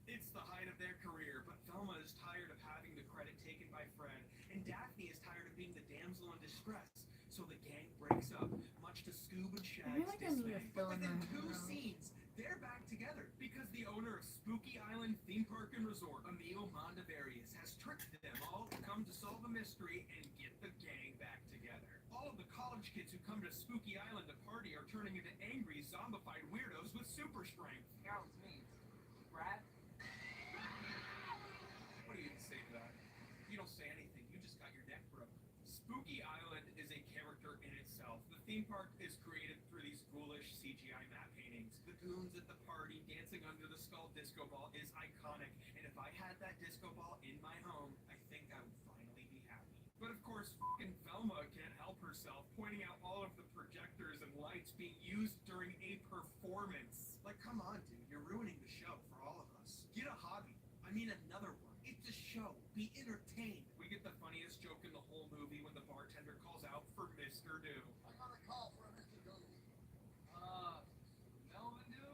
It's the height of their career, but Velma is tired of having the credit taken by Fred, and Daphne is tired of being the damsel in distress. So the gang breaks up, much to Scoob and I Shag's feel like I need dismay. to fill But in within my 2 eyebrows. scenes, they're back together because the owner of Spooky Island Theme Park and Resort, Emil Mondavarius, has tricked them all to come to solve a mystery and get the gang back together. All of the college kids who come to Spooky Island to party are turning into angry, zombified weirdos with super strength. Counts me. Brad? What do you even say to that? You don't say anything, you just got your neck broke. Spooky Island is a character in itself. The theme park is created through these ghoulish CGI matte paintings. The goons at the party dancing under the skull disco ball is disco ball in my home, I think I would finally be happy. But of course, fucking Velma can't help herself, pointing out all of the projectors and lights being used during a performance. Like, come on, dude, you're ruining the show for all of us. Get a hobby. I mean, another one. It's a show. Be entertained. We get the funniest joke in the whole movie when the bartender calls out for Mr. Do. I got a call from Mr. Doe. Melvin Do?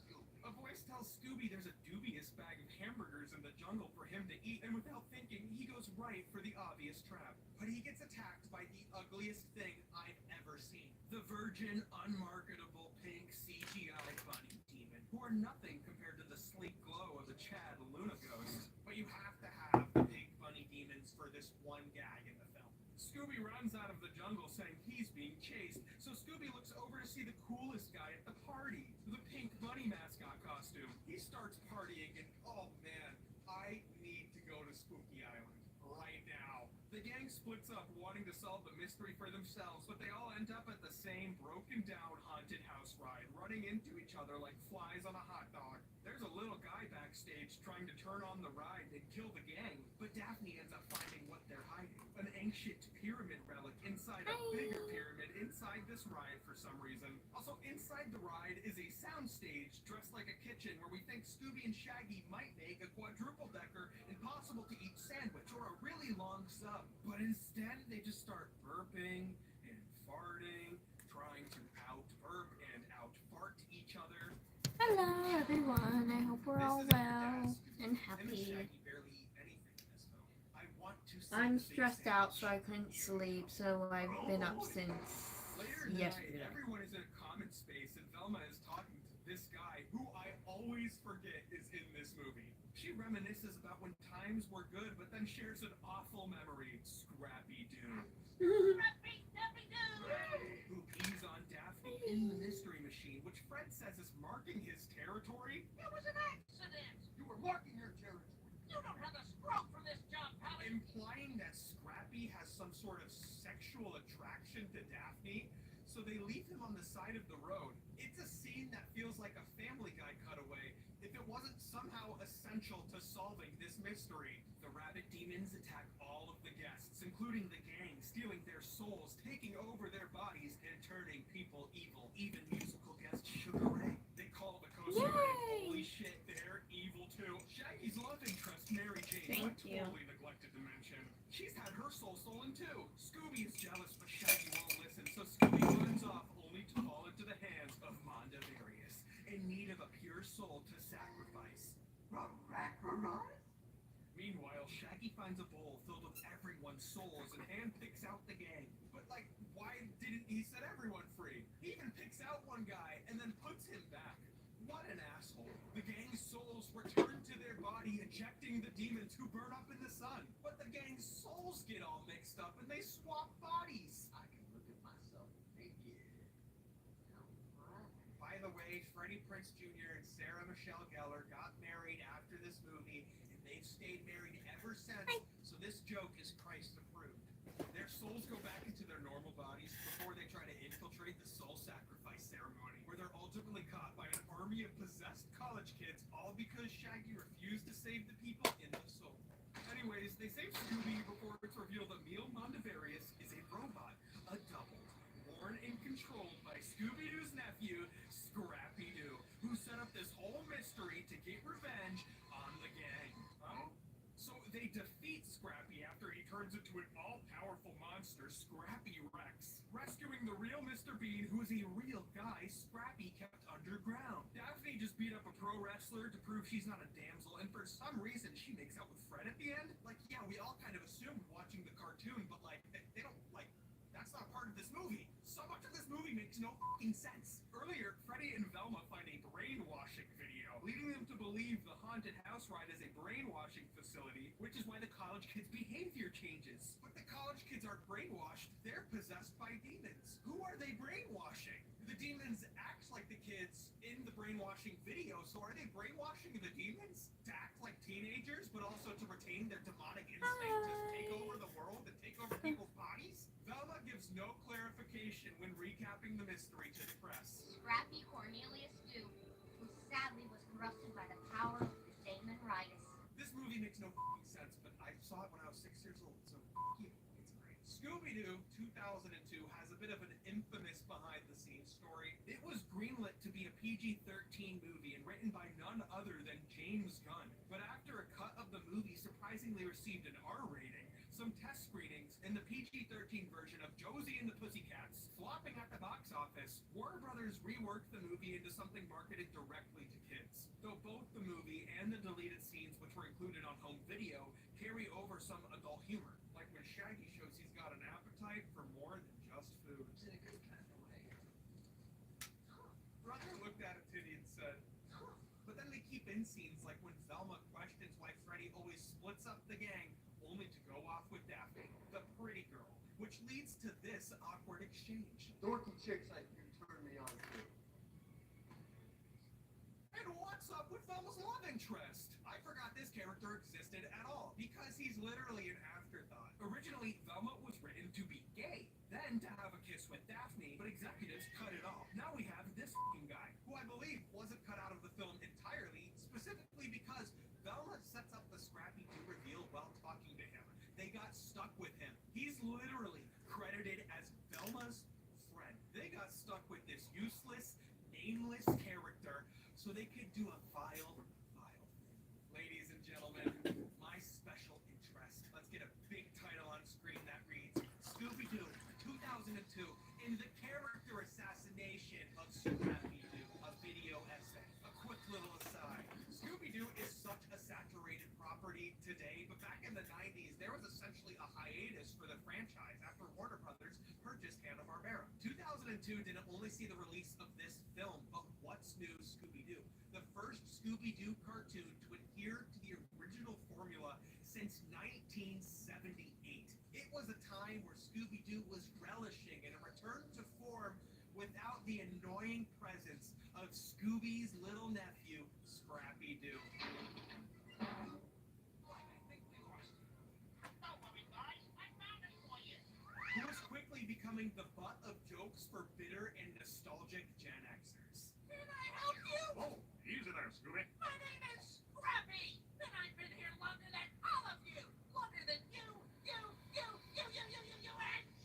Scooby. A voice tells Scooby there's a dubious bag of hamburgers in the jungle for him to eat, and without thinking, he goes right for the obvious trap. But he gets attacked by the ugliest thing I've ever seen. The virgin, unmarketable, pink CGI bunny demon, who are nothing compared to the sleek glow of the Chad Luna ghost. But you have to have the pink bunny demons for this one gag in the film. Scooby runs out of the jungle saying he's being chased, so Scooby looks over to see the coolest guy at the party, the pink bunny mascot costume. He starts partying and, oh man, I need to go to Spooky Island right now. The gang splits up wanting to solve the mystery for themselves, but they all end up at the same broken down haunted house ride, running into each other like flies on a hot dog. There's a little guy backstage trying to turn on the ride and kill the gang, but Daphne ends up finding what they're hiding. An ancient pyramid relic inside a bigger pyramid inside this ride for some reason. Also, inside the ride is a soundstage dressed like a kitchen where we think Scooby and Shaggy might make a quadruple-decker impossible to eat sandwich or a really long sub. But instead, they just start burping and farting, trying to out-burp and out-fart each other. Hello, everyone. I hope we're all well and happy. I'm stressed out, so I couldn't sleep, so I've been up since yesterday. Everyone is in a common space, and Velma is talking to this guy, who I always forget is in this movie. She reminisces about when times were good, but then shares an awful memory. Scrappy-Doo. Who pees on Daphne in the mystery machine, which Fred says is marking his territory. It was an accident. You were marking your territory. You don't have a stroke from this job, Pally. Implying that Scrappy has some sort of sexual attraction to Daphne, so they leave him on the side of the road. It's a scene that feels like a Family Guy cutaway if it wasn't somehow essential to solving this mystery. The rabbit demons attack all of the guests, including the gang, stealing their souls, taking over their bodies, and turning people evil. Even musical guest Sugar Ray. They call the coaster and holy shit, they're evil too. Shaggy's love interest, Mary Jane, I totally neglected to mention. She's had her soul stolen too. Scooby is jealous, but Shaggy won't listen, so Scooby runs off only to fall into the hands of Mondavarius, in need of a pure soul to sacrifice. Meanwhile, Shaggy finds a bowl filled with everyone's souls and handpicks out the gang. But like, why didn't he set everyone free? He even picks out one guy and then puts him back. What an asshole. The gang's souls return to their body, ejecting the demons who burn up in the sun. But the gang's souls get all mixed up and they swap bodies. I can look at myself naked. By the way, Freddie Prinze Jr. and Sarah Michelle Gellar got married after this movie, and they've stayed married ever since, so this joke is Christ approved. Their souls go back into their normal bodies before they try to infiltrate the soul sacrifice ceremony, where they're ultimately caught by an army of possessed college kids, all because Shaggy refused to save the people in the soul. Anyways, they save Scooby before it's revealed that Emil Mondavarius is a robot, a double, born and controlled by Scooby-Doo's nephew, Scrappy-Doo, who set up this whole mystery to get revenge on the gang. So they defeat Scrappy after he turns into an all-powerful monster, Scrappy Rex. Rescuing the real Mr. Bean, who is a real guy Scrappy kept underground. Daphne just beat up a pro wrestler to prove she's not a damsel, and for some reason she makes out with Fred at the end. Like, yeah, we all kind of assumed watching the cartoon, but like, they don't, like, that's not part of this movie. So much of this movie makes no fucking sense. Earlier, Freddie and Velma find a brainwashing video, leading them to believe the haunted house ride is a brainwashing facility, which is why the college kids' behavior changes. But the college kids aren't brainwashed, they're possessed by demons. Who are they brainwashing? The demons act like the kids in the brainwashing video, so are they brainwashing the demons to act like teenagers, but also to retain their demonic instinct to take over the world and take over people's bodies? Velma gives no clarification when recapping the mystery to the press. Scrappy Cornelius Dew, who sadly was corrupted by the power of the Damon Riot, Scooby-Doo 2002 has a bit of an infamous behind-the-scenes story. It was greenlit to be a PG-13 movie and written by none other than James Gunn. But after a cut of the movie surprisingly received an R rating, some test screenings, and the PG-13 version of Josie and the Pussycats flopping at the box office, Warner Brothers reworked the movie into something marketed directly to kids. Though both the movie and the deleted scenes, which were included on home video, carry over some adult humor, like when Shaggy shows he's got an appetite for more than just food. In a good kind of way. Brother looked at it Titty and said, huh. But then they keep in scenes like when Velma questions why Freddy always splits up the gang, only to go off with Daphne, the pretty girl, which leads to this awkward exchange. Dorky chicks like you turn me on to. And what's up with Velma's love interest? I forgot this character existed at all, because he's literally an afterthought. Originally, Velma was written to be gay, then to have a kiss with Daphne, but executives cut it off. Now we have this f***ing guy, who I believe wasn't cut out of the film entirely, specifically because Velma sets up the Scrappy-Doo reveal while talking to him. They got stuck with him. He's literally credited as Velma's friend. They got stuck with this useless, nameless character so they could do a vile thing. Ladies and gentlemen, my special interest. Let's get a big title on screen that reads Scooby-Doo 2002 in the character assassination of Scrappy-Doo, a video essay. A quick little aside. Scooby-Doo is such a saturated property today, but back in the 90s, there was essentially a hiatus for the franchise after Warner Brothers purchased Hanna-Barbera. 2002 didn't only see the release of this film, but what's new Scooby-Doo? The first Scooby-Doo cartoon to adhere to the original formula since 1978. It was a time where Scooby-Doo was relishing in a return to form without the annoying presence of Scooby's little nephew, Scrappy-Doo. Who was quickly becoming the butt of jokes for bitter and nostalgic Gen Xers. Can I help you? Oh, easy there, Scooby. My name is Scrappy, and I've been here longer than all of you. Longer than you, and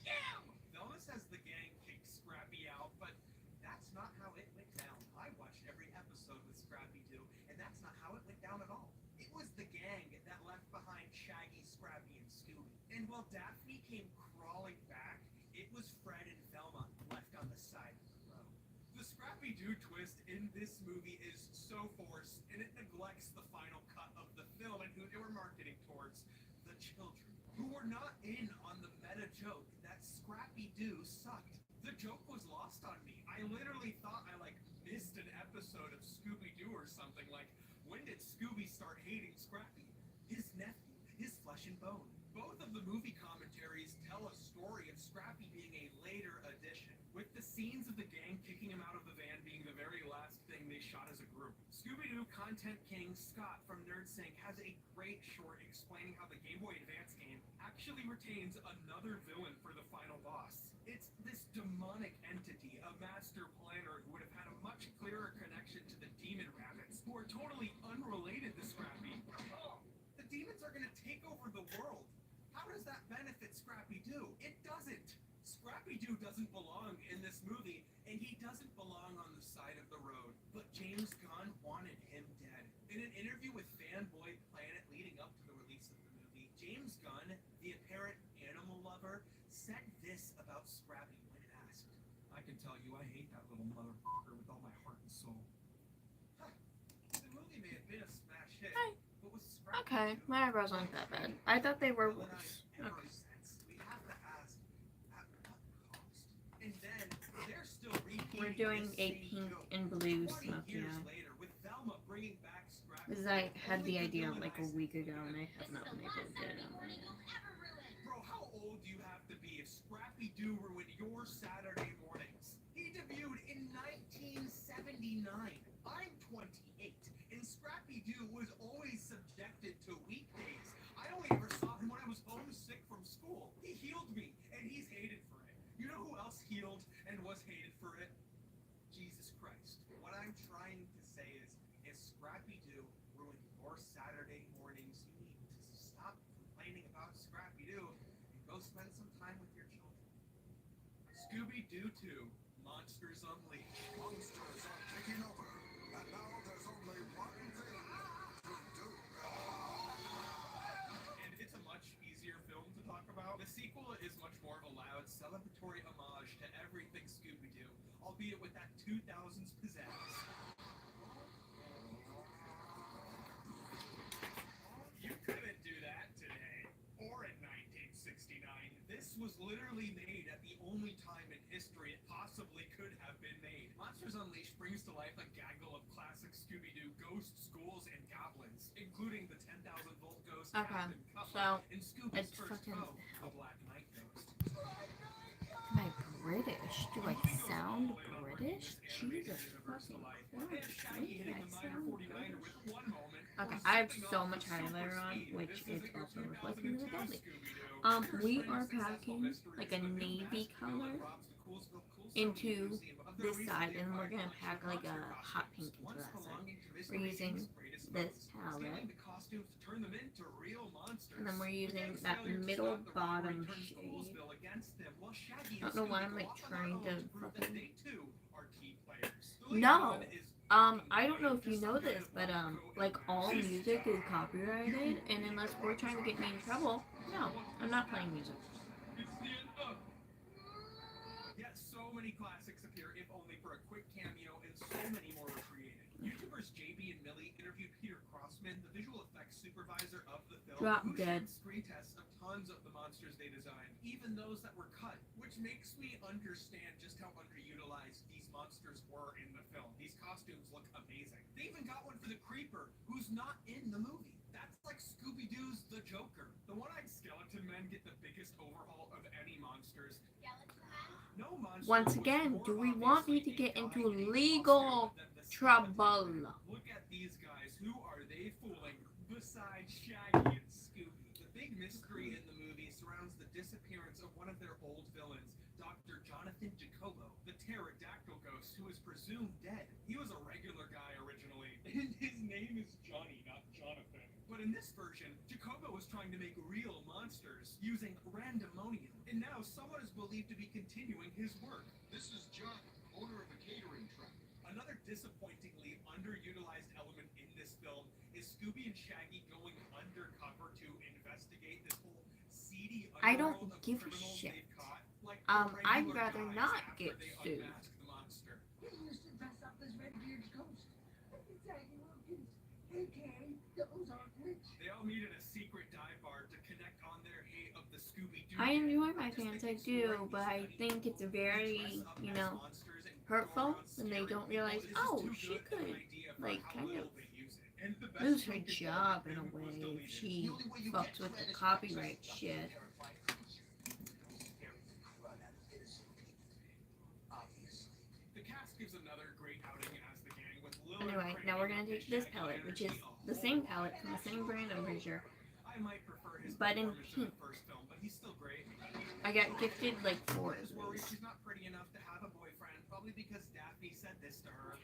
you. Velma says the gang kicked Scrappy out, but that's not how it went down. I watched every episode with Scrappy-Doo, and that's not how it went down at all. It was the gang that left behind Shaggy, Scrappy, and Scooby. And while Daphne came crawling back, it was Fred and Velma left on the side of the road. The Scrappy-Doo twist in this movie is so forced, and it neglects the final cut of the film and who they were marketing towards, the children, who were not in on the meta joke that Scrappy-Doo sucked. The joke was lost on me. I literally thought I missed an episode of Scooby-Doo or something. Like, when did Scooby start hating Scrappy? His nephew, his flesh and bone. Both of the movie commentaries tell a story of Scrappy being a later addition, with the scenes of the gang kicking him out of the van being the very last thing they shot as a group. Scooby-Doo content king Scott from NerdSync has a great short explaining how the Game Boy Advance game actually retains another villain for the final boss. It's this demonic entity, a master planner who would have had a much clearer connection to the demon rabbits, who are totally unrelated to Scrappy. The demons are gonna take over the world. How does that benefit Scrappy-Doo? It doesn't. Scrappy-Doo doesn't belong in this movie, and he doesn't belong on the side of the road. But James Gunn wanted him dead. In an interview with Fanboy Planet leading up to the release of the movie, James Gunn, the apparent animal lover, said this about Scrappy when asked. I can tell you I hate that little motherfucker with all my heart and soul. Huh. The movie may have been a smash hit, but was Scrappy Okay, my eyebrows aren't that bad. I thought they were worse. Okay. We have to ask, at what cost? And then they're still repeating We're doing this a same pink joke and blue 20 smoky years eye. later, with Velma bringing back Scrappy. Because I had the Only idea villain like a week ago and I have not been able to get it on my own. Bro, how old do you have to be if Scrappy-Doo ruined your Saturday mornings? He debuted in 1979. I'm 28, and Scrappy-Doo was always subjected to weekdays. I only ever saw him when I was homesick from school. He healed me, and he's hated for it. You know who else healed and was hated for it? Jesus Christ. What I'm trying to say is, if Scrappy-Doo ruined your Saturday mornings, you need to stop complaining about Scrappy-Doo and go spend some time with Scooby-Doo 2, Monsters Unleashed. Monsters are taking over, and now there's only one thing to do. And it's a much easier film to talk about. The sequel is much more of a loud, celebratory homage to everything Scooby-Doo, albeit with that 2000s pizzazz. You couldn't do that today, or in 1969. This was literally made at the only time in history it possibly could have been made. Monsters Unleashed brings to life a gaggle of classic Scooby-Doo ghosts, ghouls, and goblins, including the 10,000-volt ghost Okay, Captain Cutler so and Scooby's it's first fucking foe, the Black Knight Ghost. Am I British? Do I sound British? Jesus fucking Christ. Maybe I sound British. Okay, I have so much highlighter on, which is also reflecting in the belly. We are packing like a navy color into this side, and we're gonna pack like a hot pink into that side. We're using this palette, and then we're using that middle bottom shade. I don't know why I'm like trying to fucking... No! I don't know if you know this, but like all music is copyrighted, and unless we're trying to get me in trouble, no, I'm not playing music. Yet so many classics appear, if only for a quick cameo, and so many more were created. YouTubers JB and Millie interviewed Peter Crossman, the visual effects supervisor of the film, Drop who dead. showed screen tests of tons of the monsters they designed, even those that were cut, which makes me understand just how underutilized these monsters were in the film. These costumes look amazing. They even got one for the Creeper, who's not in the movie. That's like Scooby-Doo's The Joker. The one-eyed skeleton men get the biggest overhaul of any monsters. No monster Once was again, more do we want me to obviously get a into guy named legal Monster than the trouble? skeleton. Look at these guys. Who are they fooling besides Shaggy and Scooby? The big mystery in the movie surrounds the disappearance of one of their old villains, Dr. Jonathan Jacobo, the pterodactyl ghost who is presumed dead. He was a regular guy originally, and his name is Johnny, not Jonathan. But in this version, Jacobo was trying to make real monsters using randomonium, and now someone is believed to be continuing his work. This is John, owner of a catering truck. Another disappointingly underutilized element in this film is Scooby and Shaggy going undercover to investigate this whole seedy I don't underworld of give a criminals shit. they've caught, like I'd regular rather guys not after get they sued. unmask the monster. He used to dress up as Redbeard's ghost. Daddy Wilkins. Hey, Kay, those aren't rich. They all meet in a secret dive bar to connect on their hate of the Scooby-Doo. I gang. enjoy my Just fans, think I it's do, great but I study. think it's They very, dress up you as know, monsters and go hurtful around when they scaring don't people. realize, This is oh, too she good of an could, idea for like, how kind little of they use it. And the best lose her joke is job that in a the movie was way if deleted. she The only way you fucks get with the credit is copyright by shit. terrifying creature. Scaring the crud out of innocent people. Obviously. The cast gives another great outing as the gang with Lil Anyway, now we're gonna take this palette, which is the same palette from the same brand, I'm pretty sure. I might prefer his But in performance in pink. the first film, but he's still great. I got gifted like 4 of Is worried these. she's not pretty enough to have a boyfriend, probably because Daphne said this to her.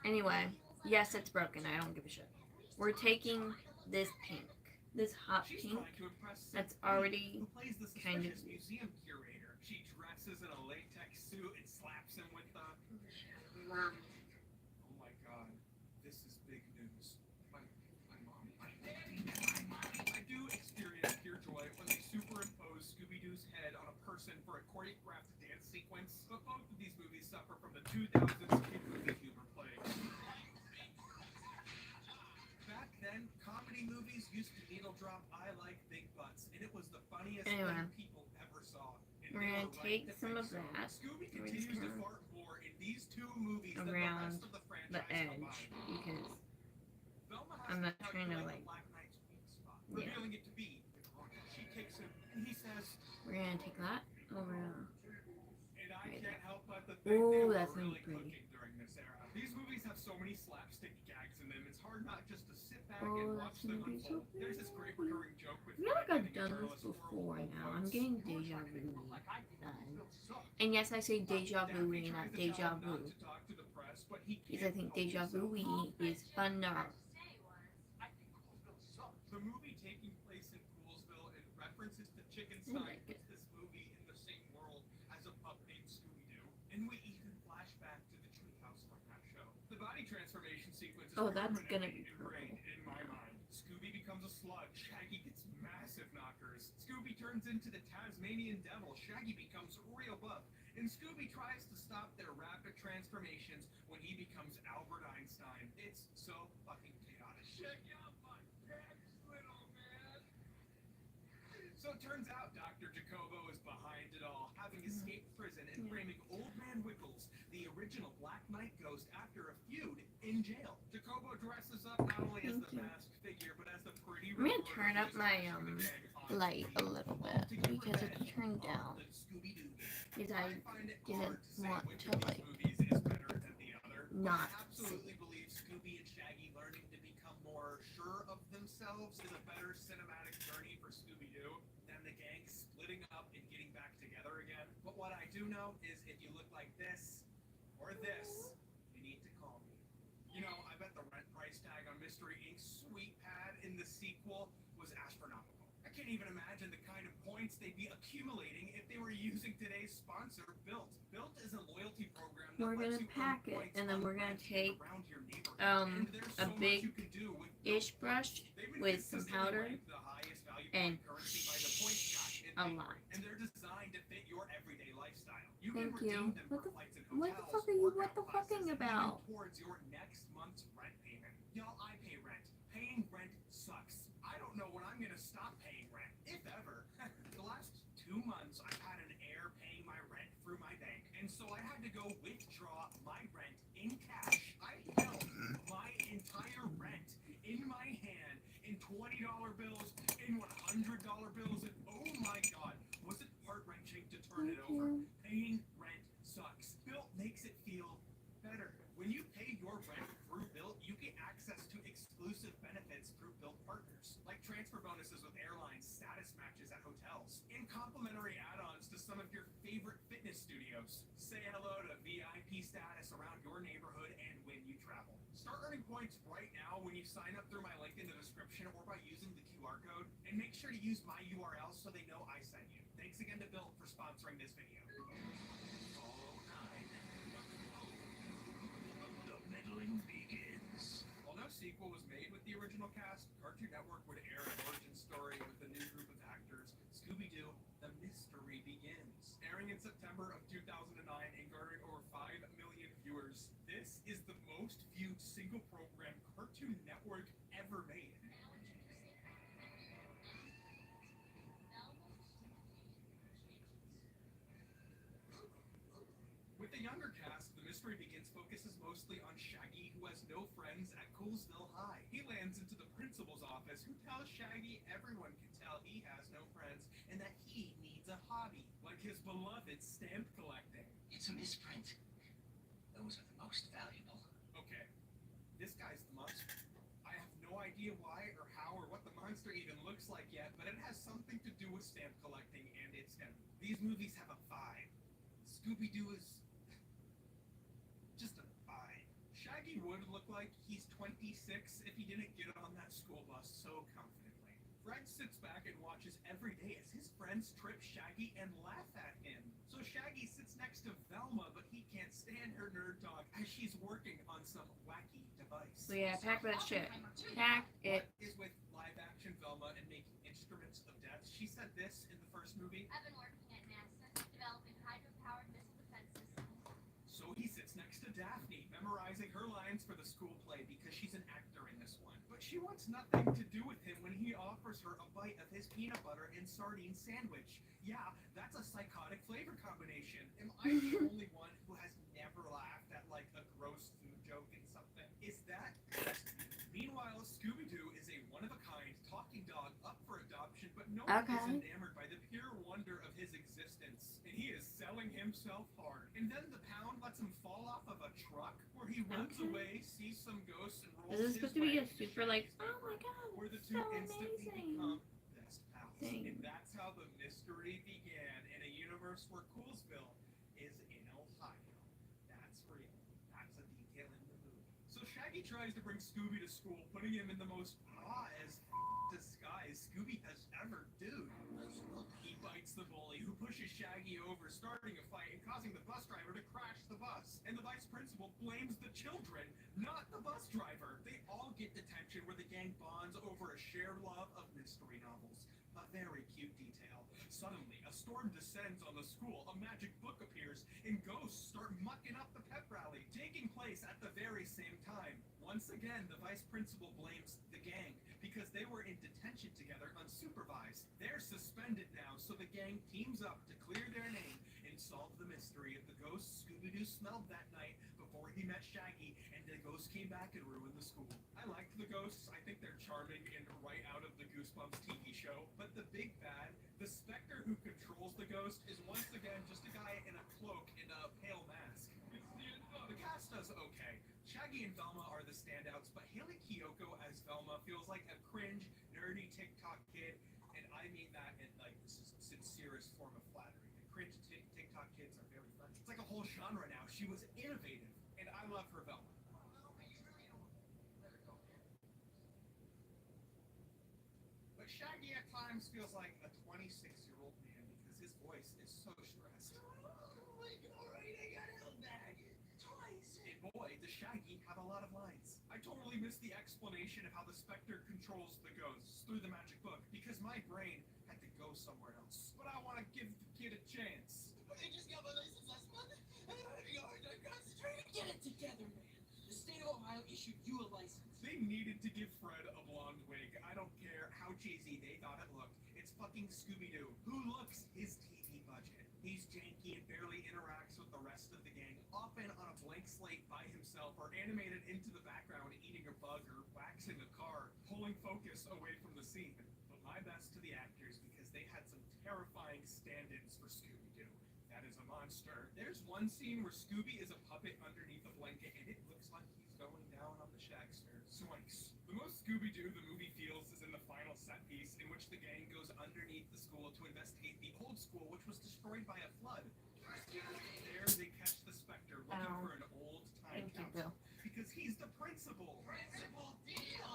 Anyway, yes, it's broken. I don't give a shit. We're taking this pink, this hot She's pink. trying to impress That's Cynthia, already who plays the kind of- suspicious museum curator. She dresses in a latex suit and slaps him with the. Oh my god, this is big news. My mom. I do experience pure joy when they superimpose Scooby-Doo's head on a person for a choreographed dance sequence, but both of these movies suffer from the 2000s kid movie humor plague. Back then, comedy movies used to needle drop I like big butts, and it was the funniest Anyway. thing people ever saw. And We're they gonna were right take to some think of so. that, Scooby and we're just continues to gonna fart more in these 2 movies than the around rest of the franchise the edge, combined. because Velma has I'm not to trying to, calculate like- the Black Knight's weak spot, Yeah. revealing it to be the corner. She kicks him, and he says, we're gonna take that over. and I Right can't help but to think Ooh, they were that's really really pretty. cooking during this era. These movies have so many slapstick gags in them, it's hard not just to sit back Oh, and that's watch them gonna be so unfold. There's this great recurring joke with I feel like Fred I've giving a done journalist this a before whirlwind now. I'm quotes. getting deja vu. And yes, I say deja vu, Daphne not tries to deja tell him vu. not to talk to the press, but he Because I can't think help deja himself. vu is funner. The movie taking place in Coolsville and references to chicken I like sign it. puts this movie in the same world And we even flash back to the treehouse from that show. The body transformation sequence is Oh, that's gonna permanently be purple. ingrained in my mind. Scooby becomes a slug. Shaggy gets massive knockers. Scooby turns into the Tasmanian devil. Shaggy becomes real buff. And Scooby tries to stop their rapid transformations when he becomes Albert Einstein. It's so fucking chaotic. Check out my pecs, little man. So it turns out Dr. Jacobo is behind it all, having escaped prison and framing Old Man Wiggles, the original Black Knight ghost, after a feud in jail. Jacobo dresses up not only as the masked figure, but as the pretty I'm gonna turn up my light a little bit because it's turned down. Because I didn't want to like not see. Absolutely believe Scooby and Shaggy learning to become more sure of themselves is a better cinematic journey for Scooby-Doo than the gang splitting up and getting back together again. But what I do know is if you look like this or this, you need to call me. You know, I bet the rent price tag on Mystery Inc.'s sweet pad in the sequel was astronomical. I can't even imagine the kind of points they'd be accumulating if they were using today's sponsor, Built. Built is a loyalty program that We're gonna pack it, and then we're gonna take a big ish brush with some powder and a lot. And they're designed to fit your everyday lifestyle. Thank you. What the fuck are you fucking about? Towards your next month's rent payment. Y'all, I pay rent. Paying rent sucks. I don't know when I'm gonna stop paying rent, if ever. The last 2 months, I've had an heir paying my rent through my bank, and so I had to go withdraw my rent in cash. I held my entire rent in my hand in $20 bills, in $100 bills, and oh my god, was it heart-wrenching to turn it over. Paying rent sucks. Built makes it feel better. When you pay your rent through Built, you get access to exclusive benefits through Built partners, like transfer bonuses with airlines, status matches at hotels, and complimentary add-ons to some of your favorite fitness studios. Say hello to VIP status around your neighborhood and when you travel. Start earning points right now when you sign up through my link in the description or by using the QR code, and make sure to use my URL so they know I sent you. Thanks again to Built for sponsoring this video. The meddling begins. While no sequel was made with the original cast, Cartoon Network would air an origin story with a new group of actors, Scooby-Doo, The Mystery Begins. Airing in September of 2009 and garnering over 5 million viewers, this is the most viewed single program Cartoon Network ever made. With the younger cast, The Mystery Begins focuses mostly on Shaggy, who has no friends at Coolsville High. He lands into the principal's office, who tells Shaggy everyone can tell he has no friends and that he needs a hobby, like his beloved stamp collecting. It's a misprint. Those are the most valuable. Okay, this guy's the monster. I have no idea why or how or what the monster even looks like yet, but it has something to do with stamp collecting, and it's him. These movies have a vibe. Scooby-Doo is just a vibe. Shaggy would look like he's 26 if he didn't get on that school bus so confidently. Fred sits back and watches every day as his friends trip Shaggy and laugh at him. So Shaggy sits next to Velma, but he can't stand her nerd dog as she's working on some wacky device. So yeah, pack that shit. Pack it. What is with live-action Velma and making instruments of death? She said this in the first movie. I've been working at NASA, developing hydro-powered missile defense systems. So he sits next to Daphne, memorizing her lines for the school play because she's an actor in this one. But she wants nothing to do with him when he offers her a bite of his peanut butter and sardine sandwich. Yeah, that's a psychotic flavor combination. Am I the only one who has never laughed at like a gross food joke in something? Is that just me? Meanwhile, Scooby-Doo is a one-of-a-kind talking dog up for adoption, but no one is enamored by the pure wonder of his existence. And he is selling himself hard. And then the pound lets him fall off of a truck where he runs away, sees some ghosts, and rolls Is this his supposed to be way a into super like, Shaggy's oh my neighborhood, god, where the it's two so instantly amazing become best pals. thing. And that's how the mystery began in a universe where Coolsville is in Ohio. That's real. That's a detail in the movie. So Shaggy tries to bring Scooby to school, putting him in the most disguise Scooby has ever, dude. He bites the bully who pushes Shaggy over, starting a fight and causing the bus driver to crash the bus. And the vice principal blames the children, not the bus driver. They all get detention where the gang bonds over a shared love of mystery novels. A very cute detail. Suddenly, a storm descends on the school, a magic book appears, and ghosts start mucking up the pep rally, taking place at the very same time. Once again, the vice principal blames the gang because they were in detention together unsupervised. They're suspended now, so the gang teams up to clear their name and solve the mystery of the ghost Scooby-Doo smelled that night before he met Shaggy, and the ghost came back and ruined the school. I liked the ghosts. I think they're charming and right out of the Goosebumps TV show. But the big bad, the specter who controls the ghost, is once again just a guy in a cloak and a pale mask. The cast does okay. Shaggy and Velma are the standouts, but Haley Kiyoko as Velma feels like a cringe, nerdy TikTok kid, and I mean that in like the sincerest form of flattery. The cringe TikTok kids are very funny. It's like a whole genre now. She was innovative, and I love her Velma. But Shaggy at times feels like a 26-year-old man because his voice is so stressed. And boy, does Shaggy have a lot of lines. I totally missed the explanation of how the Spectre controls the ghosts through the magic book because my brain had to go somewhere else. But I want to give the kid a chance. They just got my license last month, and I'm having a hard time concentrating. Get it together, man. The state of Ohio issued you a license. They needed to give Fred a blonde wig. I don't care how cheesy they thought it looked. It's fucking Scooby-Doo. Who looks his TV budget? He's janky and barely interacts with the rest of the gang, often on a blank slate by himself or animated into the background eating a bug or waxing a car, pulling focus away from the scene. But my best to the actors because they had some terrifying stand-ins for Scooby-Doo. That is a monster. There's one scene where Scooby is a puppet underneath a blanket and it looks like he's going down on the Shagster. Swanks. The most Scooby-Doo the movie feels is in the final set piece in which the gang goes underneath the school to investigate the old school which was destroyed by a flood. There they catch the Spectre looking for an old time capsule because he's the principal. Principal deal.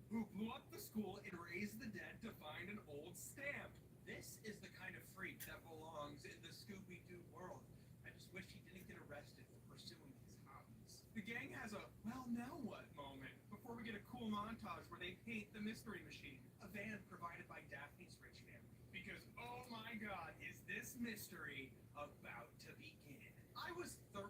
Who blew up the school and raised the dead to find an old stamp. This is the kind of freak that belongs in the Scooby-Doo world. I just wish he didn't get arrested for pursuing his hobbies. The gang has a, well, now what moment before we get a cool montage where they paint the mystery machine, a van provided by Daphne's rich family. Because, oh my god, is this mystery about to begin? I was 13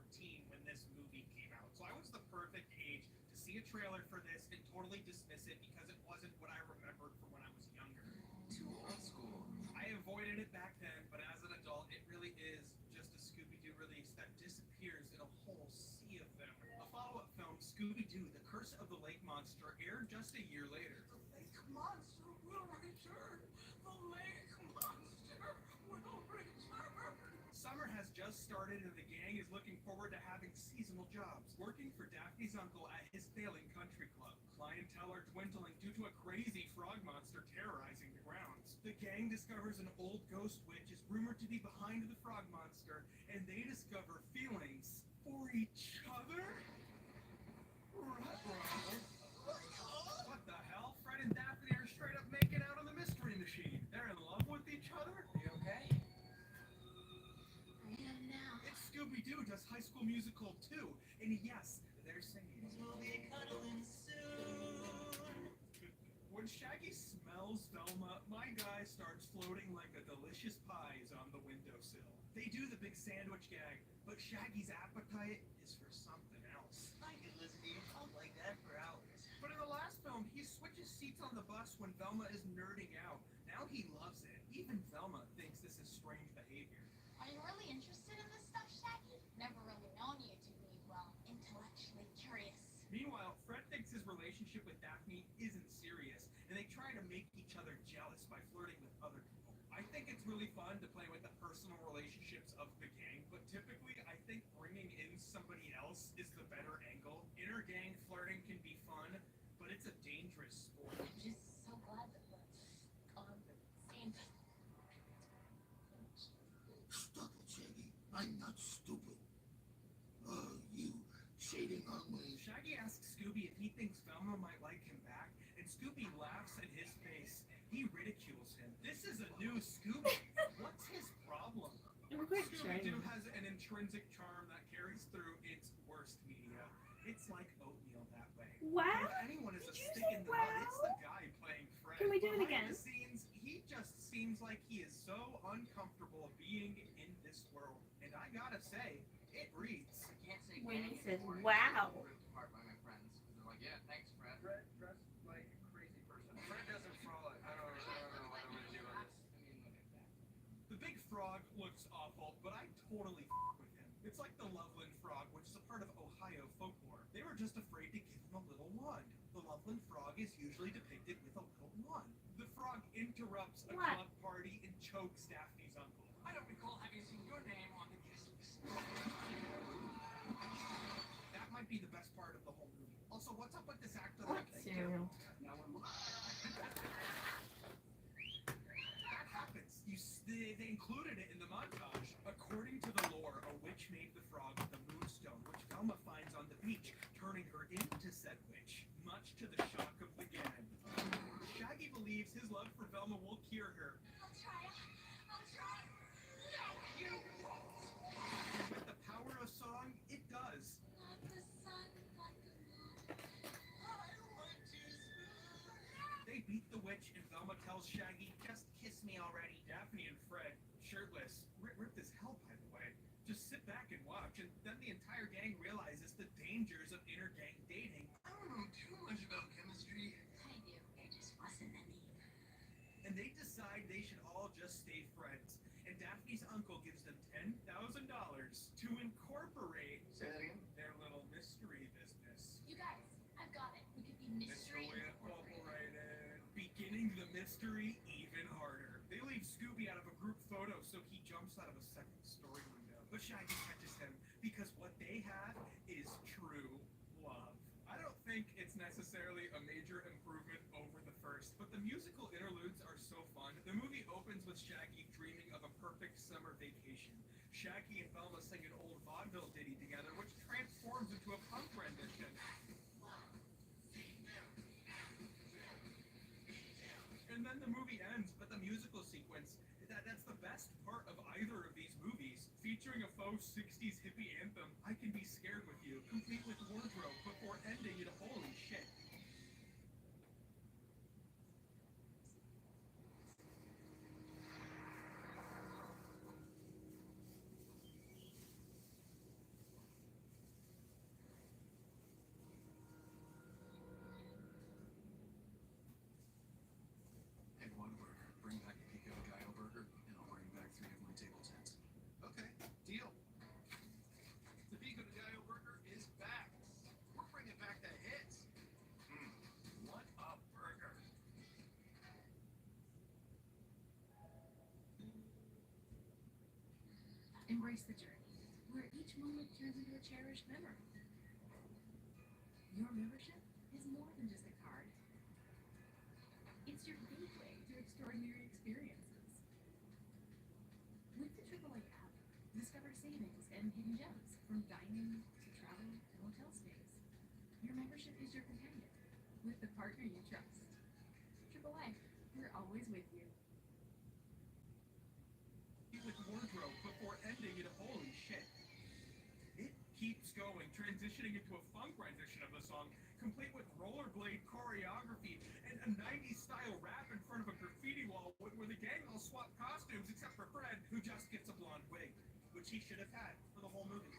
when this movie came out, so I was the perfect age to see a trailer for this and totally dismiss it because it wasn't what I remembered from when I was younger. Too old school. I avoided it back then, but as an adult, it really is just a Scooby-Doo release that disappears in a whole sea of them. A follow-up film, Scooby-Doo, The Curse of the Lake Monster, aired just a year later. The lake monster will return. The lake monster will return. Summer has just started and the gang is looking forward to having seasonal jobs, working for Daphne's uncle at his failing country club. Clientele are dwindling due to a crazy frog monster terrorizing the grounds. The gang discovers an old ghost witch is rumored to be behind the frog monster, and they discover feelings for each other? What the hell? Fred and Daphne are straight up making out on the mystery machine. They're in love with each other? You okay? I am now. It's Scooby-Doo does High School Musical too, and yes, they're singing. We'll be cuddling soon. When Shaggy smells Velma, my guy starts floating like a delicious pies on the windowsill. They do the big sandwich gag, but Shaggy's appetite is for something else. I could listen to you talk like that for hours. But in the last film, he switches seats on the bus when Velma is nerding out. Now he loves it. Even Velma thinks this is strange behavior. Are you really interested in this stuff, Shaggy? Never really known you to be, well, intellectually curious. Meanwhile, Fred thinks his relationship with Daphne isn't serious, and they try to make each other jealous by flirting with other people. I think it's really fun to play with the personal relationships of the gang, but typically I think bringing in somebody else is the better angle. Inter-gang flirting can be fun, but it's a dangerous sport. I'm just so glad that we're on the same. Stop it, Shaggy. I'm not stupid. You cheating on me. Shaggy asks Scooby if he thinks Velma might like him back, and Scooby laughs at his face. He ridicules him. This is a new intrinsic charm that carries through its worst media. It's like oatmeal that way. Wow. If anyone is a Did you stick say in the mud, it's the wow? guy playing Fred. Can we do it Behind again? the scenes, he just seems like he is so uncomfortable being in this world. And I gotta say, it reads. I can't say When gang he says, anymore. wow. I'm ripped apart by my friends. They're like, yeah, thanks, Fred. Fred dressed like a crazy person. Fred doesn't frolic. I don't know what I'm gonna do on this. I mean, look at that. The big frog looks awful, but I totally with him. It's like the Loveland frog, which is a part of Ohio folklore. They were just afraid to give him a little wand. The Loveland frog is usually depicted with a little wand. The frog interrupts a What? club party and chokes Daphne's uncle. I don't recall having seen your name on the guest list. That might be the best part of the whole movie. Also, what's up with this actor? What cereal? Now we're That happens. They included it in the montage. According to the lore, a witch made the frog with the moonstone, which Velma finds on the beach, turning her into said witch, much to the shock of the gang. Shaggy believes his love for Velma will cure her. I'll try. I'll try. You won't. And with the power of song, it does. Not the sun, not the moon. I want to smooth. They beat the witch, and Velma tells Shaggy, just kiss me already. Daphne and Fred, shirtless, ripped as hell, by the way, just sit back and watch, and then the entire gang realizes the dangers of inter-gang dating. I don't know too much about chemistry. I do. There just wasn't any. And they decide they should all just stay friends. And Daphne's uncle gives them $10,000 to incorporate Say that again? their little mystery business. You guys, I've got it. We could be mystery Incorporated. Beginning the mystery even harder. They leave Scooby out of a group photo, so he jumps out of a second-story window. But Shaggy catches him because what they have is true love. I don't think it's necessarily a major improvement over the first, but the musical interludes are so fun. The movie opens with Shaggy dreaming of a perfect summer vacation. Shaggy and Velma sing an old vaudeville ditty together, which transforms into a punk rendition. And then the movie ends, but the musical sequence, that's the best part of either of these movies. Featuring a faux 60s hippie anthem, I Can Be Scared With You, complete with wardrobe before ending in holy shit. And one burger. Bring back a pico de gallo burger, and I'll bring back 3 of my table tents. Okay, deal. The pico de gallo burger is back. We're bringing back the hits. What a burger. Embrace the journey, where each moment turns into a cherished memory. Your membership is more than just a card. It's your gateway to extraordinary experiences. With the AAA app, discover savings and hidden gems from dining to travel to hotel stays. Your membership is your companion, with the partner you trust. AAA, we're always with you. With wardrobe before ending in holy shit. It keeps going, transitioning into a funk rendition of the song, complete with rollerblade choreography and a 90s style rap in front of a graffiti wall where the gang all swap costumes except for Fred, who just gets a blonde wig, which he should have had for the whole movie.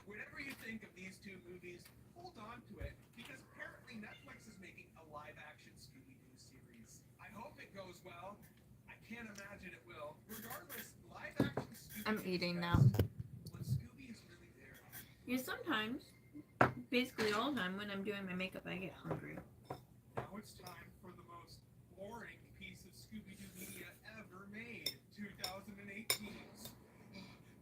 Whatever you think of these two movies, hold on to it, because apparently Netflix is making a live-action Scooby-Doo series. I hope it goes well. I can't imagine it will. Regardless, live-action Scooby-Doo I'm eating is now. best when Scooby is really there. Yeah, sometimes, basically all the time when I'm doing my makeup, I get hungry. Now it's time for the most boring piece of Scooby-Doo media ever made, 2018's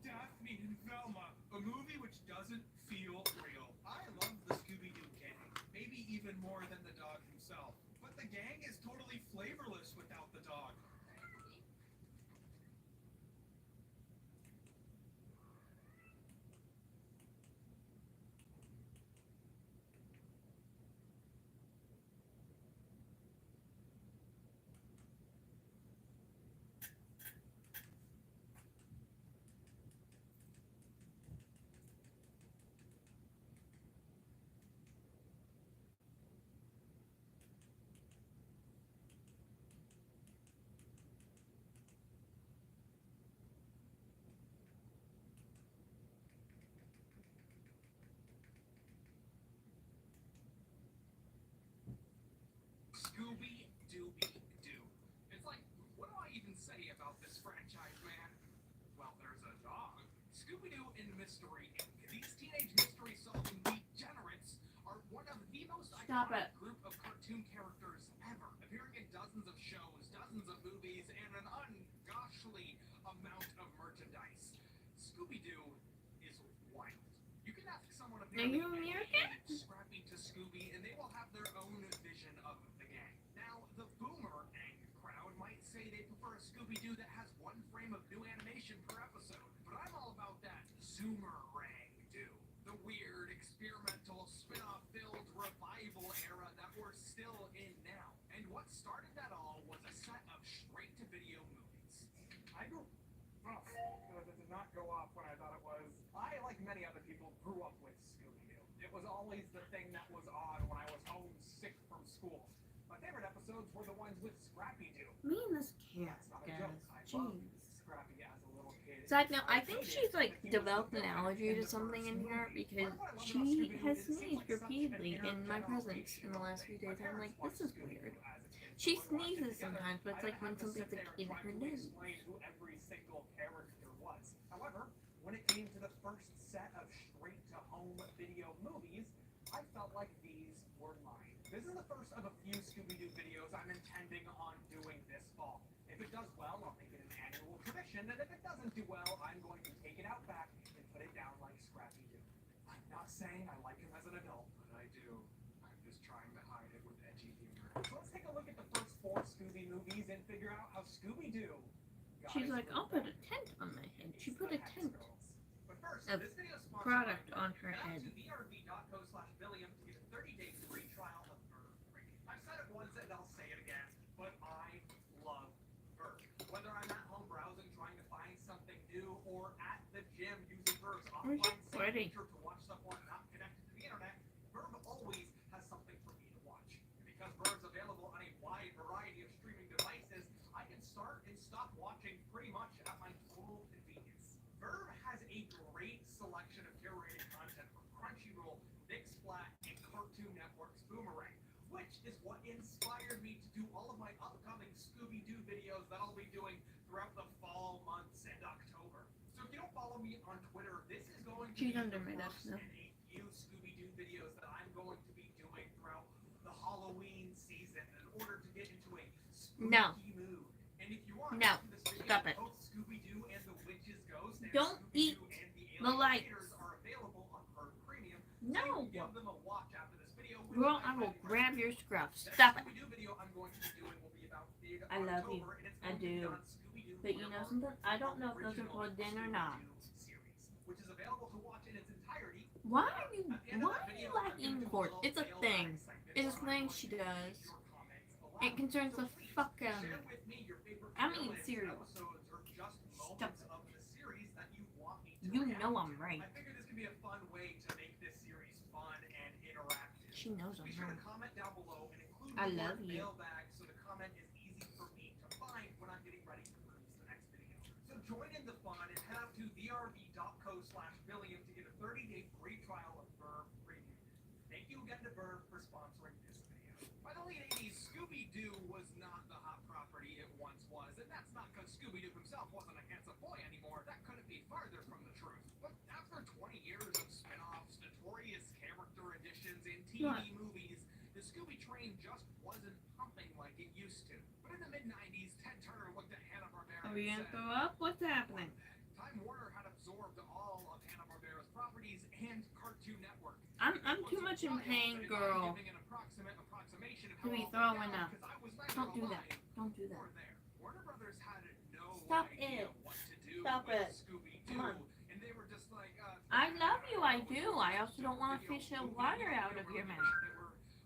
Daphne and Velma, a movie which doesn't feel real. I love the Scooby-Doo gang, maybe even more than the dog himself. But the gang is totally flavorless without the dog. Scooby-Doo and Mystery Inc. These teenage mystery solving degenerates are one of the most Stop iconic it. group of cartoon characters ever, appearing in dozens of shows, dozens of movies, and an ungoshly amount of merchandise. Scooby-Doo is wild. You can ask someone of Are you nearly any American? age, Scrappy to Scooby, and they will have their own vision of the gang. Now, the boomerang crowd might say they prefer a Scooby-Doo that has one frame of new animation per episode, but I'm all about that Zoomerang-Doo. The weird, experimental, spin-off-filled revival era that we're still in now. And what started that all was a set of straight-to-video movies. I grew up, it did not go off when I thought it was. I, like many other people, grew up with Scooby-Doo. It was always the thing that was on when I was homesick from school. My favorite episodes were the ones with Scrappy-Doo. Me and this cat, That's not a joke. guys. I loved Jeez. Scrappy as a little kid. Side note, I think she's like developed an allergy to something in here because she has sneezed repeatedly in my presence in the last few days. I'm like, this is weird. She sneezes sometimes, but it's like when something's like in her nose. Who every single character was. However, when it came to the first set of straight-to-home video movies, I felt like these were mine. This is the first of a few Scooby-Doo videos I'm intending on doing this fall. If it does well, I'll make it an annual tradition, and if it doesn't do well, I'm going to take it out back and put it down like Scrappy-Doo. I'm not saying I like him as an adult, but I do. I'm just trying to hide it with edgy humor. So let's take a look at the first 4 Scooby movies and figure out how Scooby-Doo got She's its like, roots I'll put back. a tent on my head. She It's put the a Hex tent Girls. But first, of this video is sponsored product by on her Head head. to vrv.co/Billiam to get a 30-day free trial of Verve Premium. I've said it once and I'll say it again, but I love Verve. Whether I'm at home browsing trying to find something new or at the gym using Verve's offline sync feature to watch stuff while not connected to the internet, Verve always has something for me to watch. And because Verve's available on a wide variety of streaming devices, I can start and stop watching pretty much at my total convenience. Verve has a great selection of curated content from Crunchyroll, Mixplat, and Cartoon Network's Boomerang, which is what inspired me to do all of my upcoming Scooby-Doo videos that I'll be doing throughout the fall months and October. So if you don't follow me on Twitter, this is going to She's be under the my first desk now. in a few Scooby-Doo videos that I'm going to be doing throughout the Halloween season in order to get into a spooky No. mood. And if you want No. this video, Stop it. both Scooby-Doo and the Witch's Ghost and Don't eat Scooby-Doo and the the Alien lights. Raiders are available on Verve Premium. No. Give them a watch after this video. Girl, I will grab your scruff. Stop it. Scooby-Doo video I'm going to be doing will be about I love you. October, and it's I going to be do. on Scooby-Doo But you know Forever, something? I don't know if those are original plugged in or not. Scooby-Doo series, which is available to watch in its entirety. Why are you At the end of why that are you video, I'm lacking gonna do a court? little It's a mailbag thing. segment It's a where I'm thing going she to read does. your comments aloud. It concerns So the please, fuck out of share me. with me your favorite I'm eating villains, cereal. episodes, or just Stop moments it. of the series that you want me to You react know to. I'm right. I figured this could be a fun way to make this series fun and interactive. She knows I'm Be sure right. to comment down below and include I the love word you. mailbag so the comment is easy for me to find when I'm getting ready to release the next video. So join in the fun and head out to vrv.co/Billiam to get a 30-day free trial of Verve Premium. Thank you again to Verve for sponsoring this video. By the late 80s, Scooby-Doo was not the hot property it once was, and that's not because Scooby-Doo himself wasn't a handsome boy anymore. That couldn't be farther from the truth. But after 20 years of spin-offs, notorious character additions, and TV What? movies, the Scooby train just wasn't pumping like it used to. But in the mid-90s, Ted Turner looked at Hanna-Barbera Are we and gonna said, throw up? What's happening? Time Warner had absorbed all of Hanna-Barbera's properties and Cartoon Network. I'm too much in pain, girl. To be throwing up. Don't do that. Don't do that. Warner Brothers had no Stop idea it. what to do Stop with it. Scooby-Doo, Come on. and they were just like, I love you, I do. I also don't want to fish the water out of your mouth.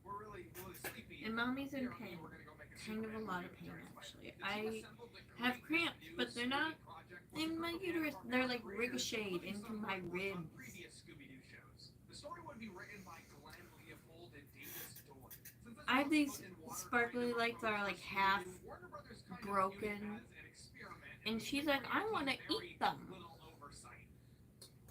We're really sleepy. And mommy's in Here, pain. we're gonna go make a Kind of a Superman lot of movie pain, during lunch. actually. The team I assembled the have creative cramps, new but they're not Scooby project in with my the uterus. Hanna-Barbera They're like creators, ricocheted including into some my who worked on ribs. previous Scooby-Doo shows. The story would be written by Glenn Leopold and Davis Dorn. Since this I have was these put in water sparkly during the lights that are like Scooby-Doo, half Warner Brothers kind of broken. viewed it as an experiment, And was she's like, I want to very eat them. little oversight.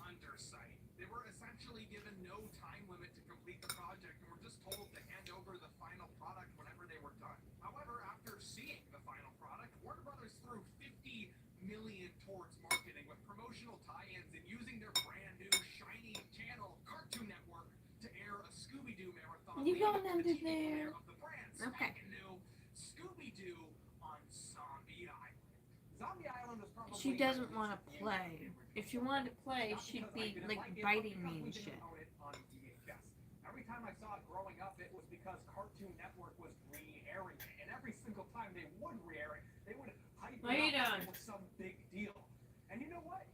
Undersight. They were essentially given no time limit to complete the project and were just told to hand over the final product whenever they were done. However, after seeing the final product, Warner Brothers threw $50 million towards marketing with promotion promotional tie-ins and using their brand new shiny channel, Cartoon Network, to air a Scooby-Doo marathon. You going leading under the TV there? premiere of the brand's Okay. spanking new Scooby-Doo on Zombie Island. Zombie Island was probably She doesn't want to play. If she wanted to play, she'd be like biting me and shit. Every time I saw it growing up, it was because Cartoon Network was re-airing it, and every single time they would re-air it, they would hype What are you it up like doing? it was some big deal. And you know what?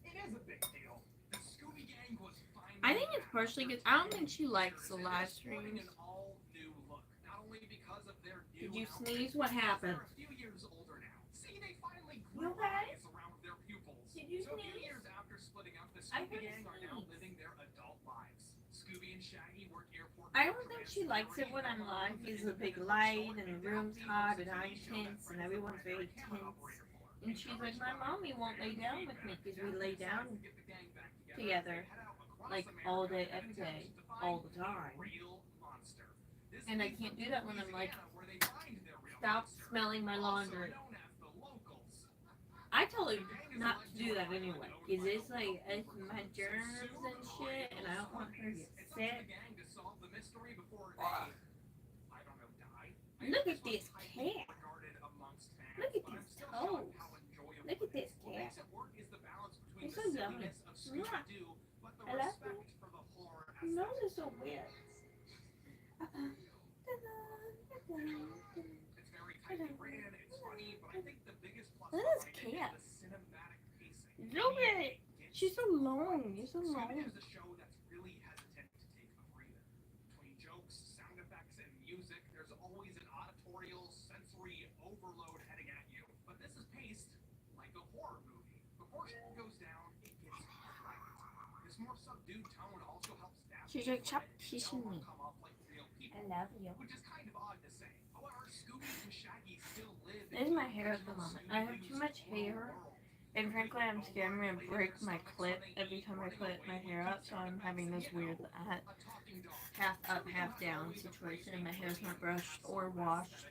It is a big deal. The Scooby Gang was finally I think it's back partially after because I don't 10 think she likes the years, and live they're sporting streams. an all-new look, not only because of their new Did you outfits, sneeze? What but happened? they're a few years older now. See, they finally You grew okay? eyes around their pupils. Did you So a few sneeze? years after splitting up, the I Scooby heard a Gang are now sneeze. living their adult lives. Scooby and Shaggy work airport. I don't think she likes it when I'm live because the big light and the room's hot and I'm tense and everyone's very tense. And she's like, my mommy won't lay down with me because we lay down together like all day, every day, all the time. And I can't do that when I'm like, stop smelling my laundry. I told her not to do that anyway because it's like, it's my germs and shit and I don't want her to get sick. Look at this cat. Look at these toes. Look at this cat. It's so yummy. Mwah. I love it. Your nose is so weird. Look at this cat. Look at it. She's so long. You're so long. Scooby is a show that's really hesitant to take a breather. Between jokes, sound effects, and music, there's always an auditorial, sensory overload heading at you. But this is paced like a horror movie. Before shit goes down, it gets quiet. This more subdued tone also helps staff She's like, stop kissing me. come off like real people, I love you. which is kind of odd to say. However, Scooby and Shaggy still live This is my hair at the moment. I have too much hair. And frankly, I'm scared I'm going to break my clip every time I put my hair up, so I'm having this weird half up, half down situation, and my hair's not brushed or washed,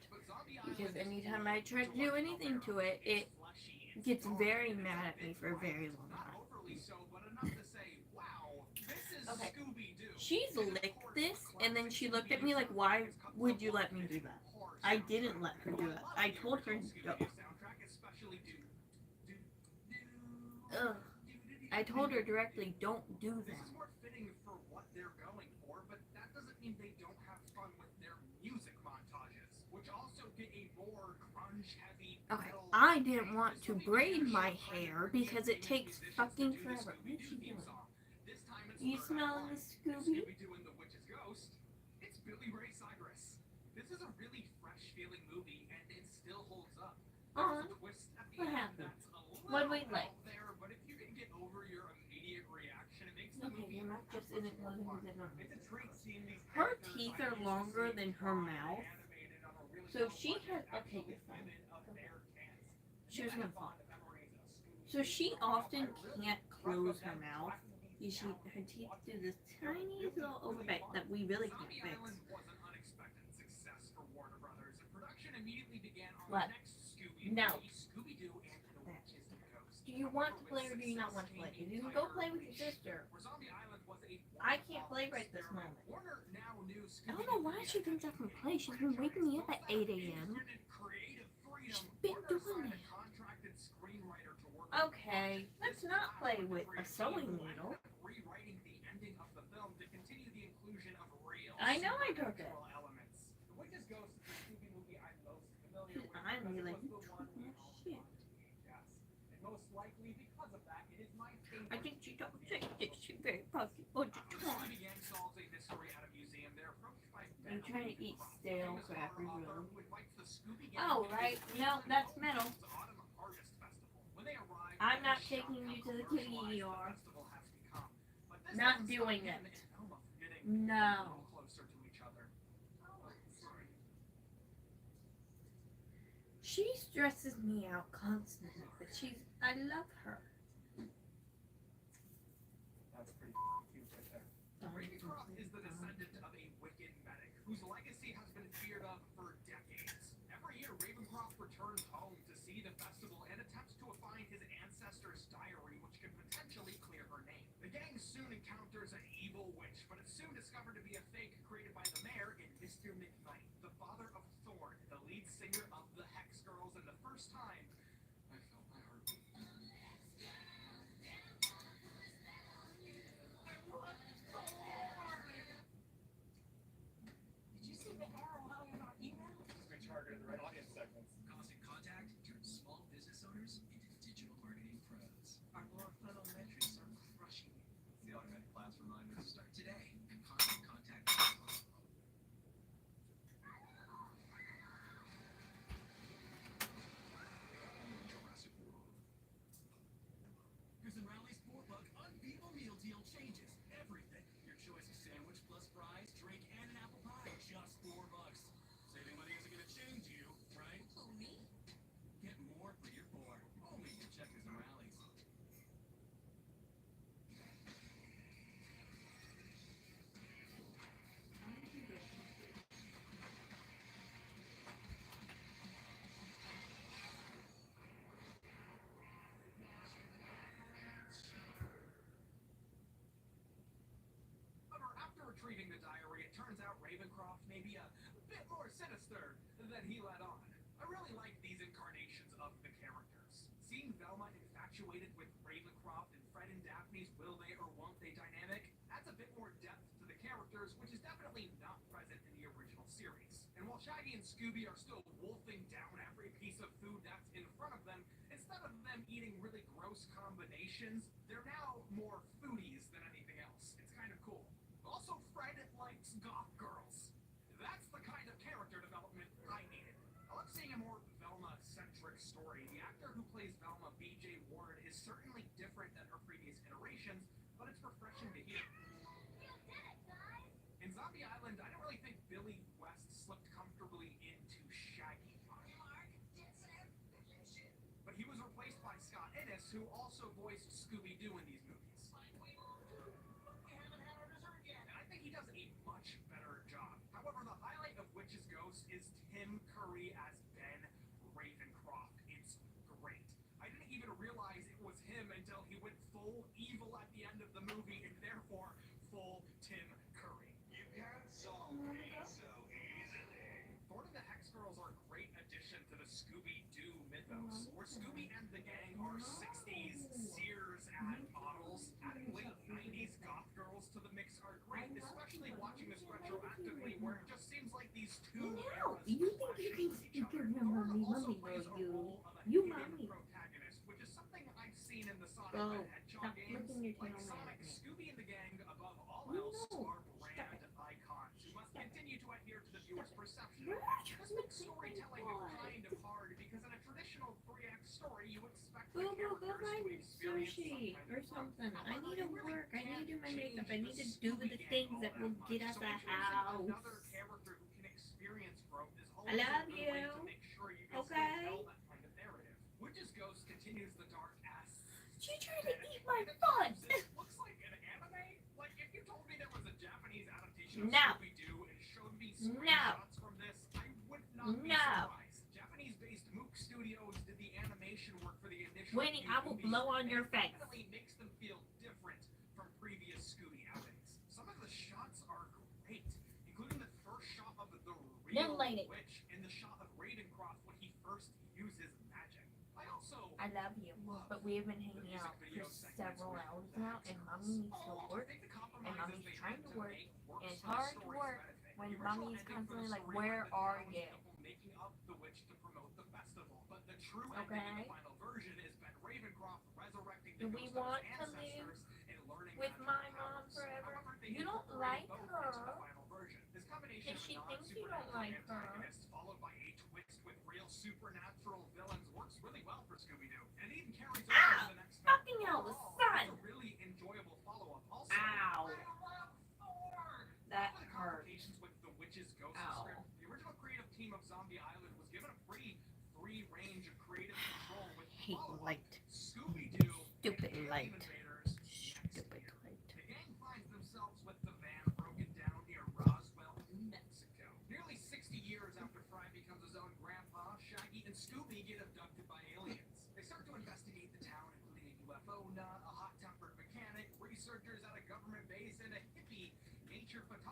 because anytime I try to do anything to it, it gets very mad at me for a very long time. Okay, she's licked this, and then she looked at me like, why would you let me do that? I didn't let her do that. I told her no. Ugh. I told her directly, don't do This that. is more fitting for what they're going for, but that doesn't mean they don't have fun with their music montages, which also get a more grunge-heavy. Okay, I didn't want to braid my hair because it takes fucking forever. What is she doing? You smelling the Scooby? Scooby-Doo and the Witch's Ghost. It's Billy Ray Cyrus. This is a really fresh-feeling movie, and it still holds up. There's a twist at the What end happened? that's a little What'd we like? out there, but if you can get over your immediate reaction, it makes the Okay, movie you're not just in it because it not. It's a treat seeing these Her characters teeth I are used to longer see than her drawn and mouth. animated on a really So low she budget has. Okay, actual you're fine. women of their cans. She was I have gonna fall. fond memories of Scooby-Doo So she growing up. often I really can't grew up close with her them mouth. cracking me Her out teeth watching do this tiny little overbite that we really can't Zombie fix. Island was an unexpected success for Warner Brothers, and production immediately began on What? the next Scooby-Doo, No. Scooby-Doo and the Witch's Ghost. Do you want to play or do you not want to play? If you can go play with your sister. Where Zombie Island was a I can't play right this moment. Warner now knew I don't know why she thinks I can play. She's been waking me up at 8 a.m. She's been doing that. Okay, let's not play with a sewing needle. I know I took it. I'm really like, you took my shit. I think she don't take this. She's very puffy all the time. I'm trying to eat stale crackers, really. Oh, right. No, that's metal. I'm not taking you to the kitty ER. Not doing it. No. She stresses me out constantly, but I love her. That's pretty cute right there. Ravencroft is the descendant of a wicked medic whose legacy has been feared of for decades. Every year, Ravencroft returns home to see the festival and attempts to find his ancestor's diary, which can discovered to be a fake created by the mayor and Mr. McKnight, the father of Thorn, the lead singer of the Hex Girls, and the first time I felt my heart beat. Did you see the arrow out in our email? We targeted the right audience segments. Constant Contact turns small business owners into digital marketing pros. Our lower funnel metrics are crushing it. It's the automatic class reminders. Start today at ConstantContact.com. Jurassic World. Here's Rally's 4-buck unbeatable meal deal changes everything. Your choice of sandwich plus fries, drink, and an apple pie. Just $4. Saving money isn't going to change you, right? Who, me? Get more for your 4. Only at Checkers and Rallies. However, after retrieving the diary, it turns out Ravencroft may be a bit more sinister than he let on. I really like these incarnations of the characters. Seeing Velma infatuated with Ravencroft and Fred and Daphne's will they or won't they dynamic adds a bit more depth to the characters, which is definitely not present in the original series. And while Shaggy and Scooby are still wolfing down every piece of food that's in front of them, instead of them eating really gross combinations, they're now more foodies than anything else. It's kind of cool. Also, Fred likes goth girls. That's the kind of character development I needed. I love seeing a more Velma-centric story. The actor who plays Velma, B.J. Ward, is certainly different than her previous iterations, but it's refreshing to hear. You did it, guys! In Zombie Island, I don't really think Billy West slipped comfortably into Shaggy. But he was replaced by Scott Innes, who also voiced Scooby-Doo in these movies. And I think he does a much better job. However, the highlight of Witch's Ghost is Tim Curry as Ben Ravencroft. It's great. I didn't even realize it was him until he went full evil at the end of the movie, and therefore full Tim Curry. You can't solve me so easily. Thorn and the Hex Girls are a great addition to the Scooby-Doo mythos, where Scooby and the gang are 60s Sears ad models. Adding late 90s goth girls to the mix are great, especially watching this retroactively, where it just seems like these two No, eras you think clash you can with each speak other. of your Thorn mommy? also Mommy plays knows a you. role of a You hidden mommy. protagonist, which is something I've seen in the Sonic Oh, the Hedgehog stop games. licking your Like tail, Sonic, man. Scooby and the gang, above all No, else, are stop brand it. icons who must continue to adhere to the viewer's perception. You're not This trying to makes take my storytelling blood. kind of hard because in a traditional 3-act story, you expect the Go characters buy to experience sushi some kind or of growth. something. I However, need you to really work. I need to do my can't makeup. I change need to the do Scooby the gang things all that will much. get us So a introducing house. another character who can experience growth is always love a good way you. to make sure you can Okay. still tell that kind of narrative. Witch's Ghost continues the dark ass. She tried to eat my foot. This looks like an anime. Like if you told me there was a Japanese adaptation of No. Scooby-Doo and showed me No. screenshots from this, I would not be No. surprised. Japanese-based Mook Studios did the animation work for the initial Winnie, few I will movies, blow on and your it face. definitely makes them feel different from previous Scooby outings. Some of the shots are great, including the first shot of the real Young lady. witch and the shot of Ravencroft when he first uses magic. I also I love you, but we have been hanging out for several hours now, and Mommy needs to work, and Mommy's trying to work, and it's hard to work when Mommy is constantly like, "Where are you?" Making up the witch to promote the festival, but the true Okay. ending in the final version is Ben Ravencroft resurrecting the Do we ghost of want his to live ancestors and learning with magical my mom powers. forever? However, they You don't incorporated like both her. into the final version. This combination And of she a thinks you don't non-supernatural like her. antagonist followed by a twist with real supernatural villains works really well for Scooby-Doo, and it even carries over Ow! to the next film. Fucking hell, the Overall, sun! It's a really enjoyable follow-up. Also, Ow. I love Thor! That One of the hurt. complications with the Witch's Ghost Ow. script, the original creative team of Zombie Island was given a pretty free range of creative control with Hate follow-up, light. Scooby-Doo, Stupid and light. Alien Invaders next Stupid year. light. The gang finds themselves with the van broken down near Roswell, New Mexico. Nearly 60 years after Fry becomes his own grandpa, Shaggy and Scooby get abducted by aliens. They start to investigate the town, including a UFO nut, a hot-tempered mechanic, researchers at a government base, and a hippie nature photographer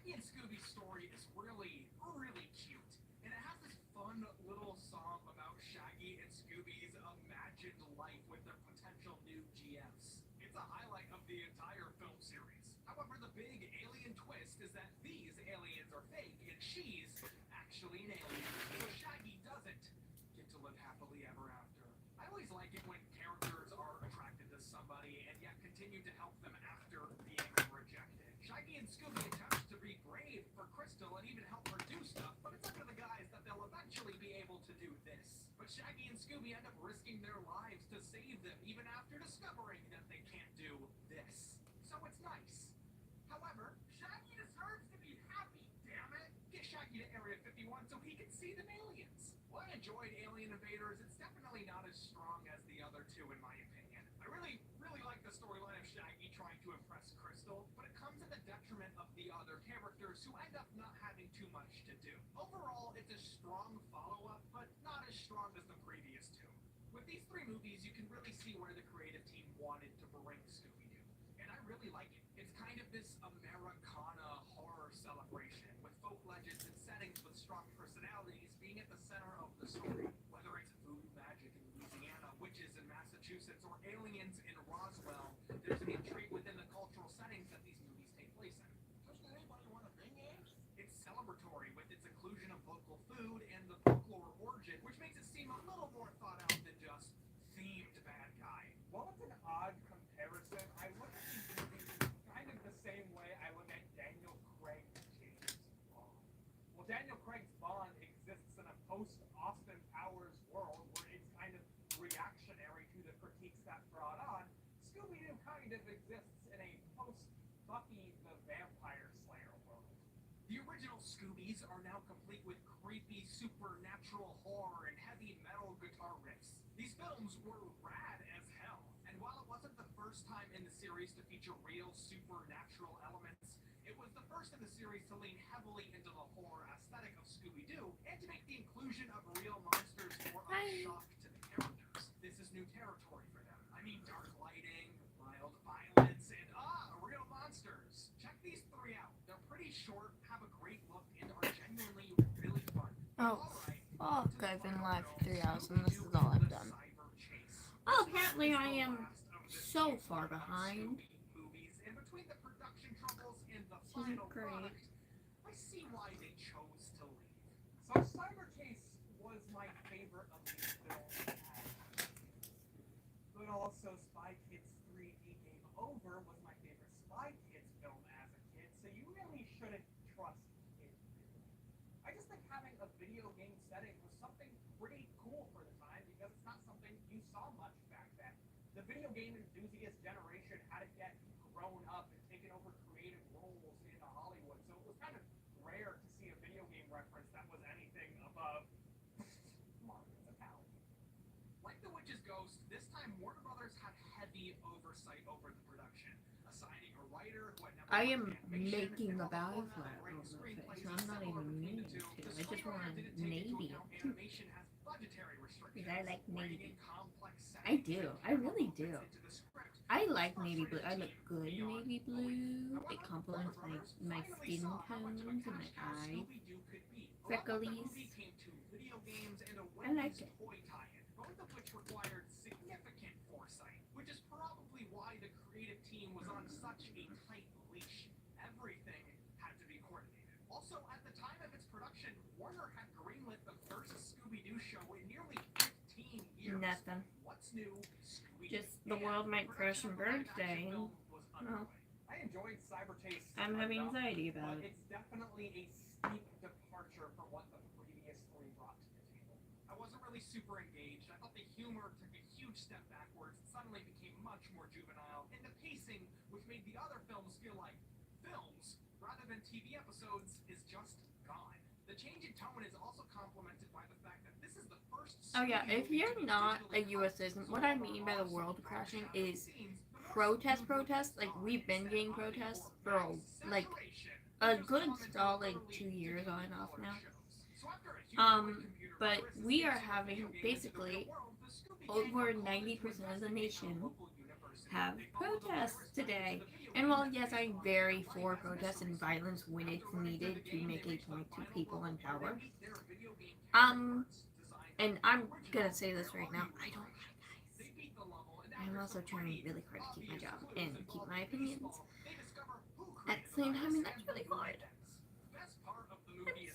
Shaggy and Scooby's story is really, really cute. And it has this fun little song about Shaggy and Scooby's imagined life with their potential new GFs. It's a highlight of the entire film series. However, the big alien twist is that these aliens are fake and she's actually an alien. So Shaggy doesn't get to live happily ever after. I always like it when characters are attracted to somebody and yet continue to help them after being rejected. Shaggy and Scooby attempt to be brave for Crystal and even help her do stuff, but it's under the guise that they'll eventually be able to do this. But Shaggy and Scooby end up risking their lives to save them even after discovering that they can't do this. So it's nice. However, Shaggy deserves to be happy, damn it! Get Shaggy to Area 51 so he can see them aliens. Well, I enjoyed Alien Invaders. It's definitely not as strong as the other two in my opinion. I really like the storyline of Shaggy trying to impress Crystal, but it comes at the detriment of the other characters who end up not having too much to do. Overall, it's a strong follow-up, but not as strong as the previous two. With these three movies, you can really see where the creative team wanted to bring Scooby-Doo, and I really like it. It's kind of this Americana horror celebration, with folk legends and settings with strong personalities being at the center of the story. Whether it's voodoo magic in Louisiana, witches in Massachusetts, or aliens in Roswell, there's intrigue within the cultural settings that these movies take place in. Doesn't anybody want to bring eggs? It's celebratory with its inclusion of local food and the folklore origin, which makes it seem a little more thought out than just themed bad guy. While it's an odd comparison, I look at these movies kind of the same way I look at Daniel Craig's James Bond. Well, Daniel Craig's Bond exists in a post-Austin Powers world where it's kind of reactionary to the critiques that brought on. Scooby-Doo kind of exists in a post-Buffy the Vampire Slayer world. The original Scoobies are now complete with creepy supernatural horror and heavy metal guitar riffs. These films were rad as hell, and while it wasn't the first time in the series to feature real supernatural elements, it was the first in the series to lean heavily into the horror aesthetic of Scooby-Doo and to make the inclusion of real monsters more of a shock to the characters. This is new territory for them. I mean, dark lighting, mild violence, and real monsters. Check these three out. They're pretty short, have a great look, and are genuinely really fun. Oh, fuck, I've been live for 3 hours and this is all I've done. Oh, apparently I am so far behind. And between the production troubles and the This final isn't great. product, I see why they chose to leave. So Cyber Chase was my favorite of these films. But also Spy Kids 3D Game Over was my favorite Spy Kids film as a kid, so you really shouldn't trust it. I just think having a video game setting was something pretty cool for the time because it's not something you saw much back then. The video game enthusiast generation hadn't yet grown up and taken over creative roles in Hollywood, so it was kind of rare to see a video game reference that was anything above Marvin's account. Like The Witch's Ghost, this time Warner Brothers had heavy oversight over the production, assigning a writer who had never I worked am in animation making and the helped bow on flat and writing over the screenplays face. I'm not similar even between meaning the two. to. The I just screenwriter want didn't take into navy. account animation has budgetary restrictions. Because I like Writing navy. in complex I settings do. and I really elements do. into the script. I like navy blue. I look good in navy blue. It complements my skin tones and my eyes. Frecklies. I like it. Both of which required significant foresight, which is probably why the creative team was on such a tight leash. Everything had to be coordinated. Also, at the time of its production, Warner had greenlit the first Scooby-Doo show in nearly 15 years. Nothing. What's new? Scooby-Doo. Just the world might crash and burn today. Film was underway. I enjoyed Cyber Chase. I'm having enough, anxiety about but it. it's definitely a steep departure from what the previous three brought to the table. I wasn't really super engaged. I thought the humor took a huge step backwards. It suddenly became much more juvenile. And the pacing, which made the other films feel like films rather than TV episodes, is just gone. The change in tone is also complemented by the fact that this is the first. Oh yeah, if Scooby-Doo you're to be not a digitally US citizen, what I mean by the world crashing is protest. Like we've been getting protests for like a good solid 2 years on and off now. But we are having basically over 90% of the nation have protests today. And while yes, I'm very for protests and violence when it's needed to make a point to people in power, and I'm gonna say this right now, I don't like guys. I'm also trying really hard to keep my job and keep my opinions at the same time, and that's really hard. I'm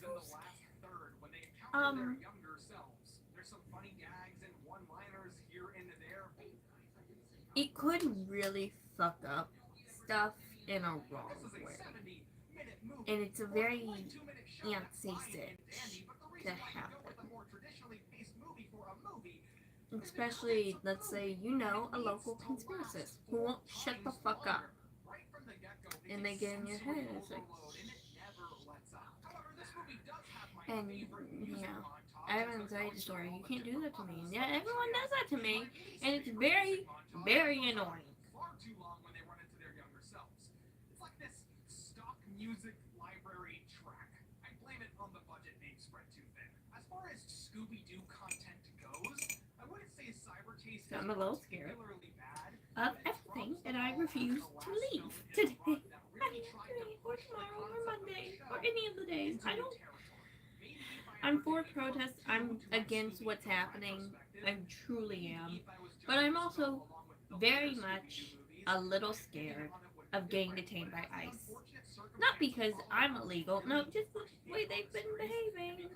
so scared. There's some funny gags and one-liners here and there. It could really fuck up stuff in a wrong way. And it's a very antsy stitch to happen. Especially, let's say, you know, a local conspiracist who won't shut the fuck up. And they get in your head and it's like... And, you know, I have an anxiety disorder. You can't do that to me. And yet everyone does that to me. And it's very, very annoying. Far too long when they run into their younger selves. It's like this stock music library track. I blame it on the budget being spread too thin. As far as Scooby-Doo content goes, I wouldn't say Cyber Chase is I'm a little scared particularly bad. of everything, and I refuse to leave today. Or tomorrow, or Monday, or any of the days. I'm for protests. I'm against what's happening. I truly am. But I'm also very much a little scared of getting detained by ICE. Not because I'm illegal, no, just the way they've been behaving.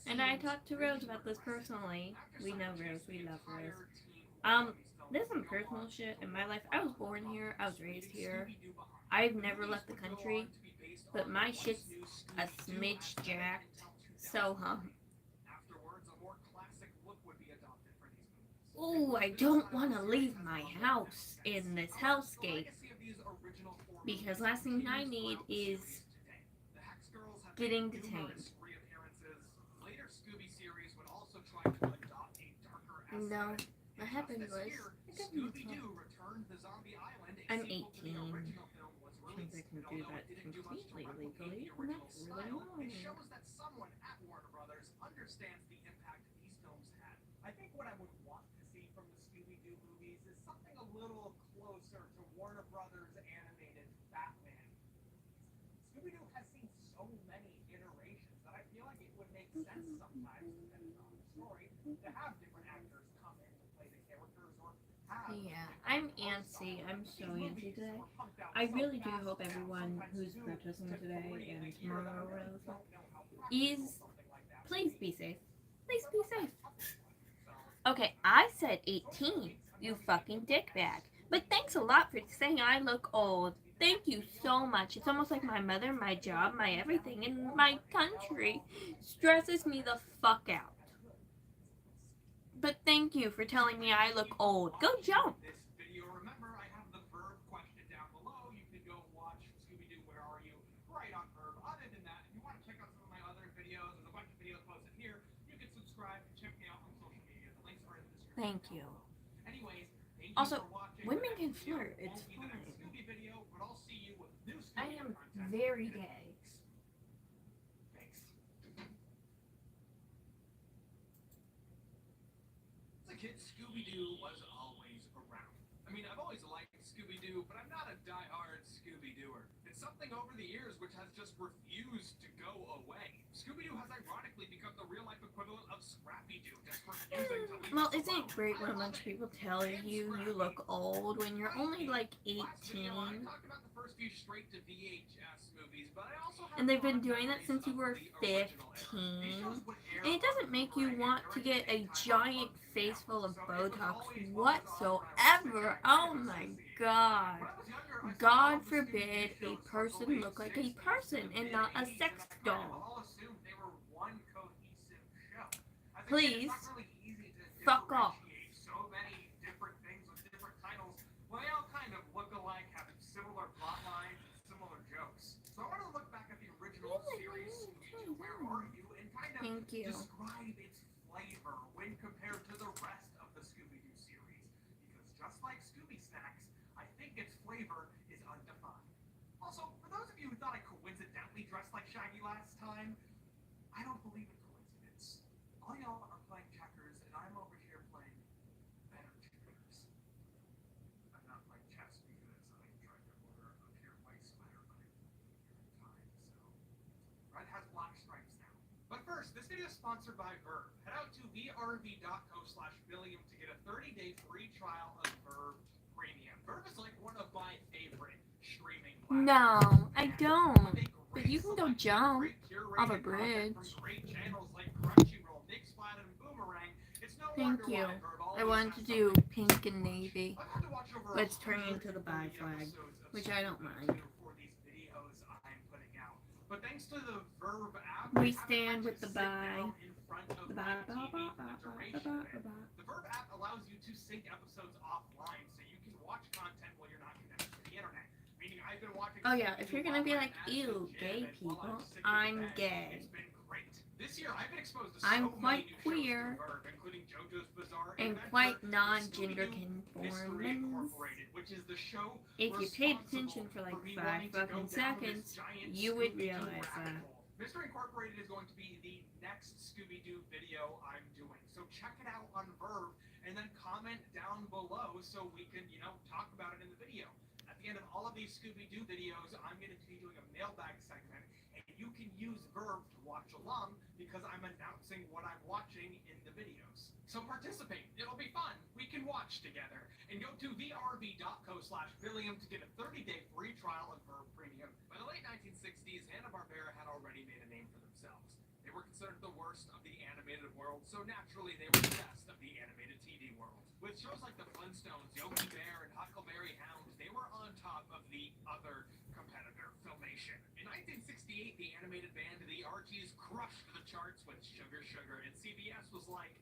And I talked to Rose about this personally. We know Rose, we love Rose. There's some personal shit in my life. I was born here, I was raised here. I've never left the country, but my shit's a smidge jacked. So, ooh, I don't want to leave my house in this hellscape. Because last thing I need is getting detained. No, what happened was, I'm 18. Means I can do that completely legally, and that's really annoying. It shows that someone at Warner Brothers understands the impact these films had. I think what I would want to see from the Scooby-Doo movies is something a little closer to Warner Brothers animated Batman. Scooby-Doo has seen so many iterations that I feel like it would make sense sometimes, depending on the story, to have different actors come in to play the characters or have... Yeah, I'm antsy. I'm so antsy today. I really do hope everyone who's protesting today and tomorrow is... Please be safe. Please be safe. Okay, I said 18, you fucking dickbag. But thanks a lot for saying I look old. Thank you so much. It's almost like my mother, my job, my everything in my country stresses me the fuck out. But thank you for telling me I look old. Go jump. This video, remember, I have the Verb question down below. You can go watch Scooby-Doo, Where Are You? Right on Verb. Other than that, if you want to check out some of my other videos, there's a bunch of videos posted here. You can subscribe and check me out on social media. The links are in the description. Thank you. Anyways, thank you also, for watching. women can flirt. It's fine. Video, but I'll see you with new I Scooby-Doo am content. very gay. Thanks. As a kid, Scooby-Doo was always around. I mean, I've always liked Scooby-Doo, but I'm not a die-hard Scooby-Dooer. It's something over the years which has just refused to go away. Scooby-Doo has ironically become the real-life equivalent of Scrappy-Doo, just refusing to leave Well, us isn't it alone. great when a bunch of people tell you you look old when you're only like 18? Last video, I talked about the first few straight-to-VHS movies, but I also have And they've been fond doing that memories since you of were the original era. 15. These shows would air And it doesn't make you want to get a giant face full of Botox whatsoever. Oh my god. God forbid a person look like a person and not a sex doll. Please, fuck off. So many different things with different titles. Well, they all kind of look alike, have similar plot lines and similar jokes. So I want to look back at the original series, Scooby-Doo, Where Are You? And kind of Thank you. describe its flavor when compared to the rest of the Scooby-Doo series. Because just like Scooby Snacks, I think its flavor is undefined. Also, for those of you who thought I coincidentally dressed like Shaggy last time, I don't believe in coincidence. All y'all are playing checkers, and I'm over here playing better checkers. first, this video is sponsored by Verve. Head out to vrv.co/Billiam to get a 30-day free trial of Verve Premium. Verve is like one of my favorite streaming platforms. No, I don't. But you can go jump off a bridge. Great channels like Crunchyroll, Mixcloud, and Boomerang. It's no Thank wonder you. why Verve always I wanted to has do something pink and navy, I've had to watch over but it's turning into the 130 bi flag, episodes of which I don't Scooby-Doo mind. for these videos I'm putting out. But thanks to the Verve app, We I haven't stand had with to the sit bi. down in front of The my bi, ba, TV ba, for ba, the ba, duration ba, of it. ba, ba. The Verve app allows you to sync episodes offline, so you can watch content while you're not connected to the internet. Meaning I've been watching. Oh yeah, if Scooby-Doo you're gonna be while like, I'm at the ew, gym gay and while people, sitting in I'm bed. gay. It's been great. This year I've been exposed to I'm so quite many new queer shows through Verve, including JoJo's Bizarre and Adventure, quite and non-gender Scooby-Doo Mystery conformance. Incorporated, which is the show If you paid responsible attention for like me 5 wanting to go fucking down seconds, this giant you would Scooby-Doo realize rabbit that. hole. Mystery Incorporated is going to be the next Scooby-Doo video I'm doing. So check it out on Verve and then comment down below so we can, talk about it in the video. At the end of all of these Scooby-Doo videos, I'm going to be doing a mailbag segment, and you can use Verve to watch along because I'm announcing what I'm watching in the videos. So participate. It'll be fun. We can watch together. And go to vrv.co/Billiam to get a 30-day free trial of Verve Premium. By the late 1960s, Hanna-Barbera had already made a name for themselves. They were considered the worst of the animated world, so naturally they were the best of the animated TV world. With shows like The Flintstones, Yogi Bear, and Huckleberry Hound, they were on top of the other competitor, Filmation. In 1968, the animated band The Archies crushed the charts with Sugar Sugar, and CBS was like,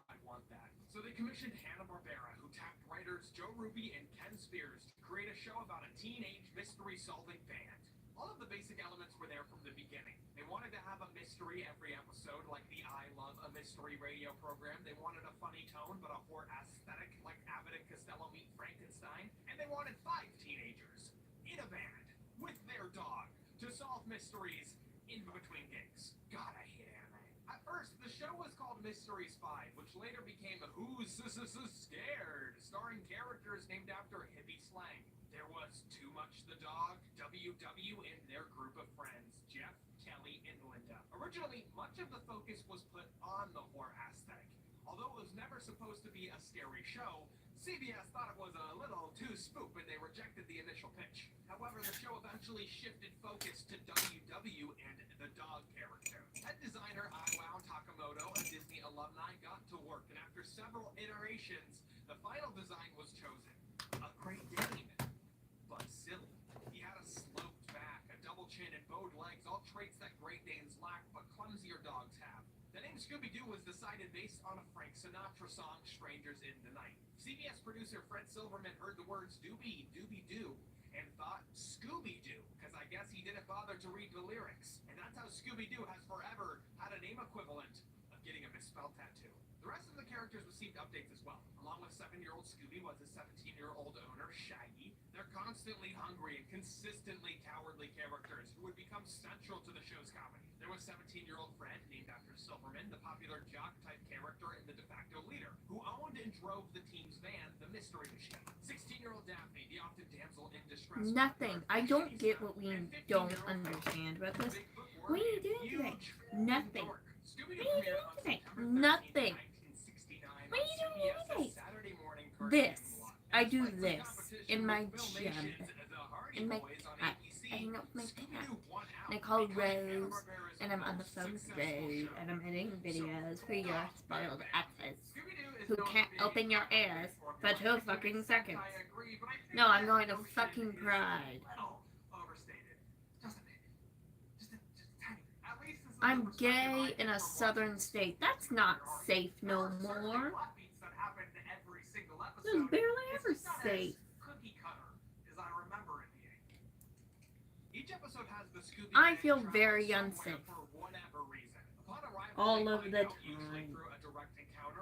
I want that. So they commissioned Hanna-Barbera, who tapped writers Joe Ruby and Ken Spears to create a show about a teenage mystery-solving band. All of the basic elements were there from the beginning. They wanted to have a mystery every episode, like the I Love a Mystery radio program. They wanted a funny tone, but a horror aesthetic, like Abbott and Costello meet Frankenstein. And they wanted 5 teenagers in a band with their dog to solve mysteries in between gigs. God, I hate anime. At first, the show was called Mystery Spy, which later became Who's Scared, starring characters named after hippie slang. There was Too Much the Dog, WW, and their group of friends, Jeff, Kelly, and Linda. Originally, much of the focus was put on the horror aesthetic. Although it was never supposed to be a scary show, CBS thought it was a little too spook and they rejected the initial pitch. However, the show eventually shifted focus to WW and the dog character. Head designer Iwao Takamoto, a Disney alumni, got to work, and after several iterations, the final design was chosen. A Great Dane, but silly. He had a sloped back, a double chin, and bowed legs, all traits that Great Danes lack, but clumsier dogs have. The name Scooby-Doo was decided based on a Frank Sinatra song, Strangers in the Night. CBS producer Fred Silverman heard the words doobie, doobie-doo, and thought Scooby-Doo, because I guess he didn't bother to read the lyrics. And that's how Scooby-Doo has forever had a name equivalent of getting a misspelled tattoo. The rest of the characters received updates as well. Along with 7-year-old Scooby was his 17-year-old owner, Shaggy. They're constantly hungry and consistently cowardly characters who would become central to the show's comedy. There was 17-year-old Fred, named after Silverman, the popular jock-type character and the de facto leader, who owned and drove the team's van, the Mystery Machine. 16-year-old Daphne, the often damsel in distress. Nothing. I don't get what we don't understand about this. What are you doing today? Nothing. What are you doing today? Nothing. What are you doing today? This. I do this in my gym. In my I hang out with my cat. And I call Rose, and I'm on the phone with Rose, and I'm editing videos for your spoiled exes who can't open your ears for 2 fucking seconds. No, I'm going to fucking Pride. I'm gay in a southern state. That's not safe no more. This is barely ever safe. I feel very unsafe. All of the time.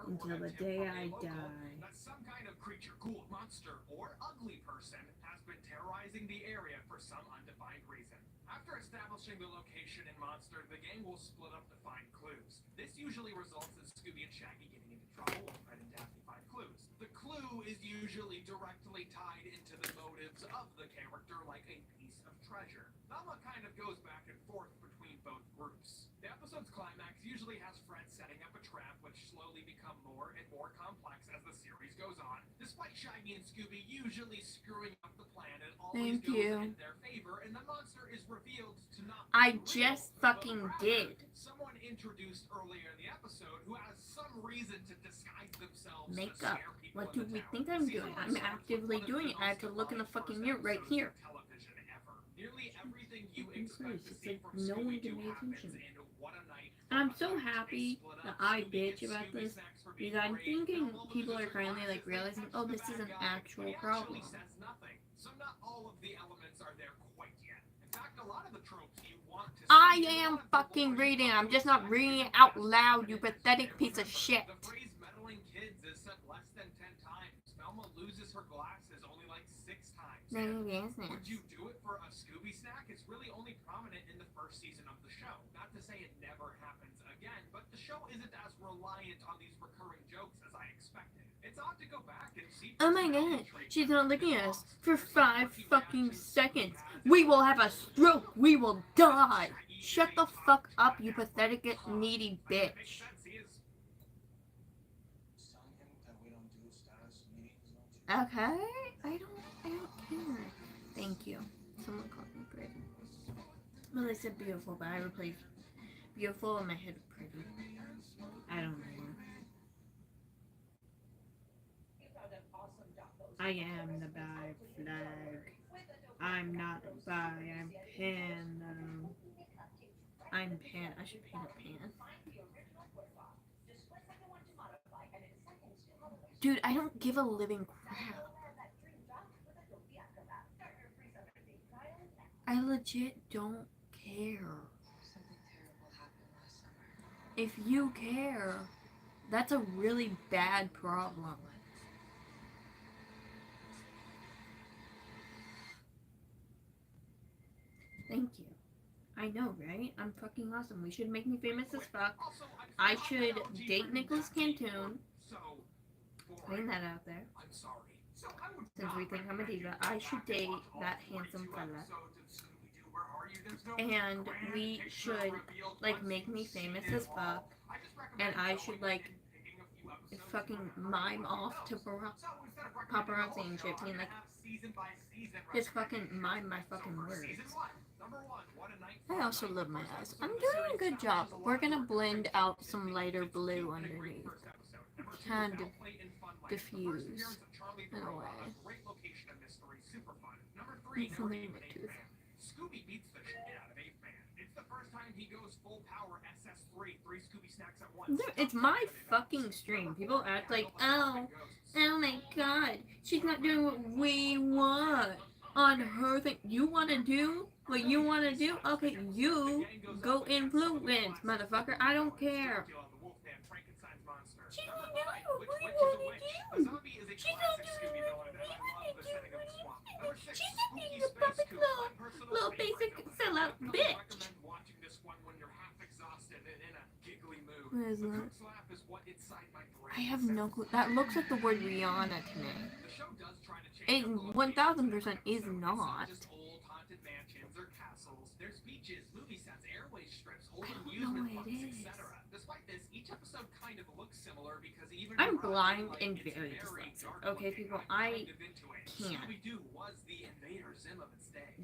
Until the day I die. That some kind of creature, ghoul, monster, or ugly person has been terrorizing the area for some undefined reason. After establishing the location and monster, the gang will split up to find clues. This usually results in Scooby and Shaggy getting into trouble while Fred and Daphne find clues. The clue is usually directly tied into the motives of the character, like a piece of treasure. Velma kind of goes back and forth between both groups. The episode's climax usually has Fred setting up a trap, which slowly become more and more complex as the series goes on. Despite Shaggy and Scooby usually screwing up the plan, it always goes in their favor, and the monster is revealed to not be I real, just but fucking rather did. someone introduced earlier in the episode who has some reason to disguise themselves to Makeup. scare people What in do the we town. think I'm Season doing? one I'm starts with actively one of doing the it. I have to most look in the demonic fucking first mirror right episodes here. of television ever. Nearly everything you Fucking expect Christ, to it's see like from no one Scooby-Doo can pay happens attention. in What a Night. And I'm What a so Night. They happy split that up. I Scooby bitch gets about Scooby this snacks for being because I'm brave. thinking Velma people loses are her finally glasses. like They realizing, catch oh, the this bad is an guy, actual but he problem. actually says nothing. So not all of the elements are there quite yet. In fact, a lot of the tropes you want to see. I am fucking reading. I'm just not reading it out loud, you pathetic piece of shit. The phrase meddling kids is said less than 10 times. Velma loses her glasses only like 6 times. Would you do it for a Scooby snack? It's really only prominent in the first season of the show. Not to say it never happens again, but the show isn't as reliant on these recurring jokes as I expected. It's odd to go back and see. Oh my god, she's not looking at us for 5 fucking seconds. We will have a stroke. We will die. Shut the fuck up, you pathetic, needy bitch. Okay, I don't care. Thank you. Someone called me pretty. Well, they said beautiful, but I replaced beautiful in my head with pretty. I don't know. I am the bi flag. I'm not bi, I'm pan. I'm pan. I should paint a pan. Dude, I don't give a living crap. I legit don't care. Something terrible happened last summer. If you care, that's a really bad problem. Thank you. I know, right? I'm fucking awesome. We should make me famous as fuck. I should date Nicholas Cantoon. Putting that out there. Since we think I'm a diva, I should date that handsome fella. And we should, like, make me famous as fuck. And I should, like, fucking mime off to paparazzi and shit. Being like, just fucking mime my fucking words. I also love my eyes. I'm doing a good job. We're gonna blend out some lighter blue underneath. Kind of diffuse in a way. It's something in my tooth. Scooby beats the shit out of Ape Man. It's the first time he goes full power SS3, 3 Scooby snacks at once. Dude, it's my fucking stream. People act like, oh my god, she's not doing what we want on her thing. You want to do what you want to do? Okay, you go influence, motherfucker. I don't care. She's not doing what we want to do. She's not doing what we want to do. She's not being a puppet little basic sellout bitch. What is that? I have no clue. That looks like the word Rihanna to me. It 1000% is not. I don't know what it is. I'm blind and very dyslexic. Okay, people, I can't.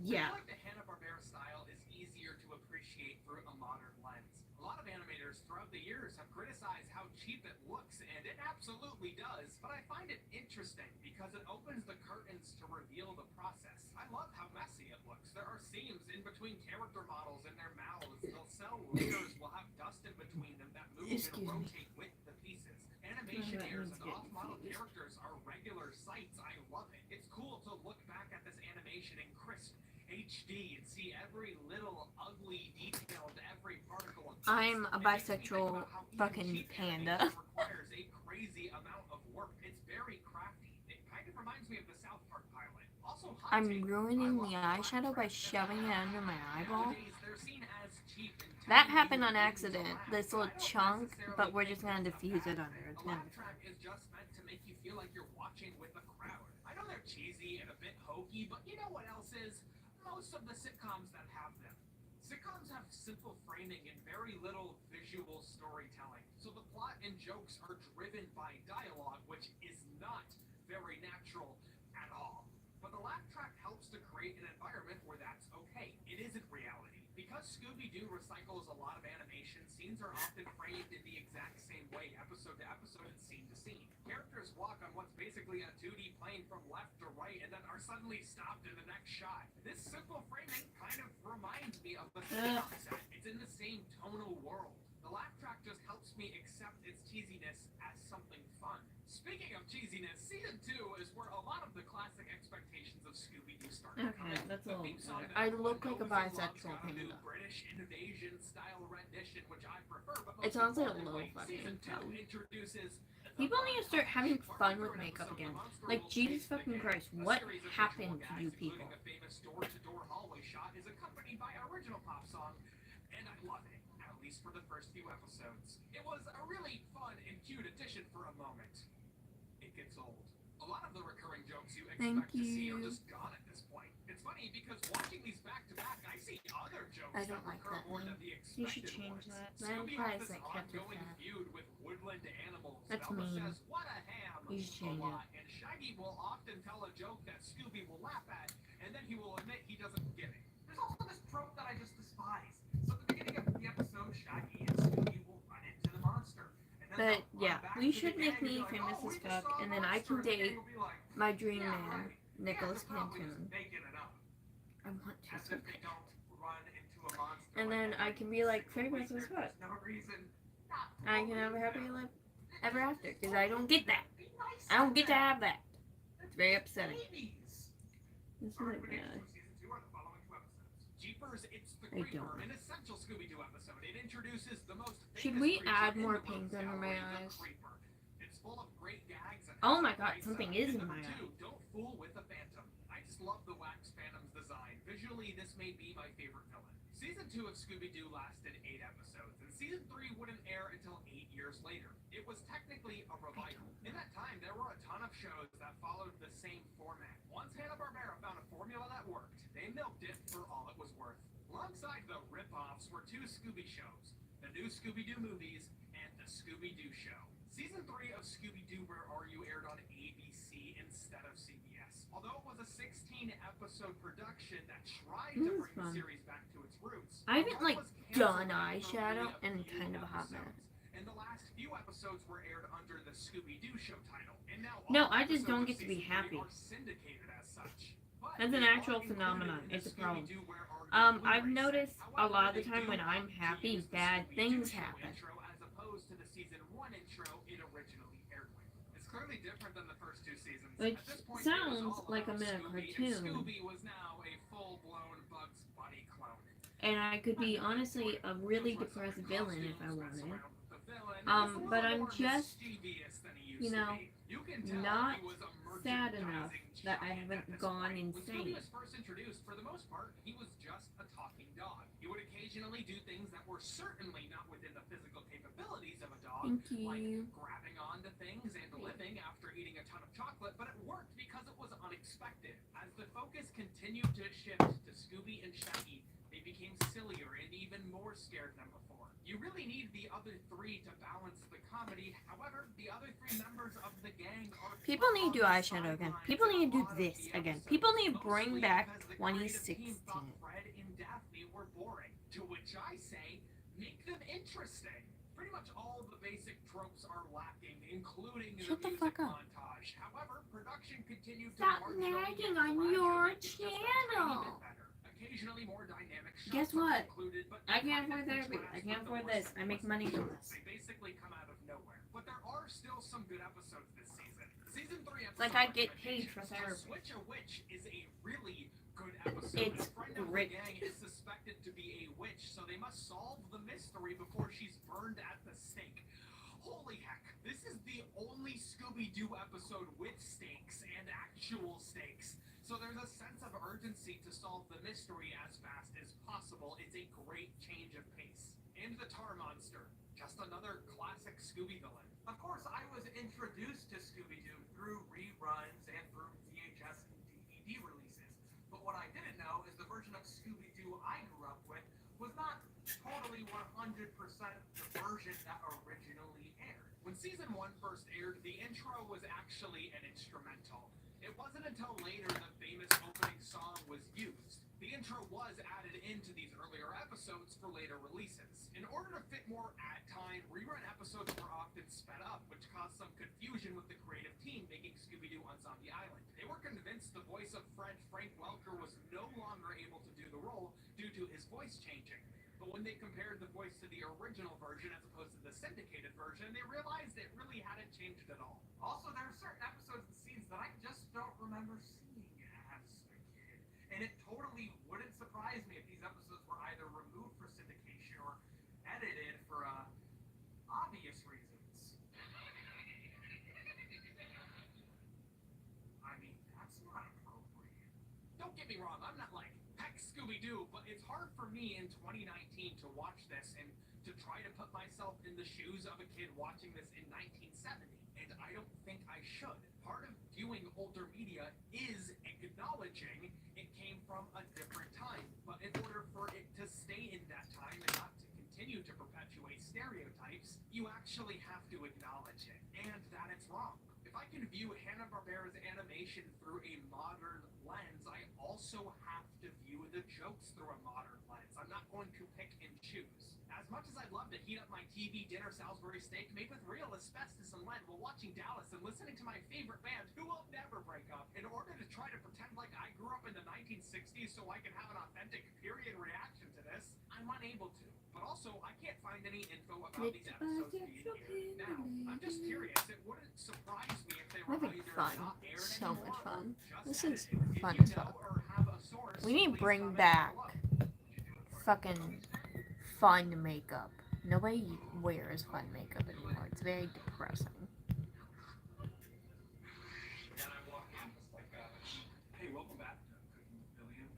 Yeah. The Hanna-Barbera style is easier to appreciate through a modern lens. A lot of animators throughout the years have criticized how cheap it looks, and it absolutely does, but I find it interesting because it opens the curtains to reveal the process. I love how messy it looks. There are seams in between character models in their mouths. They'll sell layers will have dust in between them that move and rotate with the pieces. Animation errors and off-model characters are regular sights. I love it. It's cool to look back at this animation in crisp HD and see every little ugly detail to every particle. I'm a bisexual fucking panda. Requires a crazy amount of work. It's very crafty. It kind of reminds me of the South Park pilot. Also, I'm ruining the eyeshadow by shoving it under my eyeball. That happened on accident. This little chunk, but we're just gonna diffuse it under. It's gonna be fine. Is just meant to make you feel like you're watching with a crowd. I know they're cheesy and a bit hokey, but you know what else is? Most of the sitcoms that have them. Sitcoms have simple framing and very little visual storytelling, so the plot and jokes are driven by dialogue, which is not very natural at all. But the laugh track helps to create an environment where that's okay. It isn't reality. Because Scooby-Doo recycles a lot of animation, scenes are often framed in the exact same way, episode to episode and scene to scene. Characters walk on what's basically a 2D plane from left to right and then are suddenly stopped in the next shot. This simple framing kind of reminds me of the sitcom set. It's in the same tonal world. The laugh track just helps me accept its cheesiness as something fun. Speaking of cheesiness, season 2 is where a lot of the classic expectations of Scooby-Doo start to come Okay, in. that's a The little theme song better. that I everyone look like a knows and loves bisexual got a new panda. British invasion style rendition, which I prefer, but It most sounds like a importantly, low season fucking 2 tone. introduces the People need to start having montage. fun Partway with through an makeup episode, again. the monster Like, will Jesus chase the fucking gang. Christ, A what series of happened visual to gags, you people? including a famous door-to-door hallway shot, is accompanied by an original pop song, and I love it, at least for the first few episodes. It was a really fun and cute addition for a moment. It gets old. A lot of the recurring jokes you expect to see are just gone at this point. It's funny because watching these back to back, I see other jokes I that don't like recur that more name. than the You should expected change ones. that. Scooby That has implies this that kept it ongoing fat. feud with woodland animals. That's Velma mean. says, "What a ham!" You should change a it. lot, and Shaggy will often tell a joke that Scooby will laugh at, and then he will admit he doesn't get it. There's also this trope that I just despise. So at the beginning of the episode, Shaggy and Scooby will run into the monster. And then But they'll run yeah, back we to the should gang make and be me like, famous "Oh, we as just fuck, saw a and then I monster," can and the gang date will be like, my dream "Yeah, man, right. Nicholas Yeah, they're probably just Cantone. making it up." I want to As so if they bad. don't run into a monster And like then I every can be like single famous week. as fuck. There's no reason not to I can have a believe happy them. life ever after, because I don't get that. Be nice I don't to get to them. have that. It's very upsetting. Babies. This Our is recommendations for season 2 are the following 2 episodes. Jeepers, It's the I Creeper, don't. an essential Scooby-Doo episode. It introduces the most Should famous we creature add in more the pink rogues under my gallery, eyes? the Creeper. It's full of great gags and Oh has my a god, great something setup. is And in my number eye. 2, don't fool with the Phantom. I just love the wax Phantom's design. Visually, this may be my favorite villain. Season 2 of Scooby-Doo lasted 8 episodes, and Season 3 wouldn't air until 8 years later. It was technically a revival. In that time, there were a ton of shows that followed the same format. Once Hanna-Barbera found a formula that worked, they milked it for all it was worth. Alongside the rip-offs were 2 Scooby shows, the new Scooby-Doo movies, and the Scooby-Doo show. Season 3 of Scooby-Doo Where Are You aired on ABC instead of CBS. Although it was a 16-episode production that tried to bring the fun. series back to its roots, I haven't, the run like, was canceled done after eyeshadow only in few kind of a hot minute. episodes. And the last few episodes were aired under the Scooby-Doo show title. And now No, all I just episodes don't of get to be season 3 happy. are syndicated as such. But That's an they actual are included phenomenon. in the It's a problem. Scooby-Doo Where Are You I've Blu-ray set. noticed a However, lot of the they time do when I'm opt to happy, use the bad Scooby-Doo things show happen. intro as opposed to the season 1 intro it originally aired with. It's clearly different than the first 2 seasons. Which At this point, sounds it was all like about I'm in a Scooby, and cartoon. Scooby was now a full-blown Bugs Bunny clone. And I could be honestly a really depressed villain if I wanted. But I'm just, you know, not sad enough that I haven't gone When insane. Scooby was first introduced, for the most part, he was just a talking dog. He would occasionally do things that were certainly not within the physical capabilities of a dog, Thank like you. grabbing onto things and living after eating a ton of chocolate, but it worked because it was unexpected. As the focus continued to shift to Scooby and Shaggy, they became sillier and even more scared than before. You really need the other 3 to balance the comedy. However, the other 3 members of the gang are People need to do on the eyeshadow again. sidelines People in need to do a lot of this the again. episodes, People need to bring mostly back because the creative 2016. team thought Fred and Daphne were boring. To which I say, make them interesting. Pretty much all the basic tropes are lacking, including Shut the the fuck music up. montage. However, production continued to Stop marginally nagging and on gradually your get just a tiny channel. bit better. Occasionally more dynamic shots Guess are what? included, but I they can't kind of afford therapy. contrast I can't with the afford worst this. I make money from this. They basically come out of nowhere. But there are still some good episodes this season. Season 3 episode Like I get paid for recommendations. therapy. Switch a Witch is a really good episode. It's a friend of great. the gang is suspected to be a witch, so they must solve the mystery before she's burned at the stake. Holy heck, this is the only Scooby-Doo episode with stakes and actual stakes. So there's a sense of urgency to solve the mystery as fast as possible. It's a great change of pace. And the Tar Monster, just another classic Scooby villain. Of course, I was introduced to Scooby-Doo through reruns and through VHS and DVD releases. But what I didn't know is the version of Scooby-Doo I grew up with was not totally 100% the version that originally aired. When season 1 first aired, the intro was actually an instrumental. It wasn't until later the famous opening song was used. The intro was added into these earlier episodes for later releases. In order to fit more ad time, rerun episodes were often sped up, which caused some confusion with the creative team making Scooby-Doo on Zombie Island. They were convinced the voice of Frank Welker was no longer able to do the role due to his voice changing. But when they compared the voice to the original version as opposed to the syndicated version, they realized it really hadn't changed at all. Also, there are certain episodes and scenes that I just don't remember seeing as a kid. And it totally wouldn't surprise me if these episodes were either removed for syndication or edited for obvious reasons. I mean, that's not appropriate. Don't get me wrong, I'm not like heck Scooby-Doo, but it's hard for me in 2019 to watch this and to try to put myself in the shoes of a kid watching this in 1970, and I don't think I should. Part of viewing older media is acknowledging it came from a different time, but in order for it to stay in that time and not to continue to perpetuate stereotypes, you actually have to acknowledge it, and that it's wrong. If I can view Hanna-Barbera's animation through a modern lens, I also have to view the jokes through a modern lens. I'm not going to pick and choose. As much as I'd love to heat up my TV dinner Salisbury steak made with real asbestos and lead while watching Dallas and listening to my favorite band, who will never break up, in order to try to pretend like I grew up in the 1960s so I can have an authentic period reaction to this, I'm unable to. But also, I can't find any info about these episodes being aired now. I'm just curious. It wouldn't surprise me if they were Having either fun. not aired So anymore much fun. or This just is edited. fun If as you know fuck. or have a source, We need to please bring comment back below. fucking fun makeup. Nobody wears fun makeup anymore. It's very depressing. Hey, welcome back to Cooking with Billion,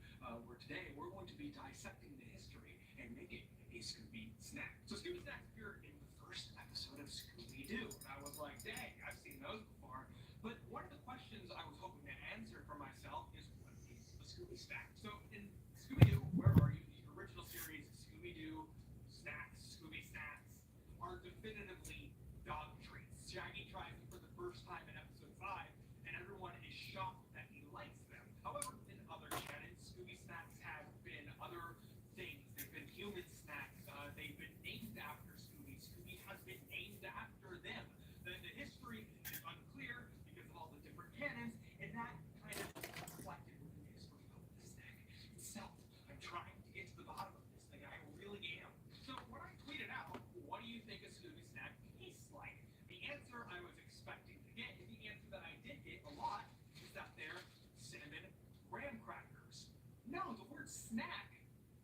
where today we're going to be dissecting the history and making a Scooby snack. So Scooby snacks appeared in the first episode of Scooby-Doo. And I was like, dang, I've seen those before. But one of the questions I was hoping to answer for myself is, what is a Scooby snack? So in Scooby-Doo, Where Are You? The original series, Scooby-Doo snacks, Scooby snacks, are definitively dog treats. Shaggy tries them for the first time in episode 5, and everyone is shocked that he likes them. However, in other canons, Scooby snacks have been other things. They've been human snacks. They've been named after Scooby. Scooby has been named after them. The history is unclear because of all the different canons, and that kind of reflected within the history of the snack itself. I'm trying to get to the bottom of this thing. I really am. So when I tweeted out, what do you think a Scooby snack tastes like? The answer I was expecting to get, and the answer that I did get a lot, is that they're cinnamon graham crackers. No, the word snack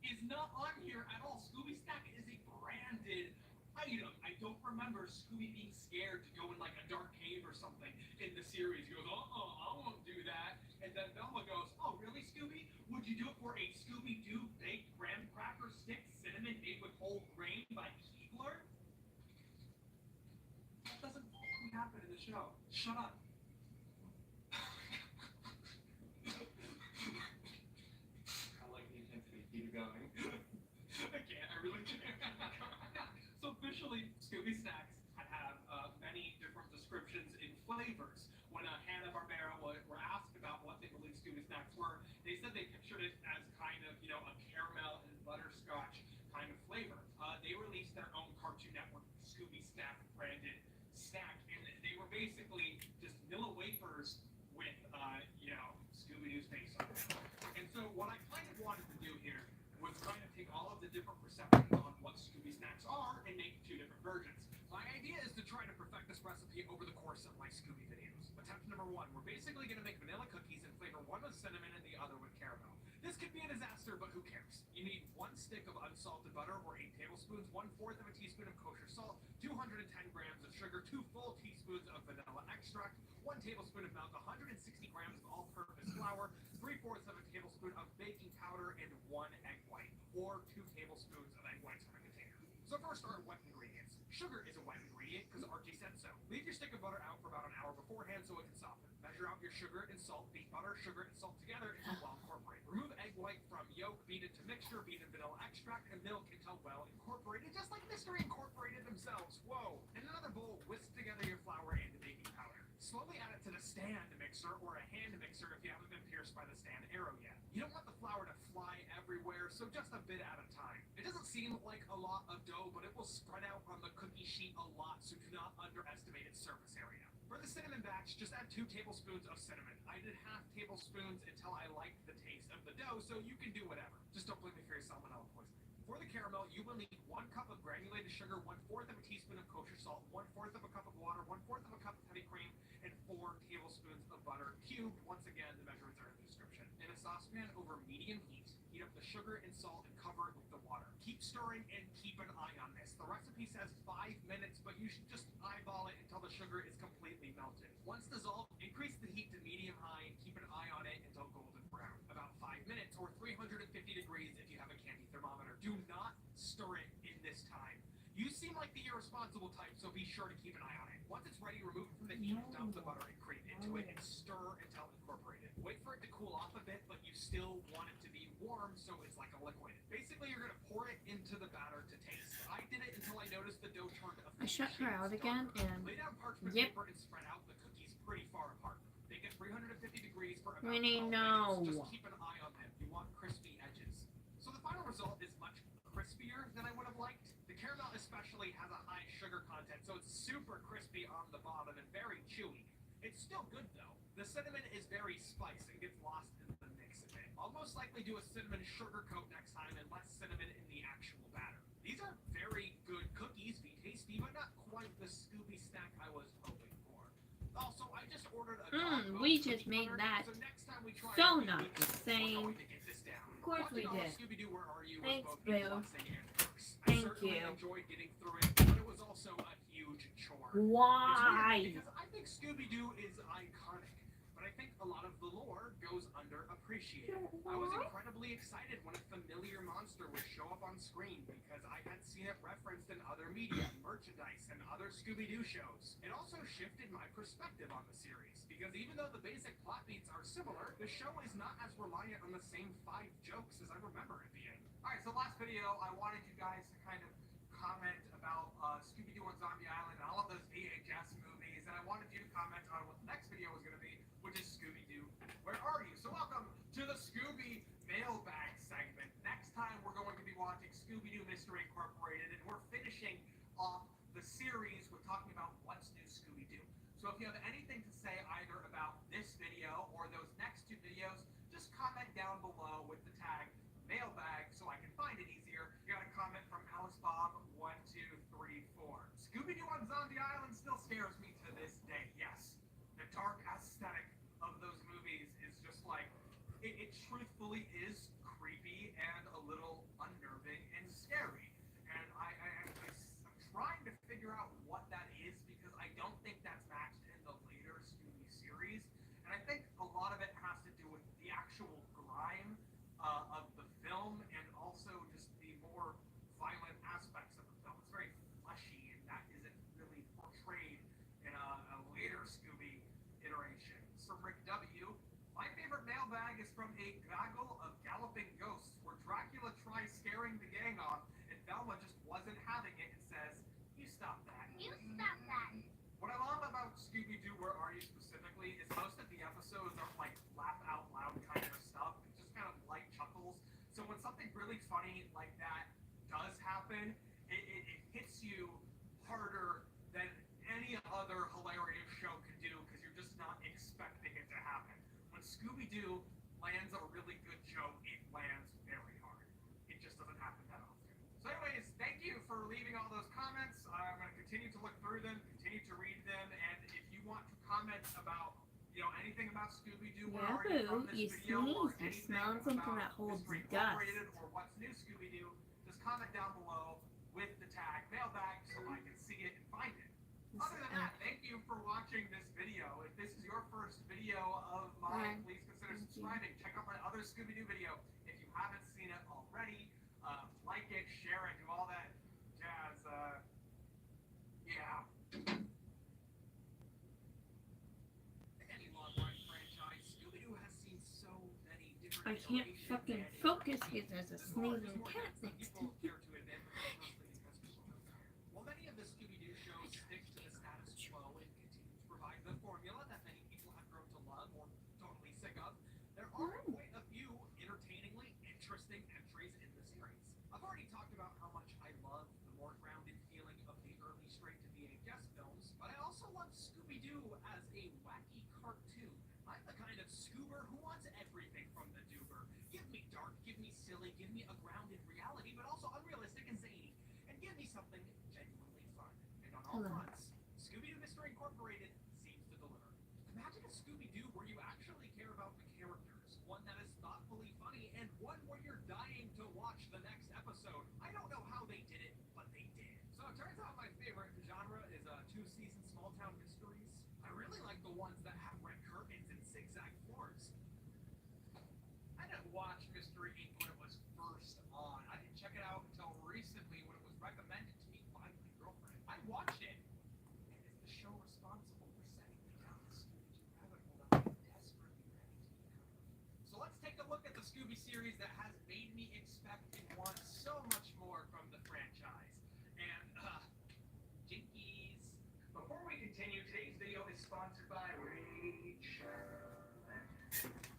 is not on here at all. Scooby snack is a branded item. I don't remember Scooby being scared to go in like a dark cave or something in the series. He goes, I won't do that. And then Velma goes, oh really, Scooby? Would you do it for a Scooby-Doo baked graham cracker stick cinnamon made with whole grain by Keebler? That doesn't fucking happen in the show. Shut up. I like the intensity. Keep it going. I can't. I really can't. So officially, Scooby snacks have many different descriptions in flavors. When Hanna-Barbera were asked about what they believe Scooby snacks were, they said they pictured it as kind of, a caramel and butterscotch kind of flavor. They released their own Cartoon Network Scooby Snack branded snack, and they were basically just Nilla wafers with, Scooby-Doo's face on it. And so what I kind of wanted to do here was kind of take all of the different perceptions on what Scooby snacks are and make 2 different versions. My idea is to try to perfect this recipe over the course of my Scooby videos. Attempt number 1, we're basically going to make vanilla cookies and flavor one with cinnamon and the other with caramel. This could be a disaster, but who cares? You need 1 stick of unsalted butter or 8 tablespoons, 1/4 of a teaspoon of kosher salt, 210 grams of sugar, 2 full teaspoons of vanilla extract, 1 tablespoon of milk, 160 grams of all-purpose flour, 3/4 of a tablespoon of baking powder, and 1 egg white, or 2 tablespoons of egg whites in a container. So first are wet ingredients. Sugar is a wet ingredient because Archie said so. Leave your stick of butter out for about an hour beforehand so it can soften. Measure out your sugar and salt, beat butter, sugar, and salt together until well incorporated. Remove egg white from yolk, beat it to mixture, beat in vanilla extract and milk until well incorporated, just like Mystery Incorporated themselves. Whoa! In another bowl, whisk together your flour and the baking powder. Slowly add it to the stand mixer or a hand mixer if you haven't been pierced by the stand arrow yet. You don't want the flour to fly everywhere, so just a bit at a time. It doesn't seem like a lot of dough, but it will spread out on the cookie sheet a lot, so do not underestimate its surface area. For the cinnamon batch, just add 2 tablespoons of cinnamon. I did half tablespoons until I liked the taste of the dough, so you can do whatever. Just don't blame me for your salmonella poisoning. For the caramel, you will need 1 cup of granulated sugar, 1/4 of a teaspoon of kosher salt, 1/4 of a cup of water, 1/4 of a cup of heavy cream, and 4 tablespoons of butter cubed. Once again, the measurements are in the description. In a saucepan over medium heat, heat up the sugar and salt and cover it with the water. Keep stirring and keep an eye on this. The recipe says 5 minutes, but you should just eyeball it until the sugar is completely melted. Once dissolved, increase the heat to medium-high and keep an eye on it until golden brown. About 5 minutes or 350 degrees if you have a candy thermometer. Do not stir it in this time. You seem like the irresponsible type, so be sure to keep an eye on it. Once it's ready, remove it from the heat, dump the butter and cream into it, and stir until incorporated. Wait for it to cool off a bit, but you still want it to be warm, so it's like a liquid. Basically, you're going to pour it into the batter to taste. I did it until I noticed the dough turned a I shut her out again, and lay down parchment yep. paper and spread out the cookies pretty far apart. Bake at 350 degrees for about Winnie, 12 no. minutes. Just keep an eye on them. You want crispy edges. So the final result is much crispier than I would have liked. The caramel especially has a high sugar content, so it's super crispy on the bottom and very chewy. It's still good though. The cinnamon is very spiced and gets lost in the mix a bit. I'll most likely do a cinnamon sugar coat next time and less cinnamon in the actual batter. These are very good cookies, be tasty, but not quite the Scooby snack I was hoping for. Also, I just ordered a we just made that so next time we try so it, not the same. Of course we did. Scooby-Doo, Where Are You? Thanks, was both Boo. relaxing and perks. I Thank certainly you. enjoyed getting through it, but it was also a huge chore. Why? It's weird because I think Scooby-Doo is iconic, but I think a lot of the lore goes underappreciated. I was incredibly excited when a familiar monster would show up on screen because I had seen it referenced in other media, merchandise, and other Scooby-Doo shows. It also shifted my perspective on the series, because even though the basic plot beats are similar, the show is not as reliant on the same 5 jokes as I remember it being. Alright, so last video, I wanted you guys to kind of comment about Scooby-Doo on Zombie Island and all of those VHS movies, and I wanted you to comment on what the next video was going to be, which is Scooby-Doo, Where Are You? So welcome to the Scooby Mailbag segment. Next time we're going to be watching Scooby-Doo Mystery Incorporated, and we're finishing off the series with talking about what's new Scooby-Doo. So if you have anything to say either about this video or those next 2 videos, just comment down below with the tag mailbag so I can find it easier. You got a comment from AliceBob1234. Scooby-Doo on Zombie Island still scares me to this day. Yes, the dark aesthetic of those movies is just like, it truthfully is creepy and a little unnerving and scary. And I'm trying to figure out what that is, because I don't think that's matched in the later Scooby series. And I think a lot of it has to do with the actual grime of the film, and also just the more violent aspects of the film. It's very fleshy, and that isn't really portrayed in a later Scooby iteration. From Rick W., my favorite mailbag is from a gaggle of galloping ghosts, where Dracula tries scaring the gang off, and Velma just wasn't having it and says, "You stop that." You stop that. What I love about Scooby-Doo, Where Are You specifically, is most of the episodes aren't like laugh out loud kind of stuff. It's just kind of light chuckles. So when something really funny like that does happen, it hits you harder than any other hilarious show can do, because you're just not expecting it to happen. When Scooby-Doo lands a really good joke, it lands very hard. It just doesn't happen that often. So anyways, thank you for leaving all those comments. I'm going to continue to look through them, continue to read them, and if you want to comment about, you know, anything about Scooby-Doo, Where Are You from this you video, or sneeze. You're anything smelling something about that holds Mystery dust. Incorporated or what's new Scooby-Doo, just comment down below with the tag mailbag so I can see it and find it. Other than that, thank you for watching this video. If this is your first video of mine, please consider subscribing. Check out my other Scooby-Doo video if you haven't seen it already. Like it, share it, do all that jazz. Yeah. Any long-run franchise, Scooby-Doo has seen so many different I can't fucking focus because there's a sneezing cat next to me. While many of the Scooby-Doo shows stick to the status quo and continue to provide the formula that many people have grown to love or totally sick of, there are quite a few entertainingly interesting entries in the series. I've already talked about how much I love the more grounded feeling of the early straight-to-VHS films, but I also love Scooby-Doo as a wacky cartoon. I'm the kind of Scoober who wants everything from the Doober. Give me dark, give me silly, give me a grounded reality, but also unrealistic and zany. And give me something genuinely fun. And on all fronts, Scooby-Doo Mystery Incorporated seems to deliver. Imagine a Scooby-Doo where you actually care about the characters, one that is thoughtfully funny, and one where you're dying to watch the next episode. I don't know how they did it, but they did. So it turns out my favorite genre is two-season small-town mysteries. I really like the ones that have red curtains and zigzag floors. I didn't watch Mystery Inc. when it was first on. I didn't check it out until recently when it was recommended to me by my girlfriend. I watched it, and is the show responsible for setting me down the Scooby-Doo rabbit hole that I'm desperately ready to become? So let's take a look at the Scooby series that has made me expect and want so much more from the franchise. And, jinkies. Before we continue, today's video is sponsored by Rage.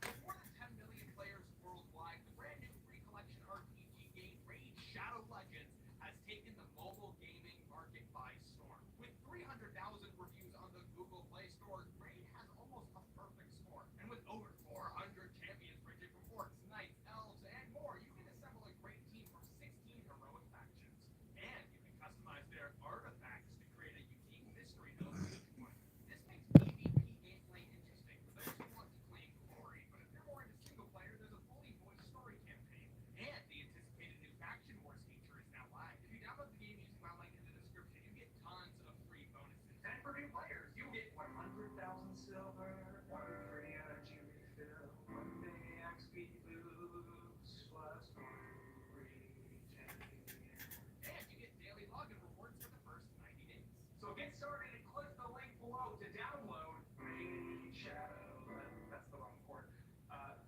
With more than 10 million players worldwide, the brand new free collection RPG game Raid Shadow Legends has taken the mobile gaming market by storm. With 300,000 reviews on the Google Play Store, Raid has almost a perfect score. And with over 400 champions ranging from orcs, knights, elves, and more, you can assemble a great team from 16 heroic factions. And you can customize their artifacts to create a unique mystery build for each one. This makes PvP gameplay interesting for those who want to claim glory, but if you're more into single player, there's a fully voiced story campaign. And the anticipated new Faction Wars feature is now live. If you download the game using my link in the description, you get tons of free bonuses. And for new players, you get 100,000 silver, 1 free energy refill, 1 day XP boost, plus 1 free day. And you get daily login rewards for the first 90 days. So get started and click the link below to download Raid Shadow. That's the wrong port.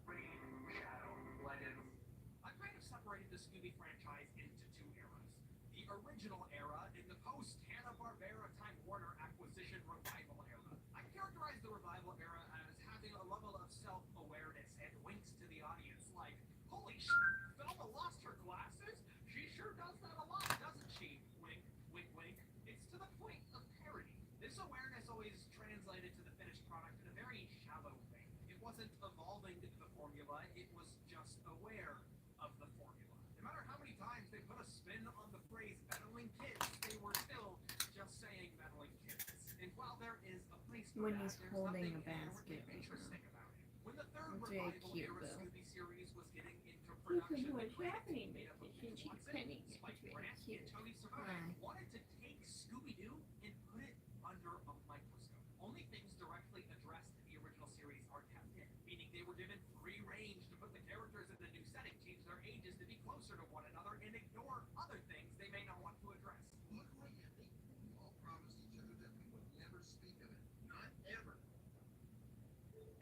Raid Shadow Legends. I've kind of separated the Scooby franchise into two eras. The original era and the post-Hanna-Barbera Time Warner acquisition revival era. I characterize the revival era as having a level of self-awareness and winks to the audience like, holy shit, Velma lost her glasses? She sure does that a lot, doesn't she? Wink, wink, wink. It's to the point of parody. This awareness always translated to the finished product in a very shallow way. It wasn't evolving the formula, it was just aware of the formula. No matter how many times they put a spin on the phrase meddling kids, they were still just saying meddling kids. And while there is a place for When that, he's there's holding nothing a basket inherently right interesting about it. When the third It's very revival cute, era though. Scooby series was getting into Look production, at what's the creative happening team made with up of this, Mitch and she's Watson, petting it. Spike It's very Brandt, cute. and Tony Hi. Serrano wanted to take Scooby-Doo and put it under a microscope. Only things directly addressed in the original series are kept in, meaning they were given free range to put the characters in the new setting, change their ages to be closer to one another, and ignore other things they may not want to address. Luckily, Andy, we all promised each other that we would never speak of it. Not ever.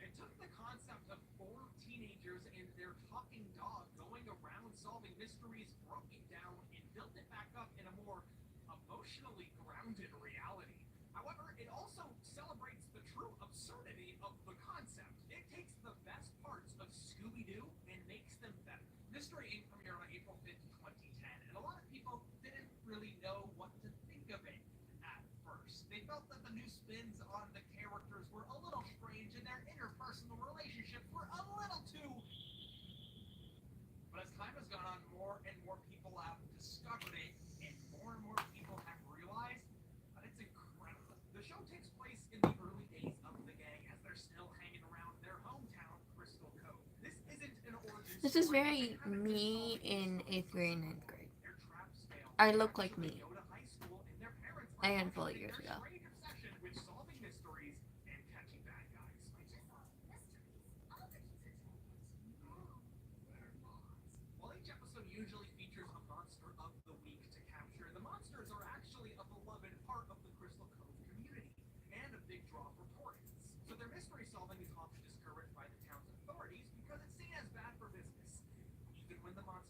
It took the concept of 4 teenagers and their talking dog going around solving mysteries, broke it down, and built it back up in a more emotionally grounded reality. However, it also celebrates the true absurdity of the concept. It takes the best parts of Scooby-Doo and makes them better. Mystery Inc. premiered on April 5th, 2010, and a lot of people didn't really know what to think of it at first. They felt that the new spins on the characters were a little strange and their interpersonal relationships were a little too... But as time has gone on, more and more people have discovered it, and more people have realized that it's incredible. The show takes place in the early days of the gang as they're still hanging around their hometown, Crystal Cove. This isn't an origin This is story. very They haven't me just in solved 8th grade and 9th grade. their traps fail. I They look like actually me go to high school, and their parents a are handful of questioning years their ago. strange obsession with solving mysteries and catching bad guys. We're just solving mysteries. All the kids are telling us, no, they're not. While each episode usually features a monster of the week to capture, the monsters are actually a beloved part of the Crystal Cove community and a big draw for tourists. So their mystery solving is often discouraged by the town's authorities because it's seen as bad for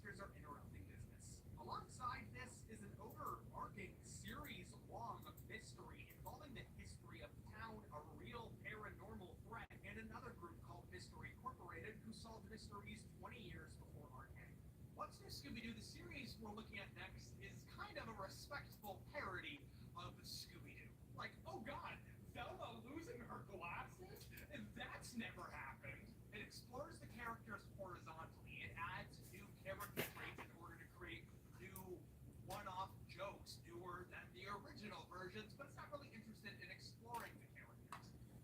monsters are interrupting business. Alongside this is an overarching series-long mystery involving the history of town, a real paranormal threat, and another group called Mystery Incorporated who solved mysteries 20 years before our day. What's New Scooby-Doo, the series we're looking at next, is kind of a respectful parody of Scooby-Doo. Like, oh god, Velma losing her glasses? That's never happened. It explores the characters horizontally. It adds new character traits in order to create new one-off jokes, newer than the original versions, but it's not really interested in exploring the characters.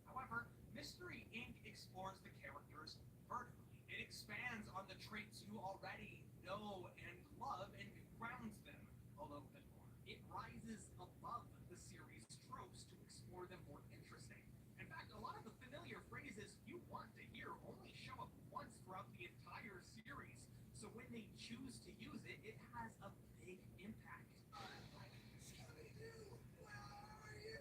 However, Mystery Inc. explores the characters vertically. It expands on the traits you already know and love and grounds them a little bit more. It rises above the series tropes to explore them more interesting. In fact, a lot of the familiar phrases you want to hear only show up once throughout the entire series, so when they choose to use it, it has a big impact. Scooby-Doo, where are you?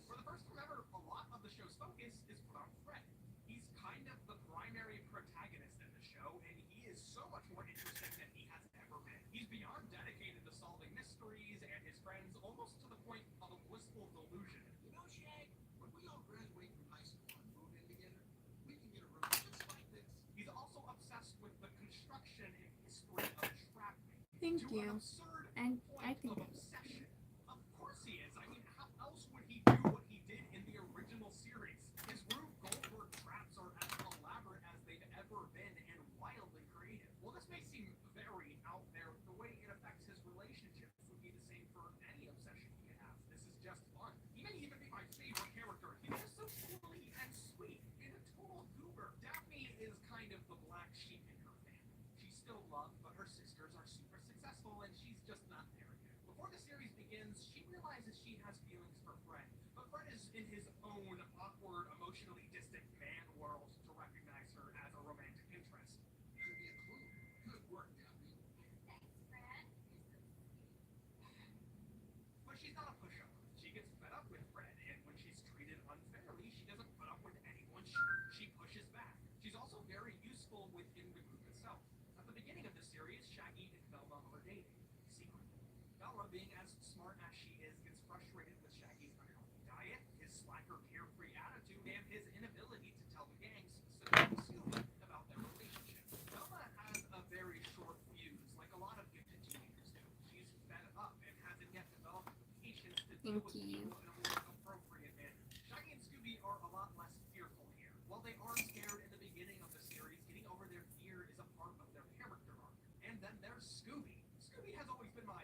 For the first time ever, a lot of the show's focus is put on Fred. He's kind of the primary protagonist in the show, and he is so much more interesting than he has ever been. He's beyond dedicated to solving mysteries and his friends, almost to the point of a blissful delusion. You know, Shag, when we all graduate from high school and move in together, we can get a room just like this. He's also obsessed with the construction and history of trap making. Thank To you. an absurd And point I think of that was obsession. Of course he is. I mean, how else would he do what he did in the original series? His Rube Goldberg traps are as elaborate as they've ever been and wildly creative. Well, this may seem very out there. The way it affects his relationships would be the same for any obsession he could have. This is just fun. He may even be my favorite character. He's just so silly and sweet and a total goober. Daphne is kind of the black sheep in her family. She's still loved, but her sisters are super successful and she's just not there yet. Before the series begins, she realizes she has feelings for Fred, but Fred is in his own awkward, emotionally distant man world to recognize her as a romantic interest. Could be a clue. Good work, Daphne. Thanks, Fred. But she's not a pushover. She gets fed up with Fred, and when she's treated unfairly, she doesn't put up with anyone. She pushes back. She's also very useful within the group itself. At the beginning of the series, Shaggy and Velma are dating, secretly. Velma, being as smart as she is, gets frustrated with Shaggy's unhealthy diet, his slacker, carefree attitude, and his inability to tell the gang, specifically Scooby, about their relationship. Velma has a very short fuse, like a lot of gifted teenagers do. She's fed up and hasn't yet developed the patience to deal with people in a more appropriate manner. Shaggy and Scooby are a lot less fearful here. While they are scared in the beginning of the series, getting over their fear is a part of their character arc. And then there's Scooby. Scooby has always been my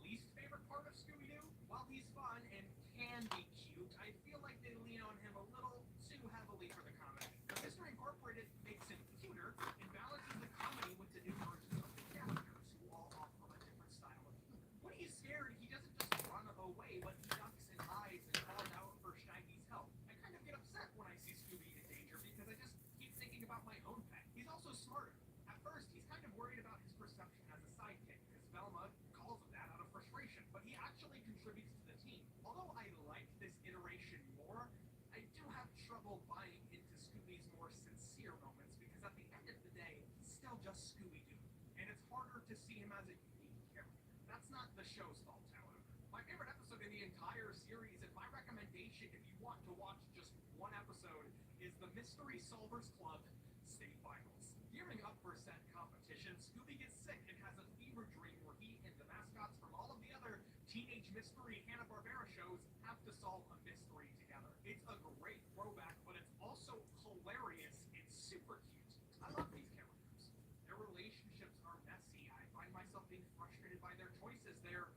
least favorite part of Scooby-Doo. While he's fun and can be cute, I feel like they lean on him a little too heavily for the comedy. But Mystery Incorporated makes him cuter and balances the comedy with the new versions of the characters who all offer a different style of humor. When he's scared, he doesn't just run away, but he ducks and hides and calls out for Shaggy's help. I kind of get upset when I see Scooby in danger because I just keep thinking about my own pet. He's also smarter. At first, he's kind of worried about his perception as a sidekick, because Velma calls him that out of frustration, but he actually contributes to the team. Although I like this iteration more, I do have trouble buying into Scooby's more sincere moments, because at the end of the day, he's still just Scooby-Doo, and it's harder to see him as a unique character. That's not the show's fault, however. My favorite episode in the entire series, and my recommendation if you want to watch just one episode, is the Mystery Solvers Club State Finals. Gearing up for said competition, Scooby gets sick and has a fever dream where he and the mascots from all of the other teenage mystery Hanna-Barbera shows have to solve a mystery together. It's a great throwback, but it's also hilarious and super cute. I love these characters. Their relationships are messy. I find myself being frustrated by their choices. They're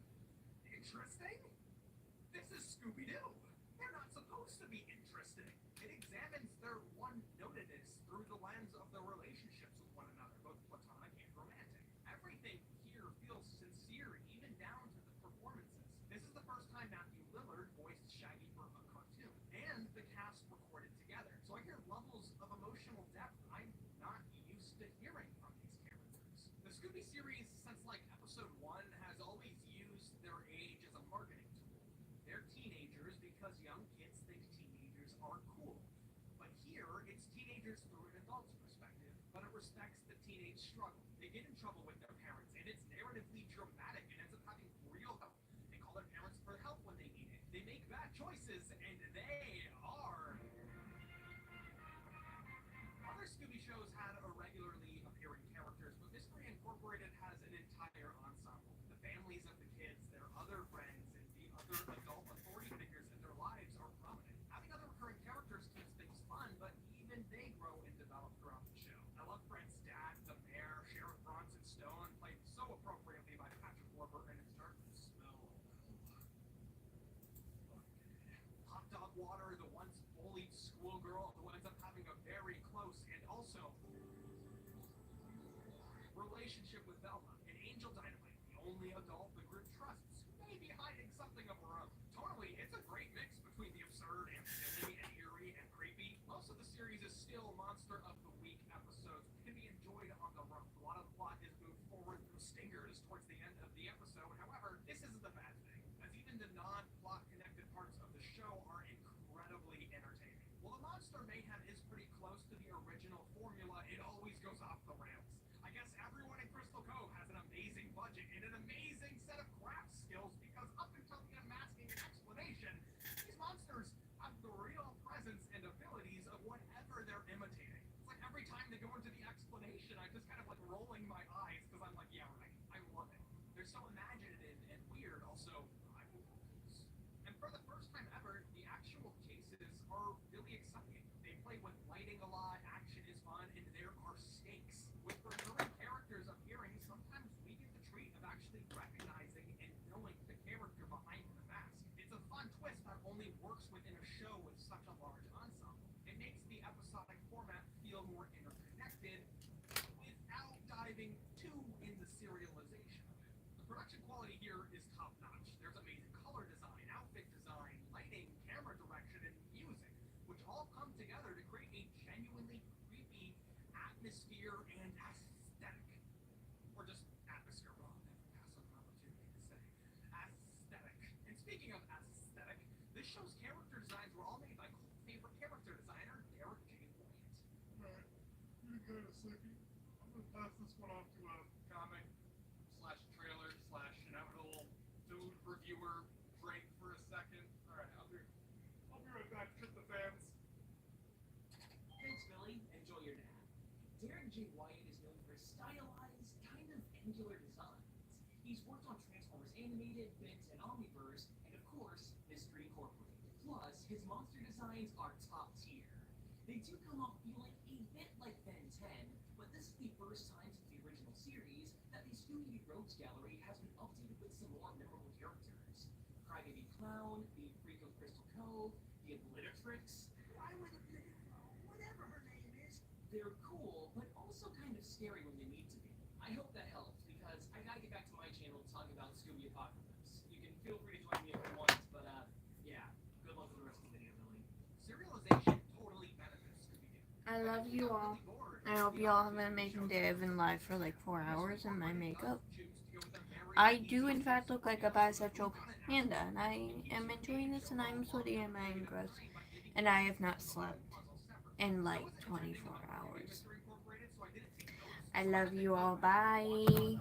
interesting. This is Scooby-Doo. They're not supposed to be interesting. It examines their one-notedness through the lens of their relationships with one another, both platonic and romantic. Everything here feels sincere, even down to the performances. This is the first time Matthew Lillard voiced Shaggy for a cartoon, and the cast recorded together. So I hear levels of emotional depth I'm not used to hearing from these characters. The Scooby series, since like episode 1, has always used their age as a marketing tool. They're teenagers because young kids think teenagers are cool. But here, it's teenagers through an adult's perspective, but it respects the teenage struggle. They get in trouble with their parents, and it's narratively dramatic and ends up having real help. They call their parents for help when they need it. They make bad choices, and they are. Other Scooby shows had irregularly appearing characters, but Mystery Incorporated has an entire ensemble. The families of the kids, their other friends, and the other adult authority figures in their lives are prominent. Having other recurring characters keeps things fun, but even they grow and develop throughout the show. I love Fred's dad, the mayor, Sheriff Bronson Stone, played so appropriately by Patrick Warburton, and it's starting to smell hot dog water, the once bullied schoolgirl who ends up having a very close and also relationship with Velma, and Angel Dynamite, the only adult the group trusts, who may be hiding something of her own. Totally, it's a great mix between the absurd and silly and eerie and creepy. Most of the series is still Monster of the Week episodes, which can be enjoyed on the road. A lot of the plot is moved forward through stingers towards the end of the episode. However, this isn't the bad thing, as even the non-plot connected parts of the show are incredibly entertaining. While the monster mayhem is pretty close to the original formula, it always goes off the rails. I guess everyone in Crystal Cove has an amazing budget and an amazing set of craft skills, because up until the unmasking and explanation, these monsters have the real presence and abilities of whatever they're imitating. It's like every time they go into the explanation, I'm just kind of like rolling my eyes, because I'm like, yeah, right, I love it. They're so imaginative and weird, also. And for the first time ever, the actual cases are really exciting. They play with lighting a lot, action is fun, and there are stakes. With recurring characters appearing, sometimes we get the treat of actually recognizing and knowing the character behind the mask. It's a fun twist that only works within a show with such a large ensemble. It makes the episodic format feel more interconnected without diving too in the serialization of it. The production quality here is top-notch. There's amazing color design, outfit design, lighting, camera direction, and music, which all come together to create a genuinely creepy atmosphere and aesthetic. Or just atmosphere, well, I'll never pass on an opportunity to say aesthetic. And speaking of aesthetic, this show's character designs were all made by cult favorite character designer Derek J. Wyatt. Alright, you got a second. I'm gonna pass this one off to a Comic slash trailer slash inevitable food reviewer break for a second. Alright, I'll be right back. Shit the fans. Thanks, Billy. Enjoy your nap. Derek J. Wyatt is known for his stylized, kind of angular designs. He's worked on Transformers Animated, Bit, and Omniverse, and of course, Mystery Incorporated. Plus, his monster designs are top tier. They do come off feeling a bit like Ben 10, but this is the first time since the original series that the Scooby-Doo Rogues Gallery has been updated with some more memorable characters. Crybaby Clown, the Freak of Crystal Cove, the Obliteratrix. Why would it be? Whatever her name is. They're cool, but also kind of scary when they need to be. I hope that helps, because I gotta get back to my channel to talk about Scooby Apocalypse. You can feel free to join me if you want, but yeah, good luck with the rest of the video, Billy. Serialization totally benefits Scooby-Doo. I love you all. I hope you all have an amazing day. I've been live for like 4 hours in my makeup. I do in fact look like a bisexual panda, and I am enjoying this, and I'm sweaty and I'm gross. And I have not slept in like 24 hours. I love you all. Bye.